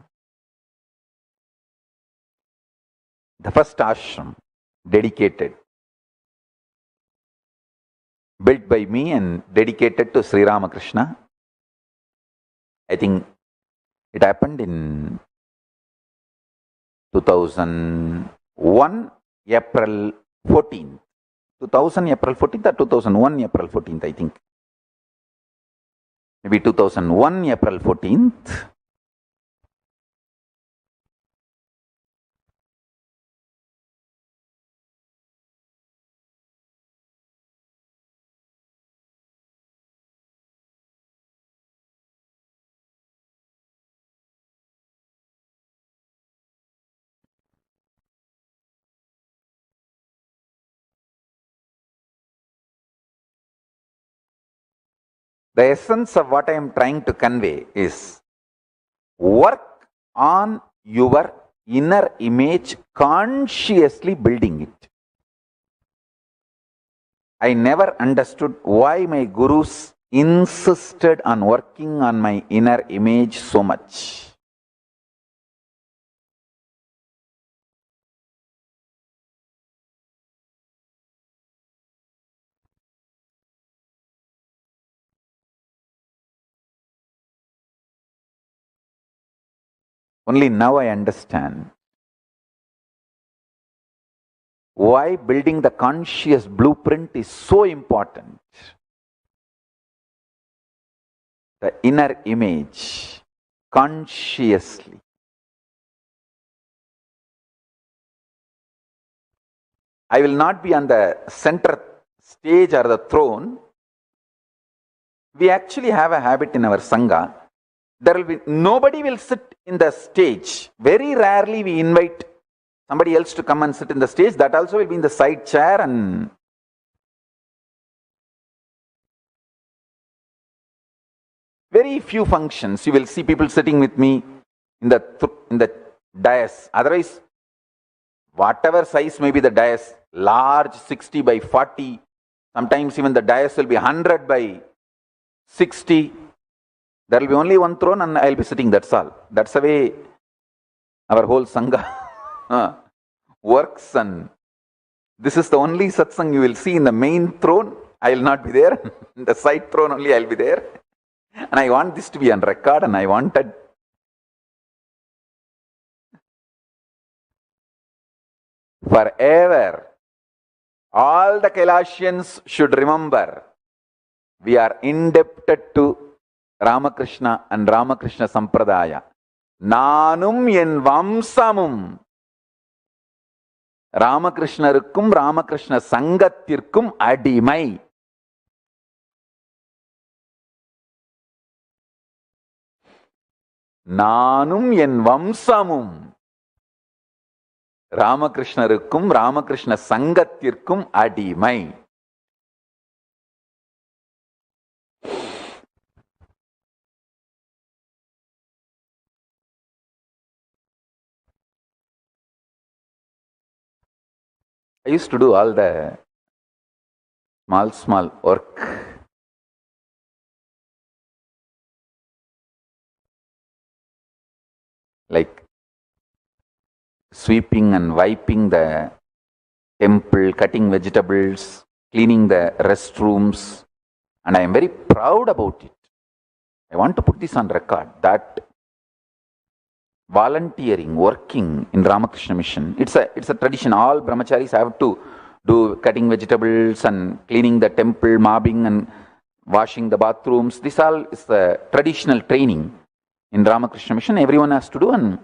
The first ashram dedicated, built by me and dedicated to Sri Ramakrishna. I think it happened in 2001 April 14th. 2000 April 14th or 2001 April 14th, I think. Maybe 2001 April 14th. The essence of what I am trying to convey is work on your inner image, consciously building it. I never understood why my gurus insisted on working on my inner image so much. Only now I understand why building the conscious blueprint is so important. The inner image, consciously. I will not be on the center stage or the throne. We actually have a habit in our sangha. Nobody will sit in the stage. Very rarely we invite somebody else to come and sit in the stage. That also will be in the side chair, and very few functions you will see people sitting with me in the dais. Otherwise, whatever size may be the dais, large 60 by 40, sometimes even the dais will be 100 by 60. There will be only one throne and I will be sitting, that's all. That's the way our whole sangha works, and this is the only satsang you will see. In the main throne, I will not be there. In the side throne only I will be there. And I want this to be on record, and I wanted forever. All the Kailashians should remember, we are indebted to Ramakrishna and Ramakrishna Sampradaya. Nanum en vamsamum. Ramakrishnarukum Ramakrishna Sangathirkum adimai. Nanum en vamsamum. Ramakrishnarukum Ramakrishna Sangathirkum adimai. I used to do all the small work. Like sweeping and wiping the temple, cutting vegetables, cleaning the restrooms, and I am very proud about it. I want to put this on record, that volunteering, working in Ramakrishna Mission, it's a tradition. All brahmacharis have to do cutting vegetables and cleaning the temple, mopping and washing the bathrooms. This all is the traditional training in Ramakrishna Mission. Everyone has to do, and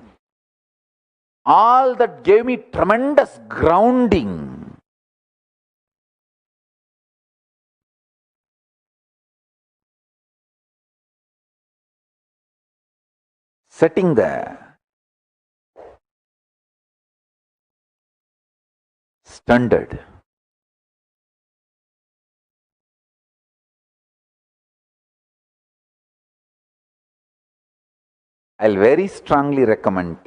all that gave me tremendous grounding. Setting the standard. I'll very strongly recommend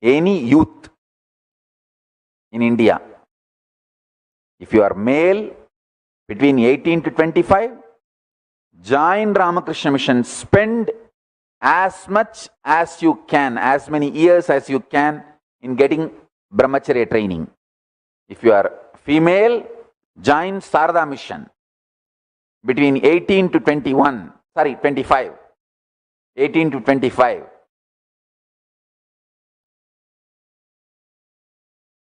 any youth in India, if you are male between 18 to 25, join Ramakrishna Mission. Spend as much as you can, as many years as you can in getting brahmacharya training. If you are female, join Sarada Mission between 18 to 25. 18 to 25.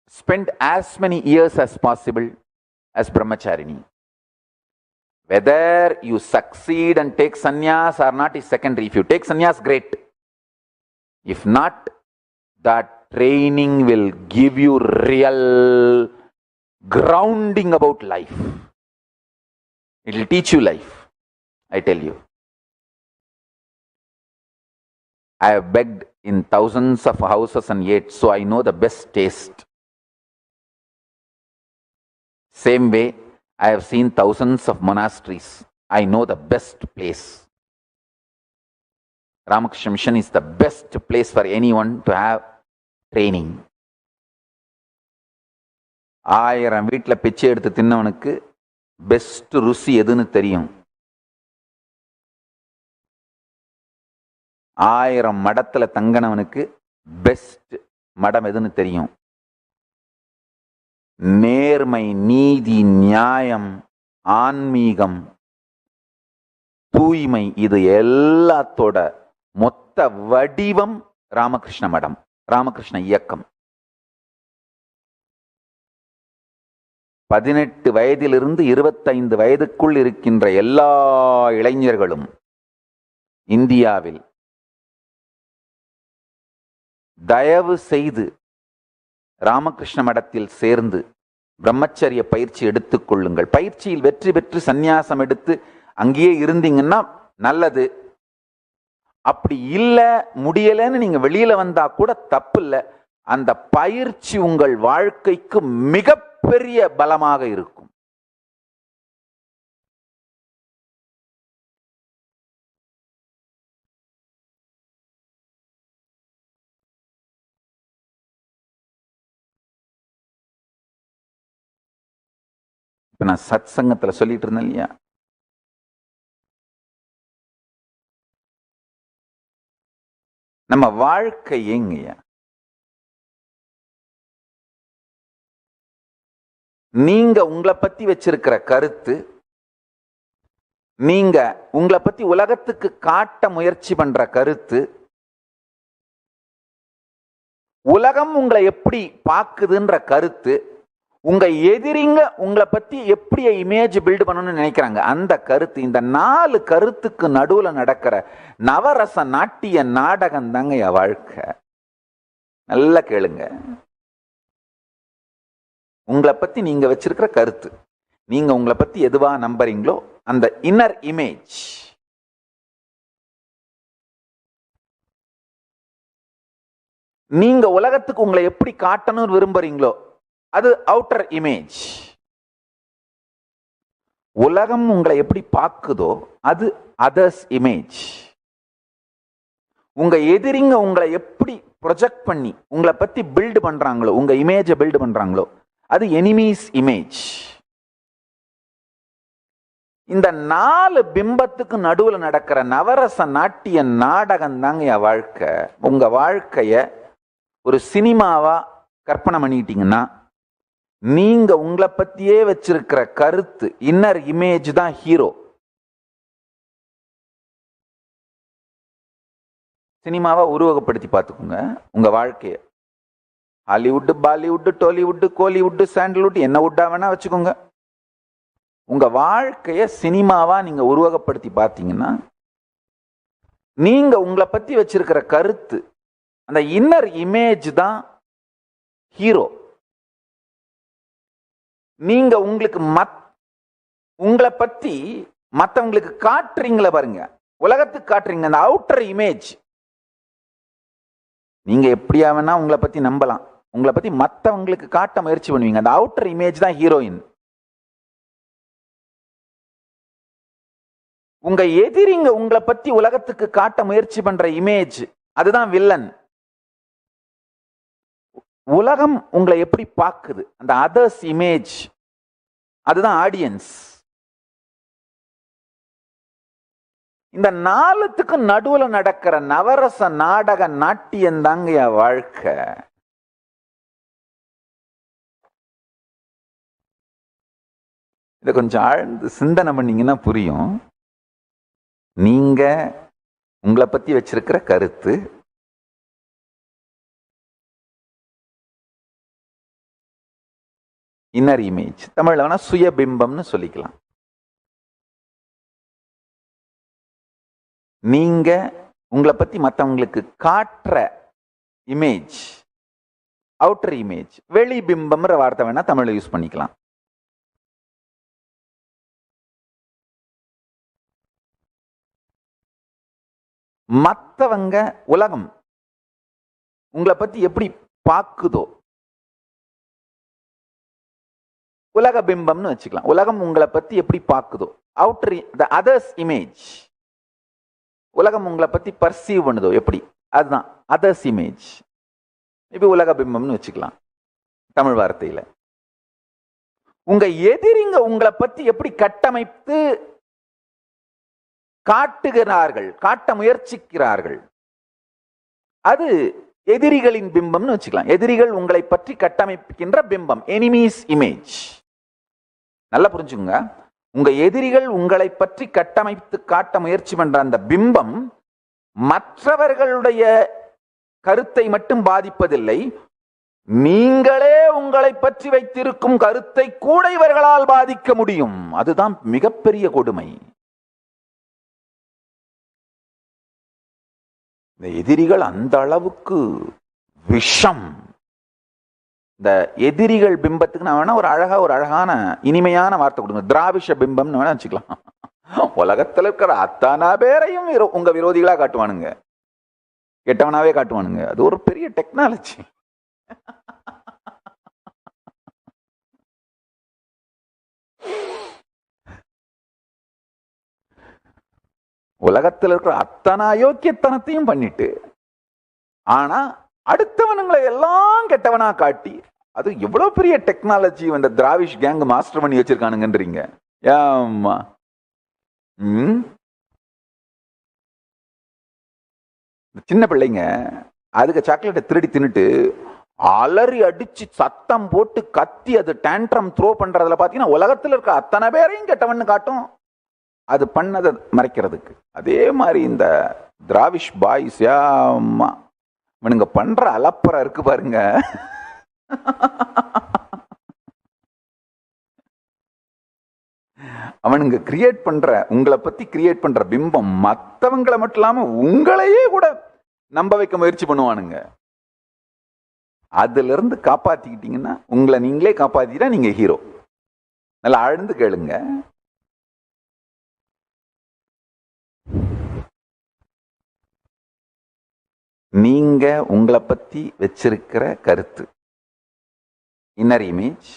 Spend as many years as possible as brahmacharini. Whether you succeed and take sannyas or not is secondary. If you take sannyas, great. If not, that training will give you real grounding about life. It will teach you life, I tell you. I have begged in thousands of houses and ate, so I know the best taste. Same way, I have seen thousands of monasteries. I know the best place. Ramakrishna Mission is the best place for anyone to have training. 1000 வீட்டுல பிச்சை எடுத்து தின்னவனுக்கு best ருசி எதுன்னு தெரியும். 1000 மடத்துல தங்கனவனுக்கு best மடம் எதுன்னு தெரியும். நேர்மை, நீதி, நியாயம், ஆன்மீகம், தூய்மை, இது எல்லாத்தோட மொத்த வடிவம் ராமகிருஷ்ண மடம், ராமகிருஷ்ண இயக்கம். 18 வயதிலிருந்து 25 வயதுக்குள் இருக்கின்ற எல்லா இளைஞர்களும் இந்தியாவில் தயவு செய்து ராமகிருஷ்ண மடத்தில் சேர்ந்து பிரம்மச்சரிய பயிற்சி எடுத்துக் கொள்ளுங்கள். பயிற்சியில் வெற்றி பெற்று சந்நியாசம் எடுத்து அங்கேயே இருந்தீங்கன்னா நல்லது. அப்படி இல்லை, முடியலைன்னு நீங்க வெளியில வந்தா கூட தப்பு இல்லை. அந்த பயிற்சி உங்கள் வாழ்க்கைக்கு மிகப்பெரிய பலமாக இருக்கும். இப்ப நான் சத் சங்கத்துல சொல்லிட்டு இருந்தேன் இல்லையா, நம்ம வாழ்க்கை எங்கய்யா, நீங்க உங்களை பத்தி வச்சிருக்கிற கருத்து, நீங்க உங்களை பத்தி உலகத்துக்கு காட்ட முயற்சி பண்ற கருத்து, உலகம் உங்களை எப்படி பாக்குதுன்ற கருத்து, உங்க எதிரிங்க உங்களை பத்தி எப்படி இமேஜ் பில்ட் பண்ணணும்னு நினைக்கிறாங்க அந்த கருத்து, இந்த 4 கருத்துக்கு நடுவுல நடக்கிற நவரச நாட்டிய நாடகம் தாங்க என் வாழ்க்கை. நல்லா கேளுங்க. உங்களை பத்தி நீங்க வச்சிருக்கிற கருத்து, நீங்க உங்களை பத்தி எதுவா நம்புறீங்களோ அந்த இன்னர் இமேஜ், நீங்க உலகத்துக்கு உங்களை எப்படி காட்டணும்னு விரும்புறீங்களோ அது அவுட்டர் இமேஜ். உலகம் உங்களை எப்படி பார்க்குதோ அது அதர்ஸ் இமேஜ். உங்க எதிரிங்க உங்களை எப்படி ப்ரொஜெக்ட் பண்ணி உங்களை பத்தி பில்ட் பண்றாங்களோ, உங்க இமேஜை பில்ட் பண்றாங்களோ அது எனிமீஸ் இமேஜ். இந்த 4 பிம்பத்துக்கு நடுவில் நடக்கிற நவரச நாட்டிய நாடகம் தாங்க என் வாழ்க்கை. உங்க வாழ்க்கைய ஒரு சினிமாவா கற்பனை பண்ணிட்டீங்கன்னா நீங்க உங்களை பத்தியே வச்சிருக்கிற கருத்து, இன்னர் இமேஜ் தான் ஹீரோ. சினிமாவை உருவகப்படுத்தி பார்த்துக்கோங்க உங்க வாழ்க்கைய. Hollywood, Bollywood, Tollywood, Kollywood, sandalwood, என்ன வுட்டா வேணா வச்சுக்கோங்க. உங்க வாழ்க்கைய சினிமாவா நீங்க உருவகப்படுத்தி பார்த்தீங்கன்னா நீங்க உங்களை பத்தி வச்சிருக்கிற கருத்து, அந்த இன்னர் இமேஜ் தான் ஹீரோ. நீங்க உங்களுக்கு உங்களை பத்தி மற்றவங்களுக்கு காட்டுறீங்களா பாருங்க, உலகத்துக்கு காட்டுறீங்க அந்த அவுட்டர் இமேஜ். நீங்க எப்படியா வேணா உங்களை பத்தி நம்பலாம், உங்களை பத்தி மற்றவங்களுக்கு காட்ட முயற்சி பண்ணுவீங்க. அந்த அவுட்டர் இமேஜ் தான் ஹீரோயின். உங்க எதிரிங்க உங்களை பத்தி உலகத்துக்கு காட்ட முயற்சி பண்ற இமேஜ், அதுதான் வில்லன். உலகம் உங்களை எப்படி பார்க்குது, அந்த அதர்ஸ் இமேஜ், அதுதான் ஆடியன்ஸ். இந்த நாலுத்துக்கு நடுவுல நடக்கிற நவரச நாடக நாட்டியம் தாங்க என் வாழ்க்கை. இதை கொஞ்சம் ஆழ்ந்து சிந்தனை பண்ணீங்கன்னா புரியும். நீங்க உங்களை பத்தி வச்சிருக்கிற கருத்து, இன்னர் இமேஜ், தமிழ்ல வேணா சுயபிம்பம்னு சொல்லிக்கலாம். நீங்க உங்களை பத்தி மற்றவங்களுக்கு காட்டுற இமேஜ், அவுட்டர் இமேஜ், வெளி பிம்பம்ன்ற வார்த்தை வேணா தமிழ்ல யூஸ் பண்ணிக்கலாம். மற்றவங்க உலகம் உங்களை பத்தி எப்படி பார்க்குதோ, உலக பிம்பம்னு வச்சுக்கலாம். உலகம் உங்களை பத்தி எப்படி பார்க்குதோ, அவுட்டர் த அதர்ஸ் இமேஜ், உலகம் உங்களை பத்தி பர்சீவ் பண்ணுதோ எப்படி, அதுதான் அதர்ஸ் இமேஜ். இப்ப உலக பிம்பம்னு வச்சுக்கலாம் தமிழ் வார்த்தையில. உங்க எதிரிங்க உங்களை பத்தி எப்படி கட்டமைத்து காட்டுகிறார்கள், காட்ட முயற்சிக்கிறார்கள், அது எதிரிகளின் பிம்பம்னு வச்சுக்கலாம். எதிரிகள் உங்களை பற்றி கட்டமைக்கின்ற பிம்பம், எனிமீஸ் இமேஜ். நல்லா புரிஞ்சுங்க. உங்க எதிரிகள் உங்களை பற்றி கட்டமைத்து காட்ட முயற்சி பண்ற அந்த பிம்பம் மற்றவர்களுடைய கருத்தை மட்டும் பாதிப்பதில்லை, நீங்களே உங்களை பற்றி வைத்திருக்கும் கருத்தை கூட இவர்களால் பாதிக்க முடியும். அதுதான் மிகப்பெரிய கொடுமை. இந்த எதிரிகள் அந்த அளவுக்கு விஷம். இந்த எதிரிகள் பிம்பத்துக்கு நான் வேணா ஒரு அழகான இனிமையான வார்த்தை கொடுங்க, திராவிஷ பிம்பம்னு வேணா வச்சுக்கலாம். உலகத்துல இருக்கிற அத்தனை பேரையும் உங்க விரோதிகளா காட்டுவானுங்க, கெட்டவனாவே காட்டுவானுங்க. அது ஒரு பெரிய டெக்னாலஜி. உலகத்தில் இருக்கிற அத்தனை அயோக்கியத்தனத்தையும் பண்ணிட்டு, ஆனா அடுத்தவனுங்களை எல்லாம் கெட்டவனா காட்டி, அது எவ்வளவு பெரிய டெக்னாலஜி இந்த திராவிஷ் கேங் மாஸ்டர் பண்ணி வச்சிருக்கானுங்கன்றீங்க. ஏம்மா சின்ன பிள்ளைங்க அதுக்கு சாக்லேட்டை திருடி தின்னுட்டு அலறி அடிச்சு சத்தம் போட்டு கத்தி அது டேண்ட்ரம் த்ரோ பண்றதுல பாத்தீங்கன்னா உலகத்தில் இருக்க அத்தனை பேரையும் கெட்டவன்னு காட்டும், அது பண்ணதை மறைக்கிறதுக்கு. அதே மாதிரி இந்த திராவிஷ் பாய்ஸ் ஏம்மா இவனுங்க பண்ற அலப்பறை இருக்கு பாருங்க. அவனுங்க கிரியேட் பண்ற, உங்களை பத்தி கிரியேட் பண்ற பிம்பம் மற்றவங்களை மட்டும் இல்லாம உங்களையே கூட நம்ப வைக்க முயற்சி பண்ணுவானுங்க. அதுல இருந்து காப்பாத்திக்கிட்டீங்கன்னா, உங்களை நீங்களே காப்பாத்திட்டா நீங்க ஹீரோ. நல்லா ஆழ்ந்து கேளுங்க. நீங்க உங்களை பத்தி வச்சிருக்கிற கருத்து, இன்னர் இமேஜ்,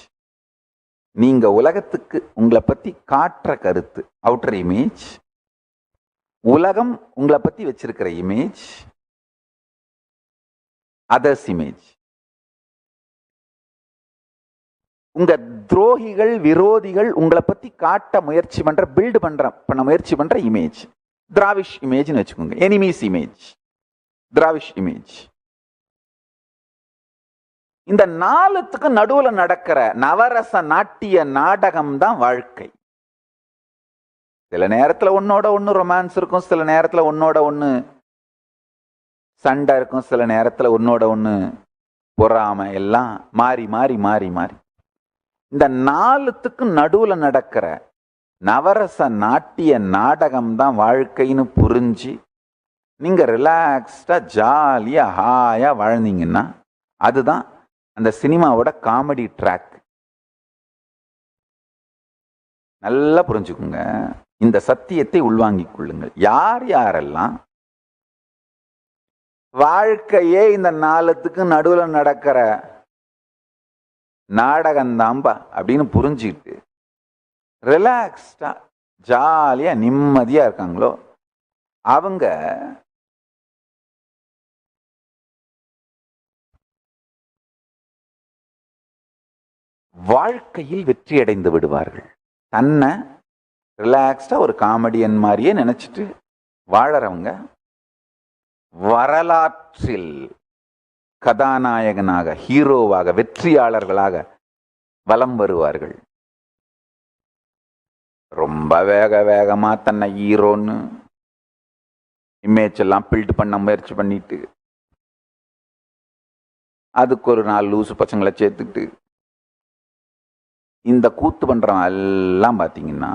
நீங்க உலகத்துக்கு உங்களை பத்தி காட்டுற கருத்து, அவுட்டர் இமேஜ், உலகம் உங்களை பத்தி வச்சிருக்கிற இமேஜ், அதர்ஸ் இமேஜ். உங்க துரோகிகள் விரோதிகள் உங்களை பத்தி காட்ட முயற்சி பண்ற, பில்டு பண்ண முயற்சி பண்ற இமேஜ், திராவிஷ் இமேஜ்னு வச்சுக்கோங்க. எனிமீஸ் இமேஜ், திராவிஷ் இமேஜ். இந்த நாலுத்துக்கு நடுவுல நடக்கிற நவரச நாட்டிய நாடகம் தான் வாழ்க்கை. சில நேரத்துல ஒன்னோட ஒண்ணு ரொமான்ஸ் இருக்கும், சில நேரத்துல ஒன்னோட ஒண்ணு சண்டை இருக்கும், சில நேரத்துல ஒன்னோட ஒண்ணு பொறாமை, எல்லாம் மாறி மாறி மாறி மாறி. இந்த நாலுத்துக்கு நடுவுல நடக்கிற நவரச நாட்டிய நாடகம் தான் வாழ்க்கைன்னு புரிஞ்சு நீங்க ரிலாக்ஸ்டா ஜாலியா ஹாயா வாழ்ந்தீங்கன்னா அதுதான் அந்த சினிமாவோட காமெடி ட்ராக். நல்லா புரிஞ்சுக்குங்க, இந்த சத்தியத்தை உள்வாங்கிக் கொள்ளுங்கள். யார் யாரெல்லாம் வாழ்க்கையே இந்த நாலுத்துக்கு நடுவுல நடக்கிற நாடகந்தாம்பா அப்படின்னு புரிஞ்சுக்கிட்டு ரிலாக்ஸ்டா ஜாலியா நிம்மதியா இருக்காங்களோ அவங்க வாழ்க்கையில் வெற்றி அடைந்து விடுவார்கள். தன்னை ரிலாக்ஸ்டா ஒரு காமெடியன் மாதிரியே நினைச்சிட்டு வாழறவங்க வரலாற்றில் கதாநாயகனாக, ஹீரோவாக, வெற்றியாளர்களாக வலம் வருவார்கள். ரொம்ப வேகமா தன்னை ஹீரோன்னு இமேஜ் எல்லாம் பில்ட் பண்ண முயற்சி பண்ணிட்டு அதுக்கு ஒரு 4 லூசு பசங்களை சேர்த்துக்கிட்டு இந்த கூத்து பண்றவன் எல்லாம் பார்த்தீங்கன்னா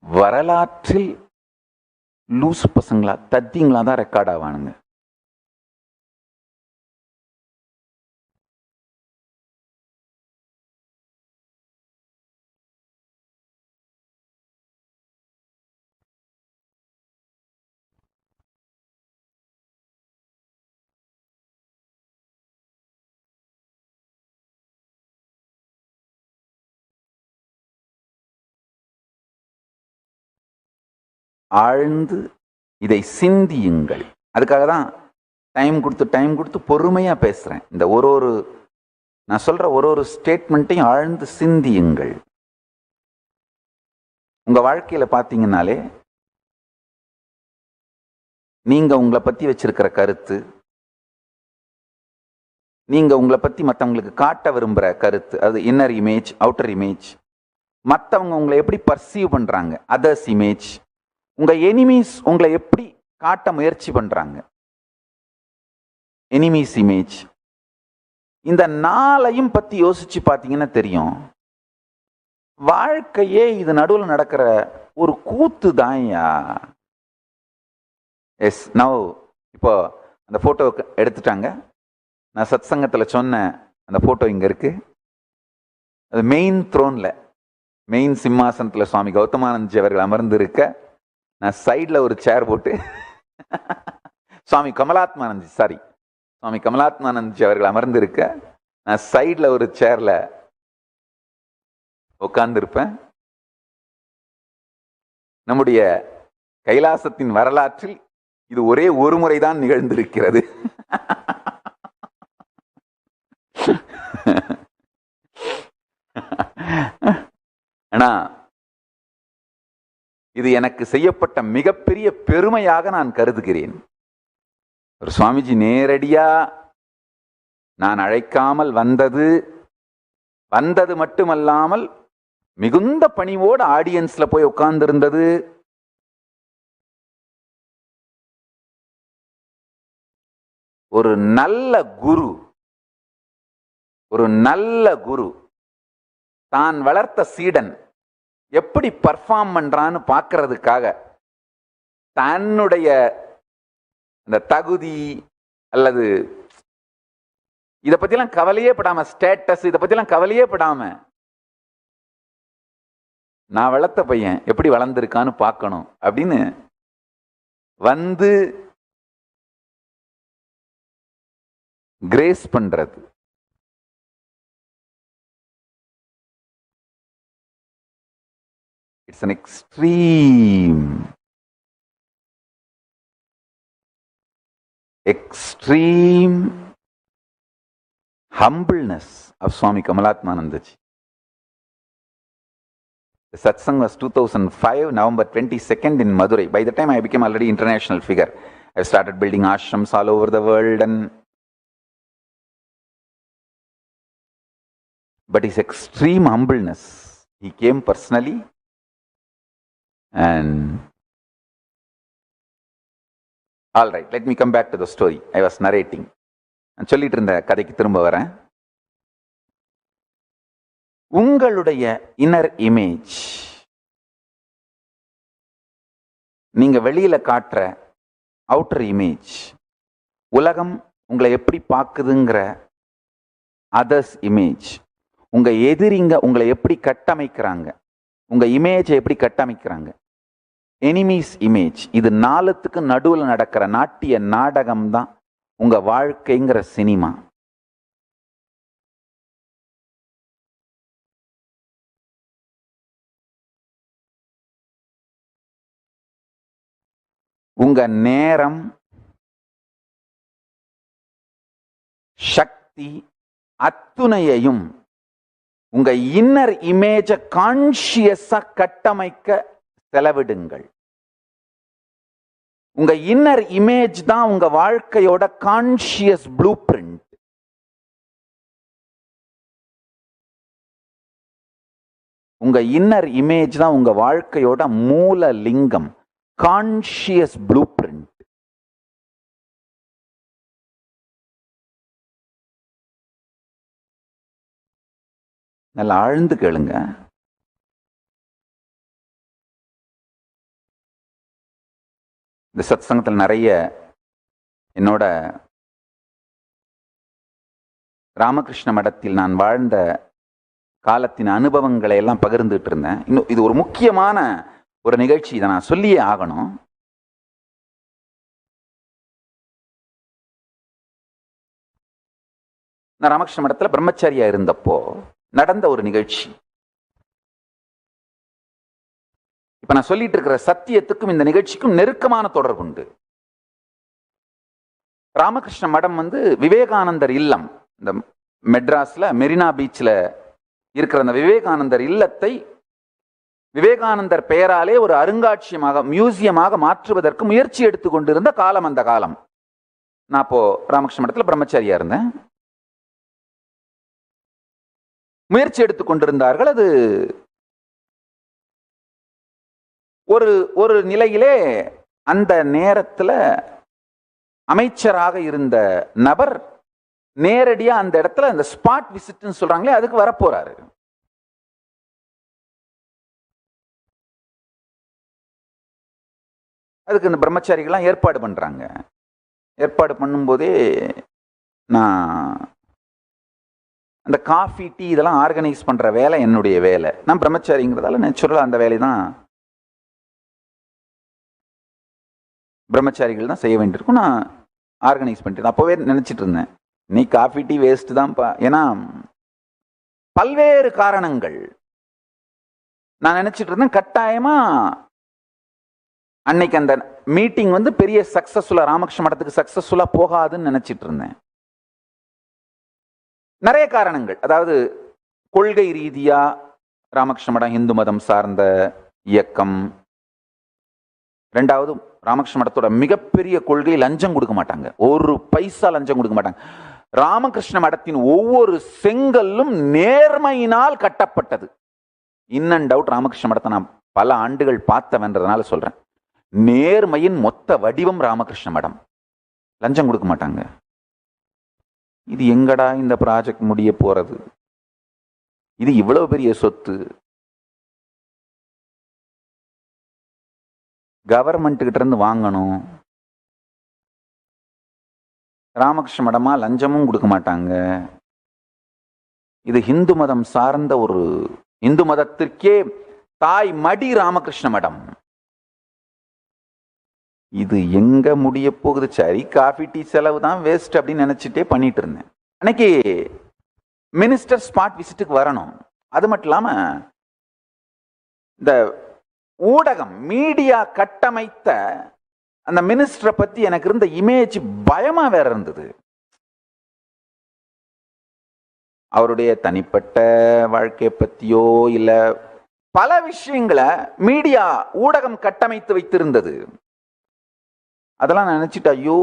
வரலாற்றில் லூசு பசங்களா, தத்திங்களா தான் ரெக்கார்ட் ஆவானுங்க. ஆழ்ந்து இதை சிந்தியுங்கள். அதுக்காக தான் டைம் கொடுத்து பொறுமையா பேசுறேன். இந்த நான் சொல்ற ஒரு ஸ்டேட்மெண்ட்டையும் ஆழ்ந்து சிந்தியுங்கள். உங்க வாழ்க்கையில பாத்தீங்கன்னாலே நீங்க உங்களை பத்தி வச்சிருக்கிற கருத்து, நீங்க உங்களை பத்தி மற்றவங்களுக்கு காட்ட விரும்புற கருத்து, அது இன்னர் இமேஜ், அவுட்டர் இமேஜ், மற்றவங்க உங்களை எப்படி பர்சீவ் பண்றாங்க, அதர்ஸ் இமேஜ், உங்க எனிமீஸ் உங்களை எப்படி காட்ட முயற்சி பண்றாங்க, எனிமீஸ் இமேஜ், இந்த 4ஐயும் பத்தி யோசிச்சு பார்த்தீங்கன்னா தெரியும். வாழ்க்கையே இது நடுவில் நடக்கிற ஒரு கூத்து தான்யா. எஸ், நவ் இப்போ அந்த போட்டோ எடுத்துட்டாங்க. நான் சத் சங்கத்தில் சொன்ன அந்த போட்டோ இங்க இருக்கு. அது மெயின் த்ரோன்ல, மெயின் சிம்மாசனத்தில் சுவாமி கௌதமானந்த்ஜி அவர்கள் அமர்ந்து இருக்க, நான் சைட்ல ஒரு சேர் போட்டு சுவாமி கமலாத்மானந்த்ஜி அவர்கள் அமர்ந்து இருக்க, நான் சைட்ல ஒரு சேர்ல உட்கார்ந்து இருப்பேன். நம்முடைய கைலாசத்தின் வரலாற்றில் இது ஒரே ஒரு முறைதான் நிகழ்ந்திருக்கிறது. ஆனா இது எனக்கு செய்யப்பட்ட மிகப்பெரிய பெருமையாக நான் கருதுகிறேன். ஒரு சுவாமிஜி நேரடியா நான் அழைக்காமல் வந்தது மட்டுமல்லாமல் மிகுந்த பணிவோடு ஆடியன்ஸ்ல போய் உட்கார்ந்து இருந்தது. ஒரு நல்ல குரு தான் வளர்த்த சீடன் எப்படி பர்ஃபார்ம் பண்றான்னு பார்க்கறதுக்காக தன்னுடைய அந்த தகுதி அல்லது இதை பத்திலாம் கவலையே படாம, ஸ்டேட்டஸ் இதை பத்திலாம் கவலையே படாம, நான் வளர்த்த பையன் எப்படி வளர்ந்துருக்கான்னு பார்க்கணும் அப்படின்னு வந்து கிரேஸ் பண்றது. It's an extreme humbleness of Swami Kamalatmanandaji. The satsang was 2005, November 22nd in Madurai. By the time I became already international figure, I started building ashrams all over the world, but his extreme humbleness, he came personally and all right, let me come back to the story I was narrating. நான் சொல்லிட்டு இருந்த கதைக்கு திரும்ப வரேன். உங்களுடைய inner image, நீங்க வெளியில காட்டுற அவுட்டர் இமேஜ், உலகம் உங்களை எப்படி பார்க்குதுங்கிற அதர்ஸ் இமேஜ், உங்க எதிரிங்க உங்களை எப்படி கட்டமைக்கிறாங்க, உங்க இமேஜை எப்படி கட்டமைக்கிறாங்க, எனிமீஸ் இமேஜ், இது 4த்துக்கு நடுவில் நடக்கிற நாட்டிய நாடகம் தான் உங்க வாழ்க்கைங்கிற சினிமா. உங்க நேரம், சக்தி அத்துணையையும் உங்க இன்னர் இமேஜ கான்ஷியஸா கட்டமைக்க செலவிடுங்கள். உங்க இன்னர் இமேஜ் தான் உங்க வாழ்க்கையோட கான்ஷியஸ் ப்ளூ பிரிண்ட். உங்க இன்னர் இமேஜ் தான் உங்க வாழ்க்கையோட மூல லிங்கம், கான்ஷியஸ் ப்ளூ பிரிண்ட். நல்லா ஆழ்ந்து கேளுங்க. இந்த சத் சங்கத்தில் நிறைய என்னோட ராமகிருஷ்ண மடத்தில் நான் வாழ்ந்த காலத்தின் அனுபவங்களை எல்லாம் பகிர்ந்துட்டு இருந்தேன். இன்னும் இது ஒரு முக்கியமான ஒரு நிகழ்ச்சி, இதை நான் சொல்லியே ஆகணும். நான் ராமகிருஷ்ண மடத்தில் பிரம்மச்சாரியா இருந்தப்போ நடந்த ஒரு நிகழ்ச்சி. இப்ப நான் சொல்லிட்டு இருக்கிற சத்தியத்துக்கும் இந்த நிகழ்ச்சிக்கும் நெருக்கமான தொடர்பு உண்டு. ராமகிருஷ்ண மடம் விவேகானந்தர் இல்லம், இந்த மெட்ராஸ்ல மெரினா பீச்ல இருக்கிற அந்த விவேகானந்தர் இல்லத்தை விவேகானந்தர் பெயராலே ஒரு அருங்காட்சியமாக, மியூசியமாக மாற்றுவதற்கு முயற்சி எடுத்துக் கொண்டிருந்த காலம் அந்த காலம். நான் அப்போ ராமகிருஷ்ண மடத்தில் பிரம்மச்சாரியா இருந்தேன். முயற்சி எடுத்துக் கொண்டிருந்தார்கள். அது ஒரு நிலையிலே அந்த நேரத்தில் அமைச்சராக இருந்த நபர் நேரடியா அந்த இடத்துல அந்த ஸ்பாட் விசிட்னு சொல்றாங்களே, அதுக்கு வரப்போறாரு. அதுக்கு இந்த பிரம்மச்சாரிகள்லாம் ஏற்பாடு பண்றாங்க. ஏற்பாடு பண்ணும்போதே நான் அந்த காஃபி டீ இதெல்லாம் ஆர்கனைஸ் பண்ற வேலை என்னுடைய வேலை. நான் பிரம்மச்சாரிங்கிறதால நேச்சுரலா அந்த வேலை தான் பிரம்மச்சாரிகள் தான் செய்ய வேண்டியிருக்கும். நான் ஆர்கனைஸ் பண்ணிட்டு அப்போவே நினைச்சிட்டு இருந்தேன், நீ காஃபி டீ வேஸ்ட் தான்ப்பா. ஏன்னா பல்வேறு காரணங்கள் நான் நினைச்சிட்டு இருந்தேன். கட்டாயமா அன்னைக்கு அந்த மீட்டிங் பெரிய சக்சஸ்ஃபுல்லா, ராமகிருஷ்ண மடத்துக்கு சக்சஸ்ஃபுல்லா போகாதுன்னு நினைச்சிட்டு இருந்தேன். நிறைய காரணங்கள், அதாவது கொள்கை ரீதியா ராமகிருஷ்ண மடம் இந்து மதம் சார்ந்த இயக்கம். ரெண்டாவது, ராமகிருஷ்ண மடத்தோட மிகப்பெரிய கொள்கை லஞ்சம் கொடுக்க மாட்டாங்க, ஒரு பைசா லஞ்சம் கொடுக்க மாட்டாங்க. ராமகிருஷ்ண மடத்தின் ஒவ்வொரு செங்கல்லும் நேர்மையினால் கட்டப்பட்டது. இன் அண்ட் அவுட் ராமகிருஷ்ண மடத்தை நான் பல ஆண்டுகள் பார்த்தவன்றதுனால சொல்றேன். நேர்மையின் மொத்த வடிவம் ராமகிருஷ்ண மடம். லஞ்சம் கொடுக்க மாட்டாங்க. இது எங்கடா இந்த ப்ராஜெக்ட் முடிய போறது? இது இவ்வளவு பெரிய சொத்து, கவர்மெண்ட் கிட்ட இருந்து வாங்கணும். ராமகிருஷ்ண மடமா லஞ்சமும் கொடுக்க மாட்டாங்க. இது இந்து மதம் சார்ந்த ஒரு, இந்து மதத்திற்கே தாய் மடி ராமகிருஷ்ண மடம். இது எங்க முடிய போகுது? சரி, காஃபி டீ செலவு தான் வேஸ்ட் அப்படின்னு நினைச்சிட்டே பண்ணிட்டு இருந்தேன். அன்னைக்கு மினிஸ்டர் ஸ்பாட் விசிட்டுக்கு வரணும். அது மட்டும் இல்லாம இந்த ஊடகம் மீடியா கட்டமைத்த அந்த மினிஸ்டரை பத்தி எனக்கு இருந்த இமேஜ் பயமா வேற இருந்தது. அவருடைய தனிப்பட்ட வாழ்க்கையை பத்தியோ இல்ல பல விஷயங்களை மீடியா ஊடகம் கட்டமைத்து வைத்திருந்தது. அதெல்லாம் நினைச்சிட்டு ஐயோ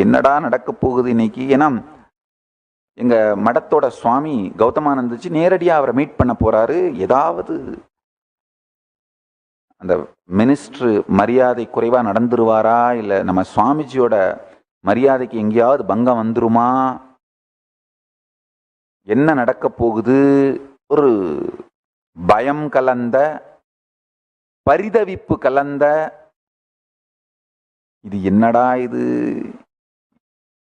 என்னடா நடக்க போகுது இன்னைக்கு. ஏன்னா எங்க மடத்தோட சுவாமி கௌதமானந்தஜி நேரடியா அவரை மீட் பண்ண போறாரு. ஏதாவது அந்த மினிஸ்டர் மரியாதை குறைவா நடந்துருவாரா, இல்ல நம்ம சுவாமிஜியோட மரியாதைக்கு எங்கேயாவது பங்கம் வந்துருமா, என்ன நடக்க போகுது? ஒரு பயம் கலந்த, பரிதவிப்பு கலந்த, இது என்னடா இது,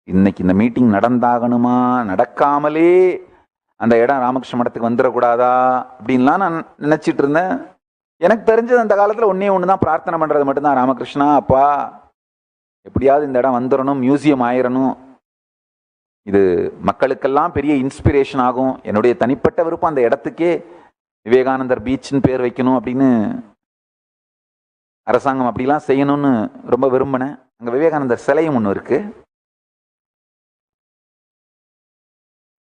இன்னைக்கு இந்த மீட்டிங் நடந்தாகணுமா, நடக்காமலே அந்த இடம் ராமகிருஷ்ண மடத்துக்கு வந்துடக்கூடாதா அப்படின்லாம் நான் நினைச்சிட்டு இருந்தேன். எனக்கு தெரிஞ்சது அந்த காலத்துல ஒன்னே ஒண்ணுதான், பிரார்த்தனை பண்றது மட்டும்தான். ராமகிருஷ்ணா அப்பா, எப்படியாவது இந்த இடம் வந்துடணும், மியூசியம் ஆயிரணும், இது மக்களுக்கெல்லாம் பெரிய இன்ஸ்பிரேஷன் ஆகும். என்னுடைய தனிப்பட்ட விருப்பம் அந்த இடத்துக்கே விவேகானந்தர் பீச்னு பேர் வைக்கணும் அப்படின்னு அரசாங்கம் அப்படிலாம் செய்யணும்னு ரொம்ப விரும்பினேன். அங்கே விவேகானந்தர் சிலையும் ஒன்று இருக்கு.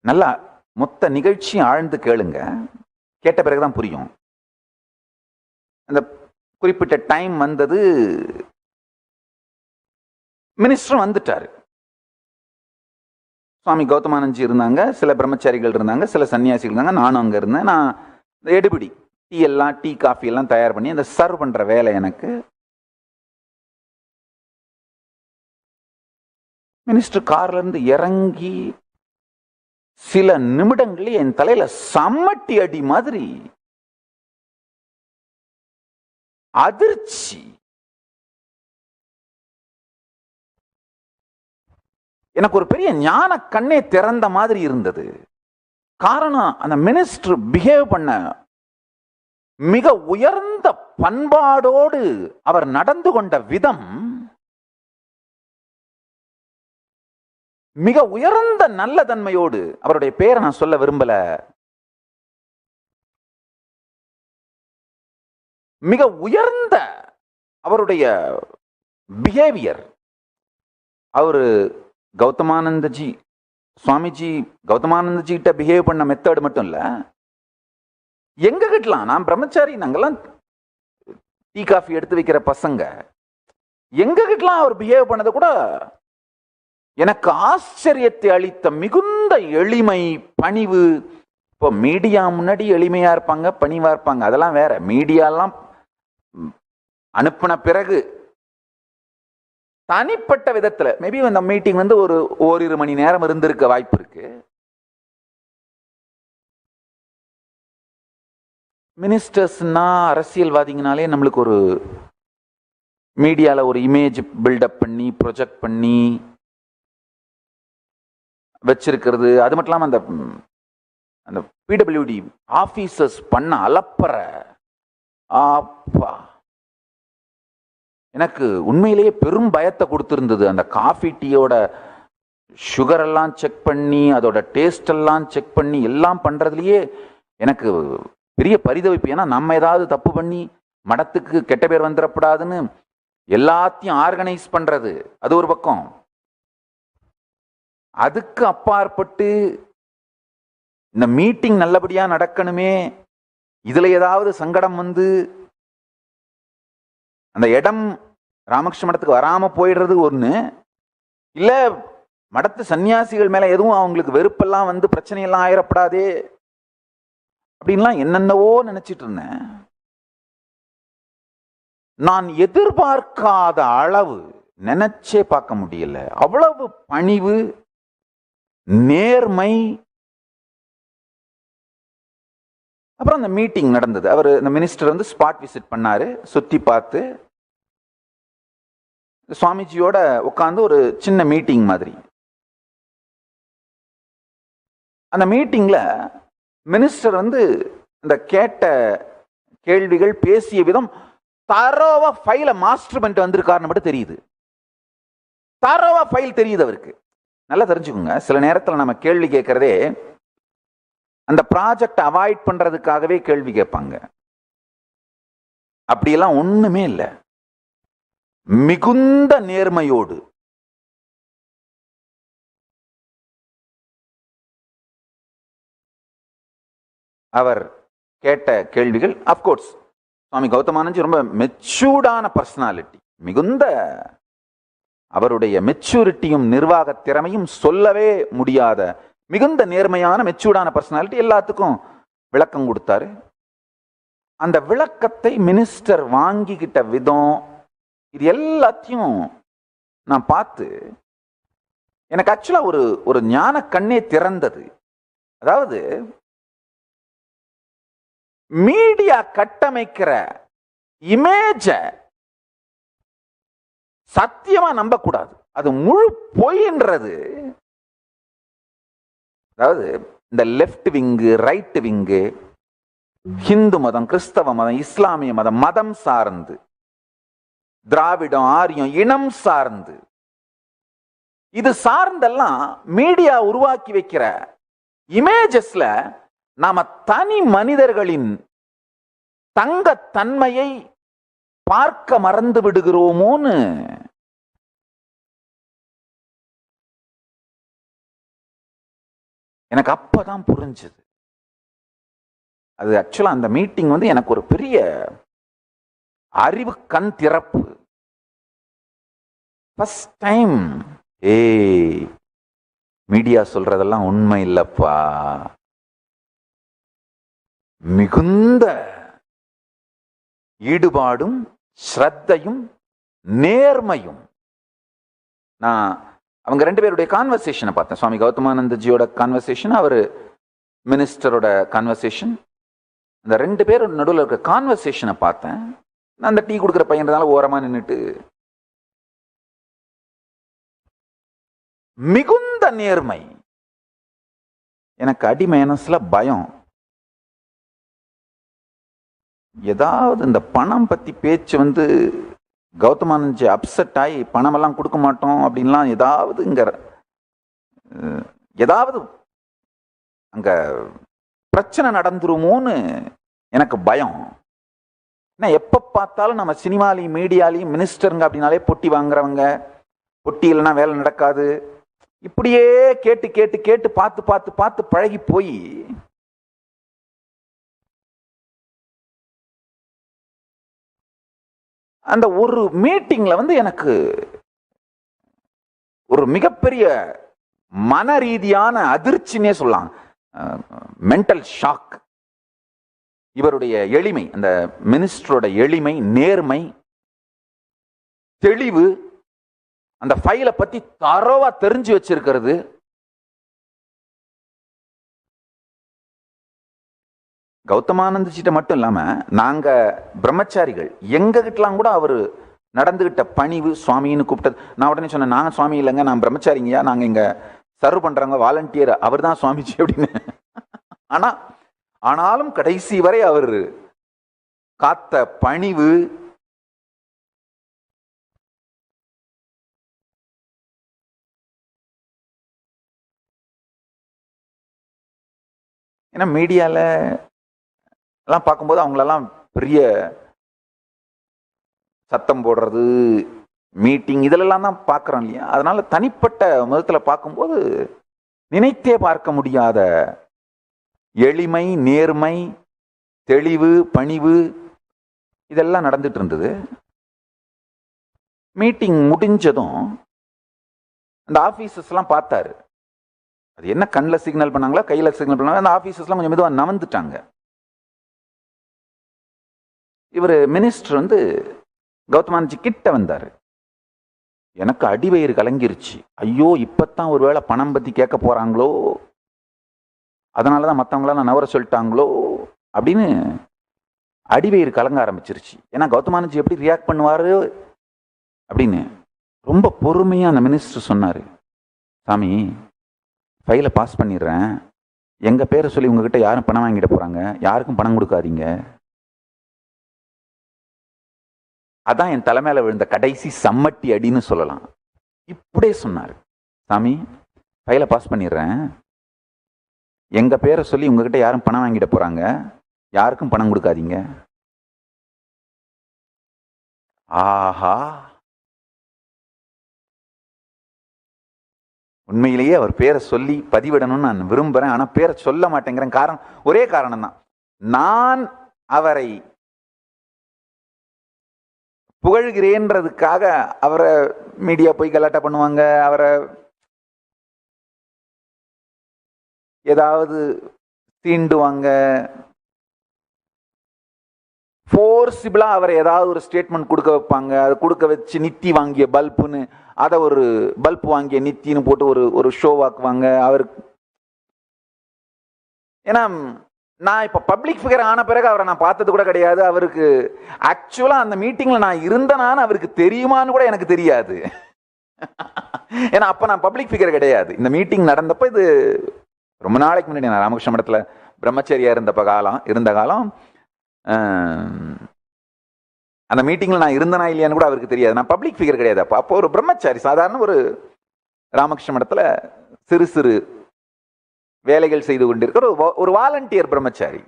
நல்லா மொத்த நிகழ்ச்சியும் ஆழ்ந்து கேளுங்க, கேட்ட பிறகுதான் புரியும். அந்த குறிப்பிட்ட டைம் வந்தது, மினிஸ்டரும் வந்துட்டாரு. சுவாமி கௌதமானந்த்ஜி இருந்தாங்க, சில பிரம்மச்சாரிகள் இருந்தாங்க, சில சன்னியாசிகள் இருந்தாங்க, நானும் அங்கே இருந்தேன். நான் எடுபிடி டீ காஃபி எல்லாம் தயார் பண்ணி அந்த சர்வ் பண்ற வேலை எனக்கு. மினிஸ்டர் கார்ல இருந்து இறங்கி சில நிமிடங்களே என் தலையில சம்மட்டி அடி மாதிரி அதிர்ச்சி. எனக்கு ஒரு பெரிய ஞான கண்ணே திறந்த மாதிரி இருந்தது. காரணம், அந்த மினிஸ்டர் பிஹேவ் பண்ண மிக உயர்ந்த பண்பாடோடு அவர் நடந்து கொண்ட விதம், மிக உயர்ந்த நல்ல தன்மையோடு, அவருடைய பேரை நான் சொல்ல விரும்பல, மிக உயர்ந்த அவருடைய பிஹேவியர். அவரு கௌதமானந்தஜி, சுவாமிஜி கௌதமானந்தஜி கிட்ட பிஹேவ் பண்ண மெத்தட் மட்டும் இல்ல, எங்க கிட்டலாம், நான் பிரம்மச்சாரி, நாங்கெல்லாம் டீ காஃபி எடுத்து வைக்கிற பசங்க, எங்க கிட்டலாம் அவர் பிஹேவ் பண்ணது கூட எனக்கு ஆச்சரியத்தை அளித்த மிகுந்த எளிமை, பணிவு. இப்போ மீடியா முன்னாடி எளிமையா இருப்பாங்க, பணிவா இருப்பாங்க, அதெல்லாம் வேற. மீடியாலாம் அனுப்பின பிறகு தனிப்பட்ட விதத்துல மேபி அந்த மீட்டிங் வந்து ஒரு ஓரிரு மணி நேரம் இருந்திருக்க வாய்ப்பு இருக்கு. மினிஸ்டர்ஸ்னா, அரசியல்வாதிங்கனாலே நம்மளுக்கு ஒரு மீடியால ஒரு இமேஜ் பில்டப் பண்ணி ப்ரொஜெக்ட் பண்ணி வச்சிருக்கிறது. அது மட்டும் இல்லாமல் அந்த பிடபிள்யூடி ஆபீசர்ஸ் பண்ண அலப்பற, அப்பா, எனக்கு உண்மையிலேயே பெரும் பயத்தை கொடுத்திருந்தது. அந்த காஃபி டீயோட சுகர் எல்லாம் செக் பண்ணி, அதோட டேஸ்ட் எல்லாம் செக் பண்ணி, எல்லாம் பண்றதுலயே எனக்கு பெரிய பரிதவிப்பு. ஏன்னா நம்ம ஏதாவது தப்பு பண்ணி மடத்துக்கு கெட்ட பேர் வந்துடக்கூடாதுன்னு எல்லாத்தையும் ஆர்கனைஸ் பண்றது அது ஒரு பக்கம். அதுக்கு அப்பாற்பட்டு இந்த மீட்டிங் நல்லபடியா நடக்கணுமே, இதுல ஏதாவது சங்கடம் வந்து அந்த இடம் ராமகிருஷ்ண மடத்துக்கு வராம போயிடுறது ஒண்ணு, இல்ல மடத்து சன்னியாசிகள் மேல எதுவும் அவங்களுக்கு வெறுப்பெல்லாம் வந்து பிரச்சனையெல்லாம் ஆயிடப்படாதே அப்படின்லாம் என்னென்னவோ நினைச்சிட்டு இருந்தேன். நான் எதிர்பார்க்காத அளவு, நினைச்சே பார்க்க முடியல, அவ்வளவு பணிவு, நேர்மை. அப்புறம் அந்த மீட்டிங் நடந்தது. அவர், இந்த மினிஸ்டர் வந்து ஸ்பாட் விசிட் பண்ணாரு, சுத்தி பார்த்து சுவாமிஜியோட உட்கார்ந்து ஒரு சின்ன மீட்டிங் மாதிரி. அந்த மீட்டிங்ல மினிஸ்டர் வந்து இந்த கேட்ட கேள்விகள், பேசிய விதம், தரோவா ஃபைல மாஸ்டர் பண்ணிட்டு வந்திருக்காருன்னு மட்டும் தெரியுது. தரோவா ஃபைல் தெரியுது அவருக்கு. நல்லா தெரிஞ்சுக்கோங்க, சில நேரத்தில் நம்ம கேள்வி கேட்கறதே அந்த ப்ராஜெக்ட் அவாய்ட் பண்றதுக்காகவே கேள்வி கேட்பாங்க. அப்படியெல்லாம் ஒண்ணுமே இல்லை. மிகுந்த நேர்மையோடு அவர் கேட்ட கேள்விகள், அப்கோர்ஸ் சுவாமி கௌதமானந்த்ஜி ரொம்ப மெச்சூர்டான பர்சனாலிட்டி, மிகுந்த அவருடைய மெச்சூரிட்டியும் நிர்வாக திறமையும் சொல்லவே முடியாத மிகுந்த நேர்மையான மெச்சூர்டான பர்சனாலிட்டி. எல்லாத்துக்கும் விளக்கம் கொடுத்தாரு. அந்த விளக்கத்தை மினிஸ்டர் வாங்கிக்கிட்ட விதம், இது எல்லாத்தையும் நான் பார்த்து எனக்கு ஆக்சுவலா ஒரு ஞான கண்ணே திறந்தது. அதாவது மீடியா கட்டமைக்கிற இமேஜ சத்தியமா நம்ப கூடாது, அது முழு பொய்ன்றது. அதாவது இந்த left wing, right wing, Hindu மதம், கிறிஸ்தவ மதம், இஸ்லாமிய மதம், மதம் சார்ந்து, திராவிடம், ஆரியம், இனம் சார்ந்து, இது சார்ந்தெல்லாம் மீடியா உருவாக்கி வைக்கிற இமேஜஸ்ல நாம தனி மனிதர்களின் தங்கத்தன்மையை பார்க்க மறந்து விடுகிறோமோன்னு எனக்கு அப்பதான் புரிஞ்சது. அது ஆக்சுவலா அந்த மீட்டிங் வந்து எனக்கு ஒரு பெரிய அறிவு கண் திறப்பு. ஃபர்ஸ்ட் டைம் மீடியா சொல்றதெல்லாம் உண்மை இல்லப்பா, மிகுந்த ஈடுபாடும் ஸ்ரத்தையும் நேர்மையும். நான் அவங்க 2 பேருடைய கான்வர்சேஷனை பார்த்தேன். சுவாமி கௌதமானந்தஜியோட கான்வர்சேஷன், அவர் மினிஸ்டரோட கான்வர்சேஷன். அந்த 2 பேரோட நடுவில் இருக்க கான்வர்சேஷனை பார்த்தேன். நான் அந்த டீ கொடுக்குற பையன்றதால ஓரமா நின்றுட்டு, மிகுந்த நேர்மை. எனக்கு அடி மனசுல பயம், ஏதாவது இந்த பணம் பத்தி பேச்சு வந்து கௌதமானந்த்ஜி அப்செட் ஆகி பணமெல்லாம் கொடுக்க மாட்டோம் அப்படின்லாம் ஏதாவது அங்க பிரச்சனை நடந்துருமோன்னு எனக்கு பயம். ஏன்னா எப்ப பார்த்தாலும் நம்ம சினிமாலையும் மீடியாலையும் மினிஸ்டருங்க அப்படின்னாலே பொட்டி வாங்குறவங்க, பொட்டி இல்லைன்னா வேலை நடக்காது, இப்படியே கேட்டு கேட்டு கேட்டு பார்த்து பார்த்து பார்த்து பழகி போய் அந்த ஒரு மீட்டிங்ல வந்து எனக்கு ஒரு மிகப்பெரிய மன ரீதியான அதிர்ச்சினே சொல்லலாம், மென்டல் ஷாக். இவருடைய எளிமை, அந்த மினிஸ்டரோட எளிமை, நேர்மை, தெளிவு, அந்த ஃபைலை பத்தி தரோவா தெரிஞ்சு வச்சிருக்கிறது. கௌதமானந்தஜிட்ட மட்டும் இல்லாம நாங்க பிரம்மச்சாரிகள் எங்க கிட்டலாம் கூட அவரு நடந்துகிட்ட பணிவு, சுவாமின்னு கூப்பிட்டது. நான் உடனே சொன்னேன், நாங்க சுவாமி இல்லைங்க, நான் பிரம்மச்சாரிங்கயா, நாங்க இங்க சர்வ் பண்றவங்க, வாலண்டியர், அவர் தான் சுவாமிஜி அப்படின்னு. ஆனாலும் கடைசி வரை அவர் காத்த பணிவு, ஏன்னா மீடியால எல்லாம் பார்க்கும்போது அவங்களெல்லாம் பெரிய சத்தம் போடுறது, மீட்டிங், இதிலெல்லாம் தான் பார்க்குறோம் இல்லையா. அதனால தனிப்பட்ட விதத்தில் பார்க்கும்போது நினைத்தே பார்க்க முடியாத எளிமை, நேர்மை, தெளிவு, பணிவு, இதெல்லாம் நடந்துட்டு இருந்தது. மீட்டிங் முடிஞ்சதும் அந்த ஆஃபீஸர்ஸ்லாம் பார்த்தாரு. அது என்ன கண்ணில் சிக்னல் பண்ணாங்களா கையில் சிக்னல் பண்ணாங்க, அந்த ஆஃபீஸர்ஸ்லாம் கொஞ்சம் மெதுவாக நவந்துட்டாங்க. இவர் மினிஸ்டர் வந்து கௌதமானந்த்ஜி கிட்ட வந்தார். எனக்கு அடிவயிறு கலங்கிருச்சு. ஐயோ, இப்பத்தான் ஒருவேளை பணம் பற்றி கேட்க போகிறாங்களோ, அதனால தான் மற்றவங்களாம் நவர சொல்லிட்டாங்களோ அப்படின்னு அடிவயிறு கலங்க ஆரம்பிச்சிருச்சு. ஏன்னா கௌதமானந்த்ஜி எப்படி ரியாக்ட் பண்ணுவார் அப்படின்னு. ரொம்ப பொறுமையாக அந்த மினிஸ்டர் சொன்னார், சாமி ஃபைலை பாஸ் பண்ணிடுறேன், எங்கள் பேரை சொல்லி உங்ககிட்ட யாரும் பணம் வாங்கிட போகிறாங்க, யாருக்கும் பணம் கொடுக்காதீங்க. அதான் என் தலைமையில விழுந்த கடைசி சம்மட்டி அடின்னு சொல்லலாம். இப்படியே சொன்னார், சாமி ஃபைலை பாஸ் பண்ணிடுறேன், எங்க பேரை சொல்லி உங்ககிட்ட யாரும் பணம் வாங்கிட போறாங்க, யாருக்கும் பணம் கொடுக்காதீங்க. ஆஹா, உண்மையிலேயே அவர் பேரை சொல்லி பதிவிடணும்னு நான் விரும்புறேன், ஆனா பேரை சொல்ல மாட்டேங்கிறேன். காரணம், ஒரே காரணம் தான், நான் அவரை புகழ்கிறேன்றதுக்காக அவரை மீடியா போய் கலாட்டா பண்ணுவாங்க, அவரை ஏதாவது தீண்டுவாங்க, ஃபோர்சிபிளா அவரை ஏதாவது ஒரு ஸ்டேட்மெண்ட் கொடுக்க வைப்பாங்க. அதை கொடுக்க வச்சு நித்தி வாங்கிய பல்புன்னு அதை ஒரு பல்ப் வாங்கிய நித்தின்னு போட்டு ஒரு ஷோ ஆக்குவாங்க அவருக்கு. ஏன்னா நான் இப்ப பப்ளிக் ஃபிகர் ஆன பிறகு அவரை நான் பார்த்தது கூட கிடையாது. அவருக்கு ஆக்சுவலா அந்த மீட்டிங்ல நான் இருந்தனான்னு அவருக்கு தெரியுமான்னு கூட எனக்கு தெரியாது. ஏன்னா அப்ப நான் பப்ளிக் ஃபிகர் கிடையாது. இந்த மீட்டிங் நடந்தப்ப, இது ரொம்ப நாளைக்கு முன்னாடி, நான் ராமகிருஷ்ண மடத்துல பிரம்மச்சரியா இருந்த காலம் அந்த மீட்டிங்ல நான் இருந்தனா இல்லையான்னு கூட அவருக்கு தெரியாது. நான் பப்ளிக் ஃபிகர் கிடையாது. அப்போ ஒரு பிரம்மச்சாரி, சாதாரண ஒரு ராமகிருஷ்ண மடத்துல சிறு சிறு வேலைகள் செய்து கொண்டிருக்கிற ஒரு வாலண்டியர் பிரம்மச்சாரி.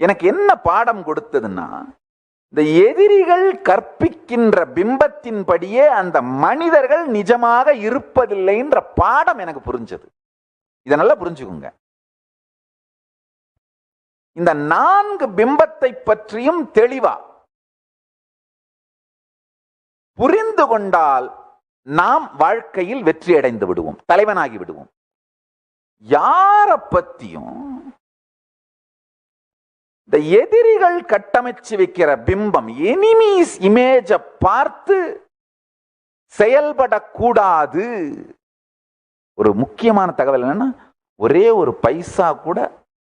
எனக்கு என்ன பாடம் கொடுத்ததுன்னா, இந்த எதிரிகள் கற்பிக்கின்ற பிம்பத்தின்படியே அந்த மனிதர்கள் நிஜமாக இருப்பதில்லைன்ற பாடம் எனக்கு புரிஞ்சது. இதை நல்லா புரிஞ்சுக்குங்க. இந்த 4 பிம்பத்தை பற்றியும் தெளிவா புரிந்து கொண்டால் நாம் வாழ்க்கையில் வெற்றி அடைந்து விடுவோம், தலைவனாகி விடுவோம். யார பத்தியும் இந்த எதிரிகள் கட்டமைச்சு வைக்கிற பிம்பம், எனிமீஸ் இமேஜ பார்த்து செயல்படக்கூடாது. ஒரு முக்கியமான தகவல் என்னன்னா, ஒரே ஒரு பைசா கூட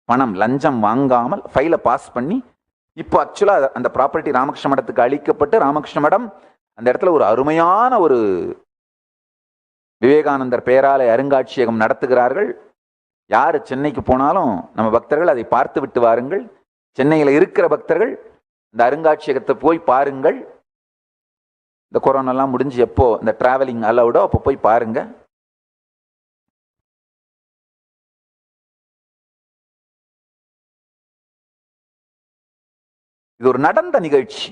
பணம் லஞ்சம் வாங்காமல் ஃபைல பாஸ் பண்ணி, இப்போ ஆக்சுவலா அந்த ப்ராப்பர்ட்டி ராமகிருஷ்ண மடத்துக்கு அளிக்கப்பட்டு, ராமகிருஷ்ண மடம் அந்த இடத்துல ஒரு அருமையான ஒரு விவேகானந்தர் பெயராலே அருங்காட்சியகம் நடத்துகிறார்கள். யாரு சென்னைக்கு போனாலும் நம்ம பக்தர்கள் அதை பார்த்து விட்டு வாருங்கள். சென்னையில் இருக்கிற பக்தர்கள் இந்த அருங்காட்சியகத்தை போய் பாருங்கள். இந்த கொரோனாலாம் முடிஞ்சு எப்போ இந்த டிராவலிங் அலவுடோ அப்போ போய் பாருங்க. இது ஒரு நடந்த நிகழ்ச்சி.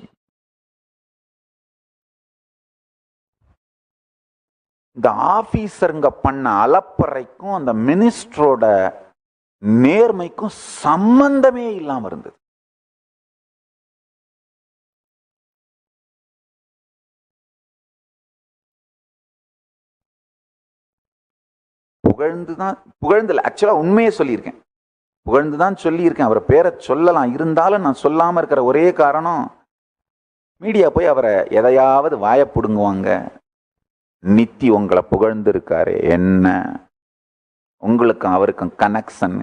இந்த ஆபீசருங்க பண்ண அலப்பறைக்கும் அந்த மினிஸ்டரோட நேர்மைக்கும் சம்பந்தமே இல்லாம இருந்தது. புகழ்ந்துல ஆக்சுவலா உண்மையே சொல்லியிருக்கேன், புகழ்ந்துதான் சொல்லியிருக்கேன். அவரை பேரை சொல்லலாம், இருந்தாலும் நான் சொல்லாம இருக்கிற ஒரே காரணம், மீடியா போய் அவரை எதையாவது வாயப்புடுங்குவாங்க. நித்தி உங்களை புகழ்ந்து இருக்காரு, என்ன உங்களுக்கும் அவருக்கும் கனெக்ஷன்,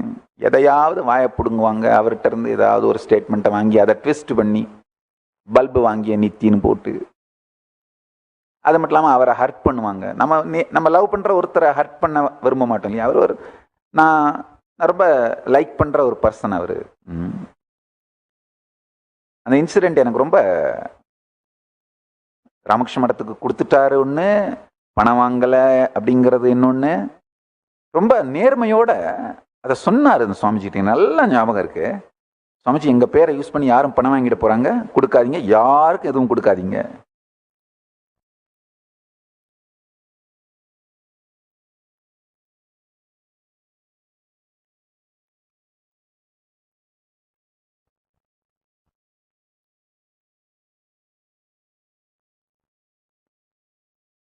எதையாவது வாயப்புடுங்குவாங்க. அவர்கிட்ட இருந்து ஏதாவது ஒரு ஸ்டேட்மெண்ட்டை வாங்கி அதை ட்விஸ்ட் பண்ணி பல்பு வாங்கிய நித்தின்னு போட்டு, அது மட்டும் இல்லாமல் அவரை ஹர்ட் பண்ணுவாங்க. நம்ம லவ் பண்ற ஒருத்தரை ஹர்ட் பண்ண விரும்ப மாட்டோம் இல்லையா? அவர் ஒரு நான் ரொம்ப லைக் பண்ற ஒரு பர்சன் அவர். அந்த இன்சிடென்ட் எனக்கு ரொம்ப, ராமகிருஷ்ண மடத்துக்கு கொடுத்துட்டாரு ஒன்று, பணம் வாங்கலை அப்படிங்கிறது இன்னொன்று. ரொம்ப நேர்மையோட அதை சொன்னார் அந்த சுவாமிஜிட்ட. நல்லா ஞாபகம் இருக்கு. சுவாமிஜி, எங்க பேரை யூஸ் பண்ணி யாரும் பணம் வாங்கிட்டு போறாங்க, கொடுக்காதீங்க, யாருக்கும் எதுவும் கொடுக்காதீங்க.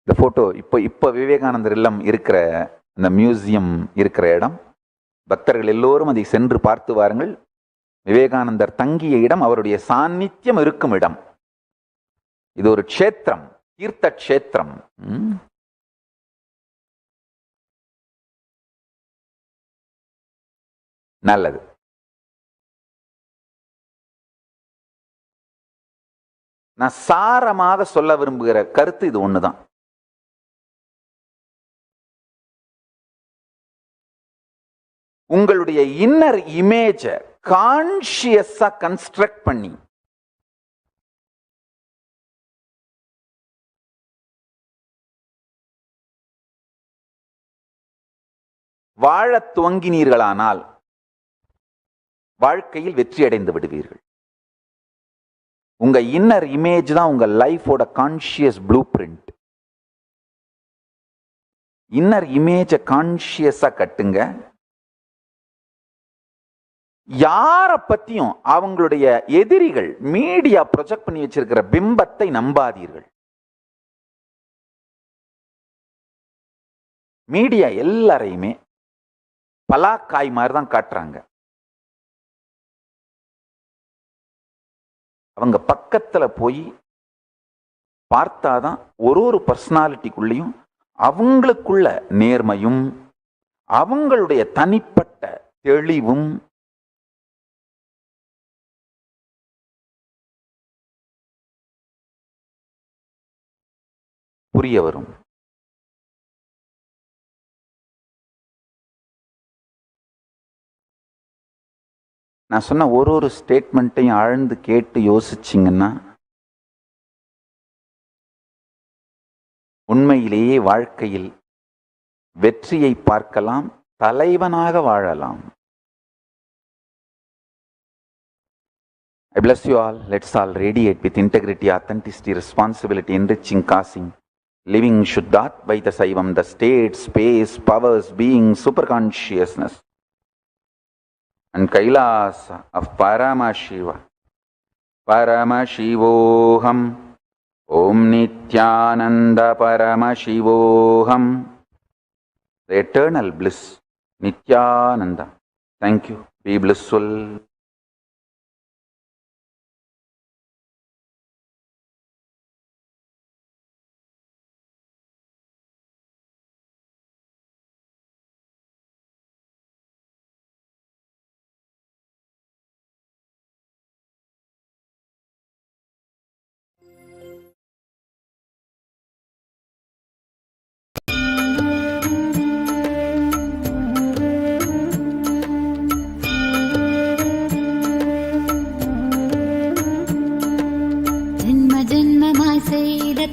இந்த போட்டோ இப்போ விவேகானந்தர் இல்லம் இருக்கிற அந்த மியூசியம் இருக்கிற இடம். பக்தர்கள் எல்லோரும் அதை சென்று பார்த்து வாருங்கள். விவேகானந்தர் தங்கிய இடம், அவருடைய சாநித்தியம் இருக்கும் இடம். இது ஒரு க்ஷேத்திரம், தீர்த்த க்ஷேத்திரம். நல்லது. நான் சாரமாக சொல்ல விரும்புகிற கருத்து இது ஒண்ணுதான். உங்களுடைய இன்னர் இமேஜ கான்ஷியஸா கன்ஸ்ட்ரக்ட் பண்ணி வாழ துவங்கினீர்களானால் வாழ்க்கையில் வெற்றி அடைந்து விடுவீர்கள். உங்க இன்னர் இமேஜ் தான் உங்க லைஃபோட கான்ஷியஸ் ப்ளூ பிரிண்ட். இன்னர் இமேஜ கான்ஷியஸா கட்டுங்க. யார பத்தியும் அவங்களுடைய எதிரிகள் மீடியா ப்ரொஜெக்ட் பண்ணி வச்சிருக்கிற பிம்பத்தை நம்பாதீர்கள். மீடியா எல்லாரையுமே பலாக்காய் மாதிரி தான் காட்டுறாங்க. அவங்க பக்கத்துல போய் பார்த்தாதான் ஒரு பர்சனாலிட்டிக்குள்ளேயும் அவங்களுக்குள்ள நேர்மையும் அவங்களுடைய தனிப்பட்ட தெளிவும் புரிய வரும். நான் சொன்ன ஒரு ஸ்டேட்மெண்ட்டையும் ஆழ்ந்து கேட்டு யோசிச்சிங்கன்னா உண்மையிலேயே வாழ்க்கையில் வெற்றியை பார்க்கலாம், தலைவனாக வாழலாம். I bless you all. Let's all radiate with integrity, authenticity, responsibility, enriching, causing, living Shuddhat Vaita Saivam, the state, space, powers, being, superconsciousness, and Kailas of Paramashiva. Paramashivoham. Om Nithyananda Paramashivoham. The eternal bliss, Nithyananda. Thank you. Be blissful.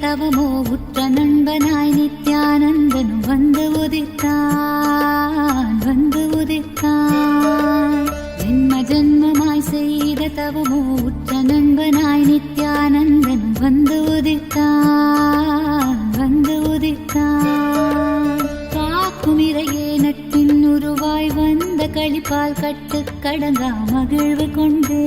தவமோ உற்ற நண்பனாய் நித்யானந்தனும் வந்து உதித்தான் ஜென்ம ஜென்மமாய் செய்த தவமோ உற்ற நண்பனாய் நித்யானந்தனும் வந்து உதித்தான் காக்கும் இறையே நட்பின் உருவாய் வந்த களிப்பால் கட்டு கடங்கா மகிழ்வு கொண்டே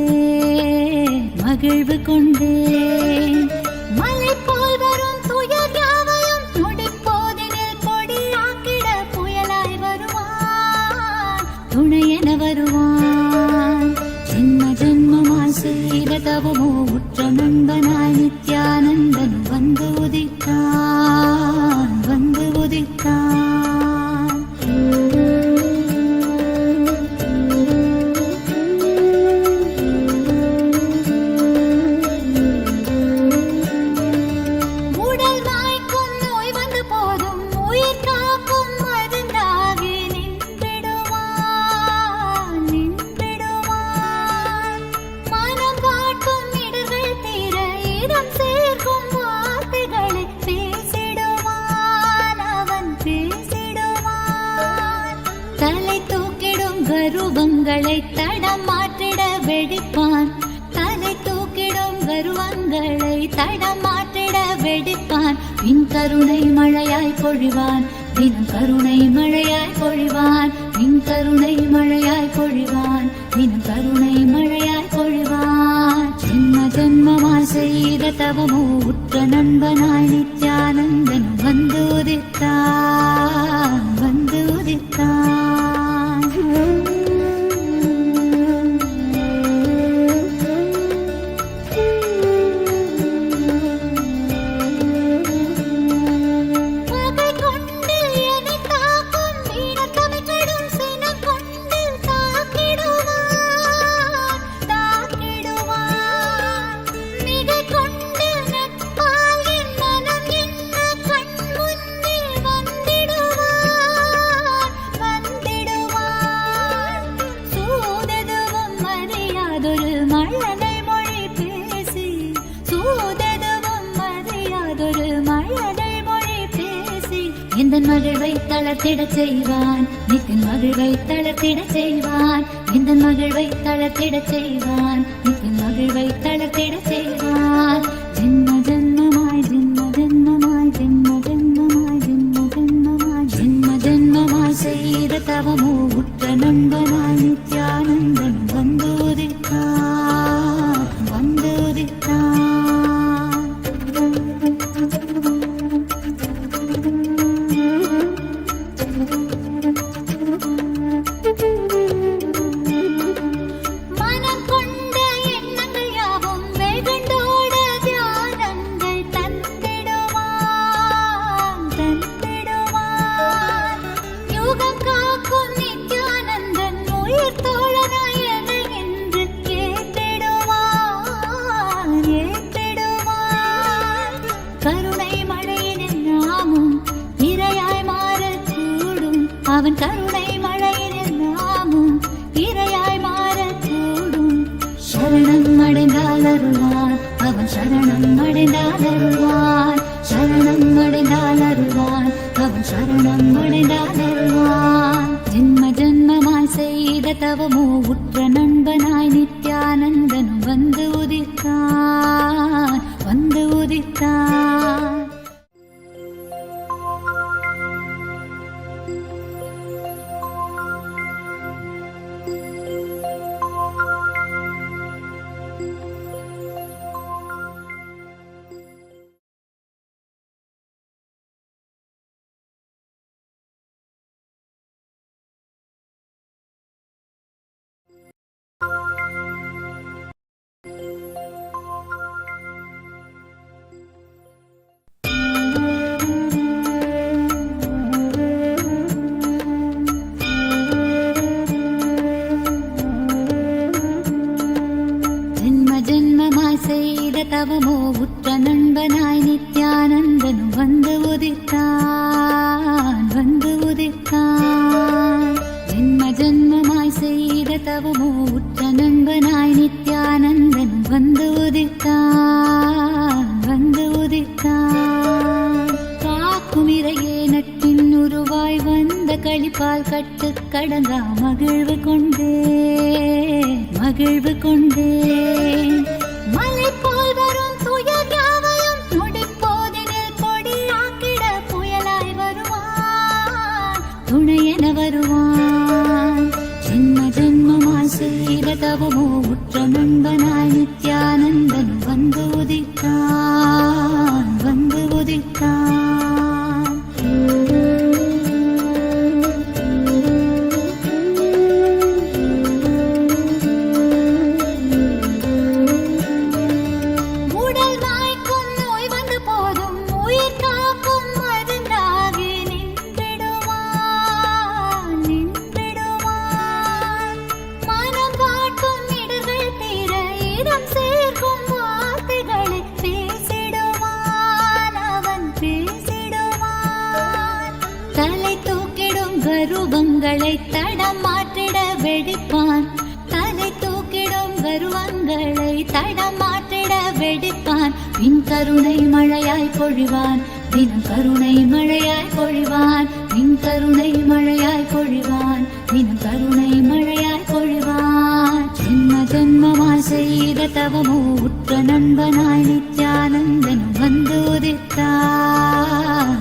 மலை போல் வரும் துயர் யாவையும் நொடிப்போதினில் பொடியாக்கிட புயலாய் வருவான், துணையென வருவான். ஜென்ம ஜென்மமாய் செய்த தவமோ உற்ற நண்பனாய் நித்யானந்தன் வந்து உதித்தான். கருவங்களை தடம் மாற்றிட வெடிப்பான், தலை தூக்கிடும் கருவங்களை தடம் மாற்றிட வெடிப்பான். பின் கருணை மழையாய் பொழிவான், தினம் கருணை மழையாய் பொழிவான். பின் கருணை மழையாய் பொழிவான், தினம் கருணை மழையாய் பொழிவான். ஜென்ம ஜென்மமாய் செய்த தவமோ உற்ற நண்பனாய் நித்யானந்தன் வந்து உதித்தான். எந்தன் மகிழ்வை தளர்த்திடச் செய்வான், நித்தின் மகிழ்வை தளர்த்திடச் செய்வான். எந்தன் மகிழ்வை தளர்த்திடச் செய்வான், நித்தின் மகிழ்வை தளர்த்திடச் செய்வான். ஜென்ம ஜென்மமாய் ஜென்ம ஜென்மமாய் ஜென்ம ஜென்மமாய் ஜென்ம ஜென்மமாய் ஜென்ம ஜென்மமாய் செய்த தவமோ உற்ற நண்பனாய் நித்யானந்தன் வந்து உதித்தான். அவன் கருணை மழையில் நாமும் இரையாய் மாறக்கூடும். சரணம் அடைந்தால் அருள்வான், அவன் சரணம் அடைந்தால் அருள்வான். சரணம் அடைந்தால் அருள்வான், அவன் சரணம் அடைந்தால் அருள்வான். ஜென்ம ஜென்மமாய் செய்த தவமோ உற்ற நண்பனாய் நித்யானந்தனும் வந்து தவமோ உற்ற நண்பனாய் நித்யானந்தன் வந்து உதித்தான் காக்குமிரையே நட்பின் உருவாய் வந்த களிப்பால் கட்டு கடங்கா மகிழ்வு கொண்டே மலை போல் வரும் துயர் யாவையும் நொடிப்போதினில் கொடியாக்கிட புயலாய் வருவான் துணையென வருவான் ஜென்ம ஜென்மமாய் செய்த தவமோ உற்ற நண்பனாய் நித்யானந்தன் வந்து உதித்தான் உடல் வாய்க்கும் நோய் வந்த போதும் உயிர் காக்கும் மருந்தாகி நின்றிடுவான் மனம் காட்டும் இடர்கள் தீர இடம் சேர்க்கும் வார்த்தைகளை அவன் பேசிடுவான் தலை தூக்கிடும் கருவங்களை தடம் மாற்றிட வெடிப்பான் பின் கருணை மழையாய் பொழிவான் தினம் கருணை மழையாய் பொழிவான் பின் கருணை மழையாய் பொழிவான் தினம் கருணை மழையாய் பொழிவான் ஜென்ம ஜென்மமாய் செய்த தவமோ உற்ற நண்பனாய் நித்யானந்தன் வந்து உதித்தான்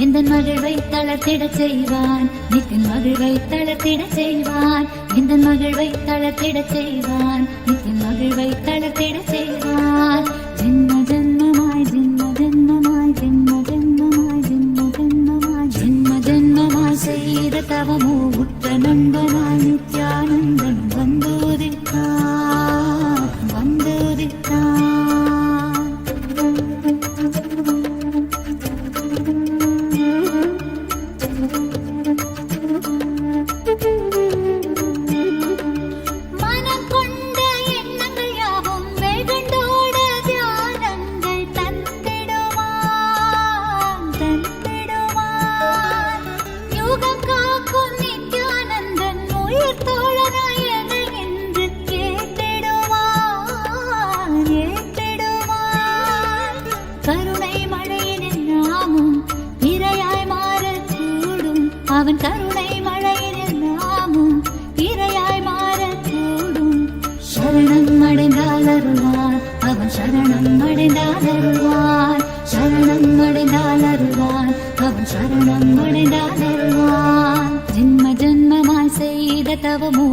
எந்தன் மகிழ்வை தளர்த்திடச் செய்வான் நித்தின் மகிழ்வை தளர்த்திடச் செய்வான் எந்தன் மகிழ்வை தளர்த்திடச் செய்வான் நித்தின் மகிழ்வை தளர்த்திடச் செய்வான் ஜென்ம ஜென்மமாய் செய்த தவமோ உற்ற நண்பனாய் நித்யானந்தன் வந்து உதித்தான் அவன் கருணை மழையில் நாமும் இரையாய் மாறக்கூடும் சரணம் அடைந்தால் அருள்வான் அவன் சரணம் அடைந்தால் அருள்வான் சரணம் அடைந்தால் அருள்வான் அவன் சரணம் அடைந்தால் அருள்வான் ஜென்ம ஜென்மமாய் செய்த தவமோ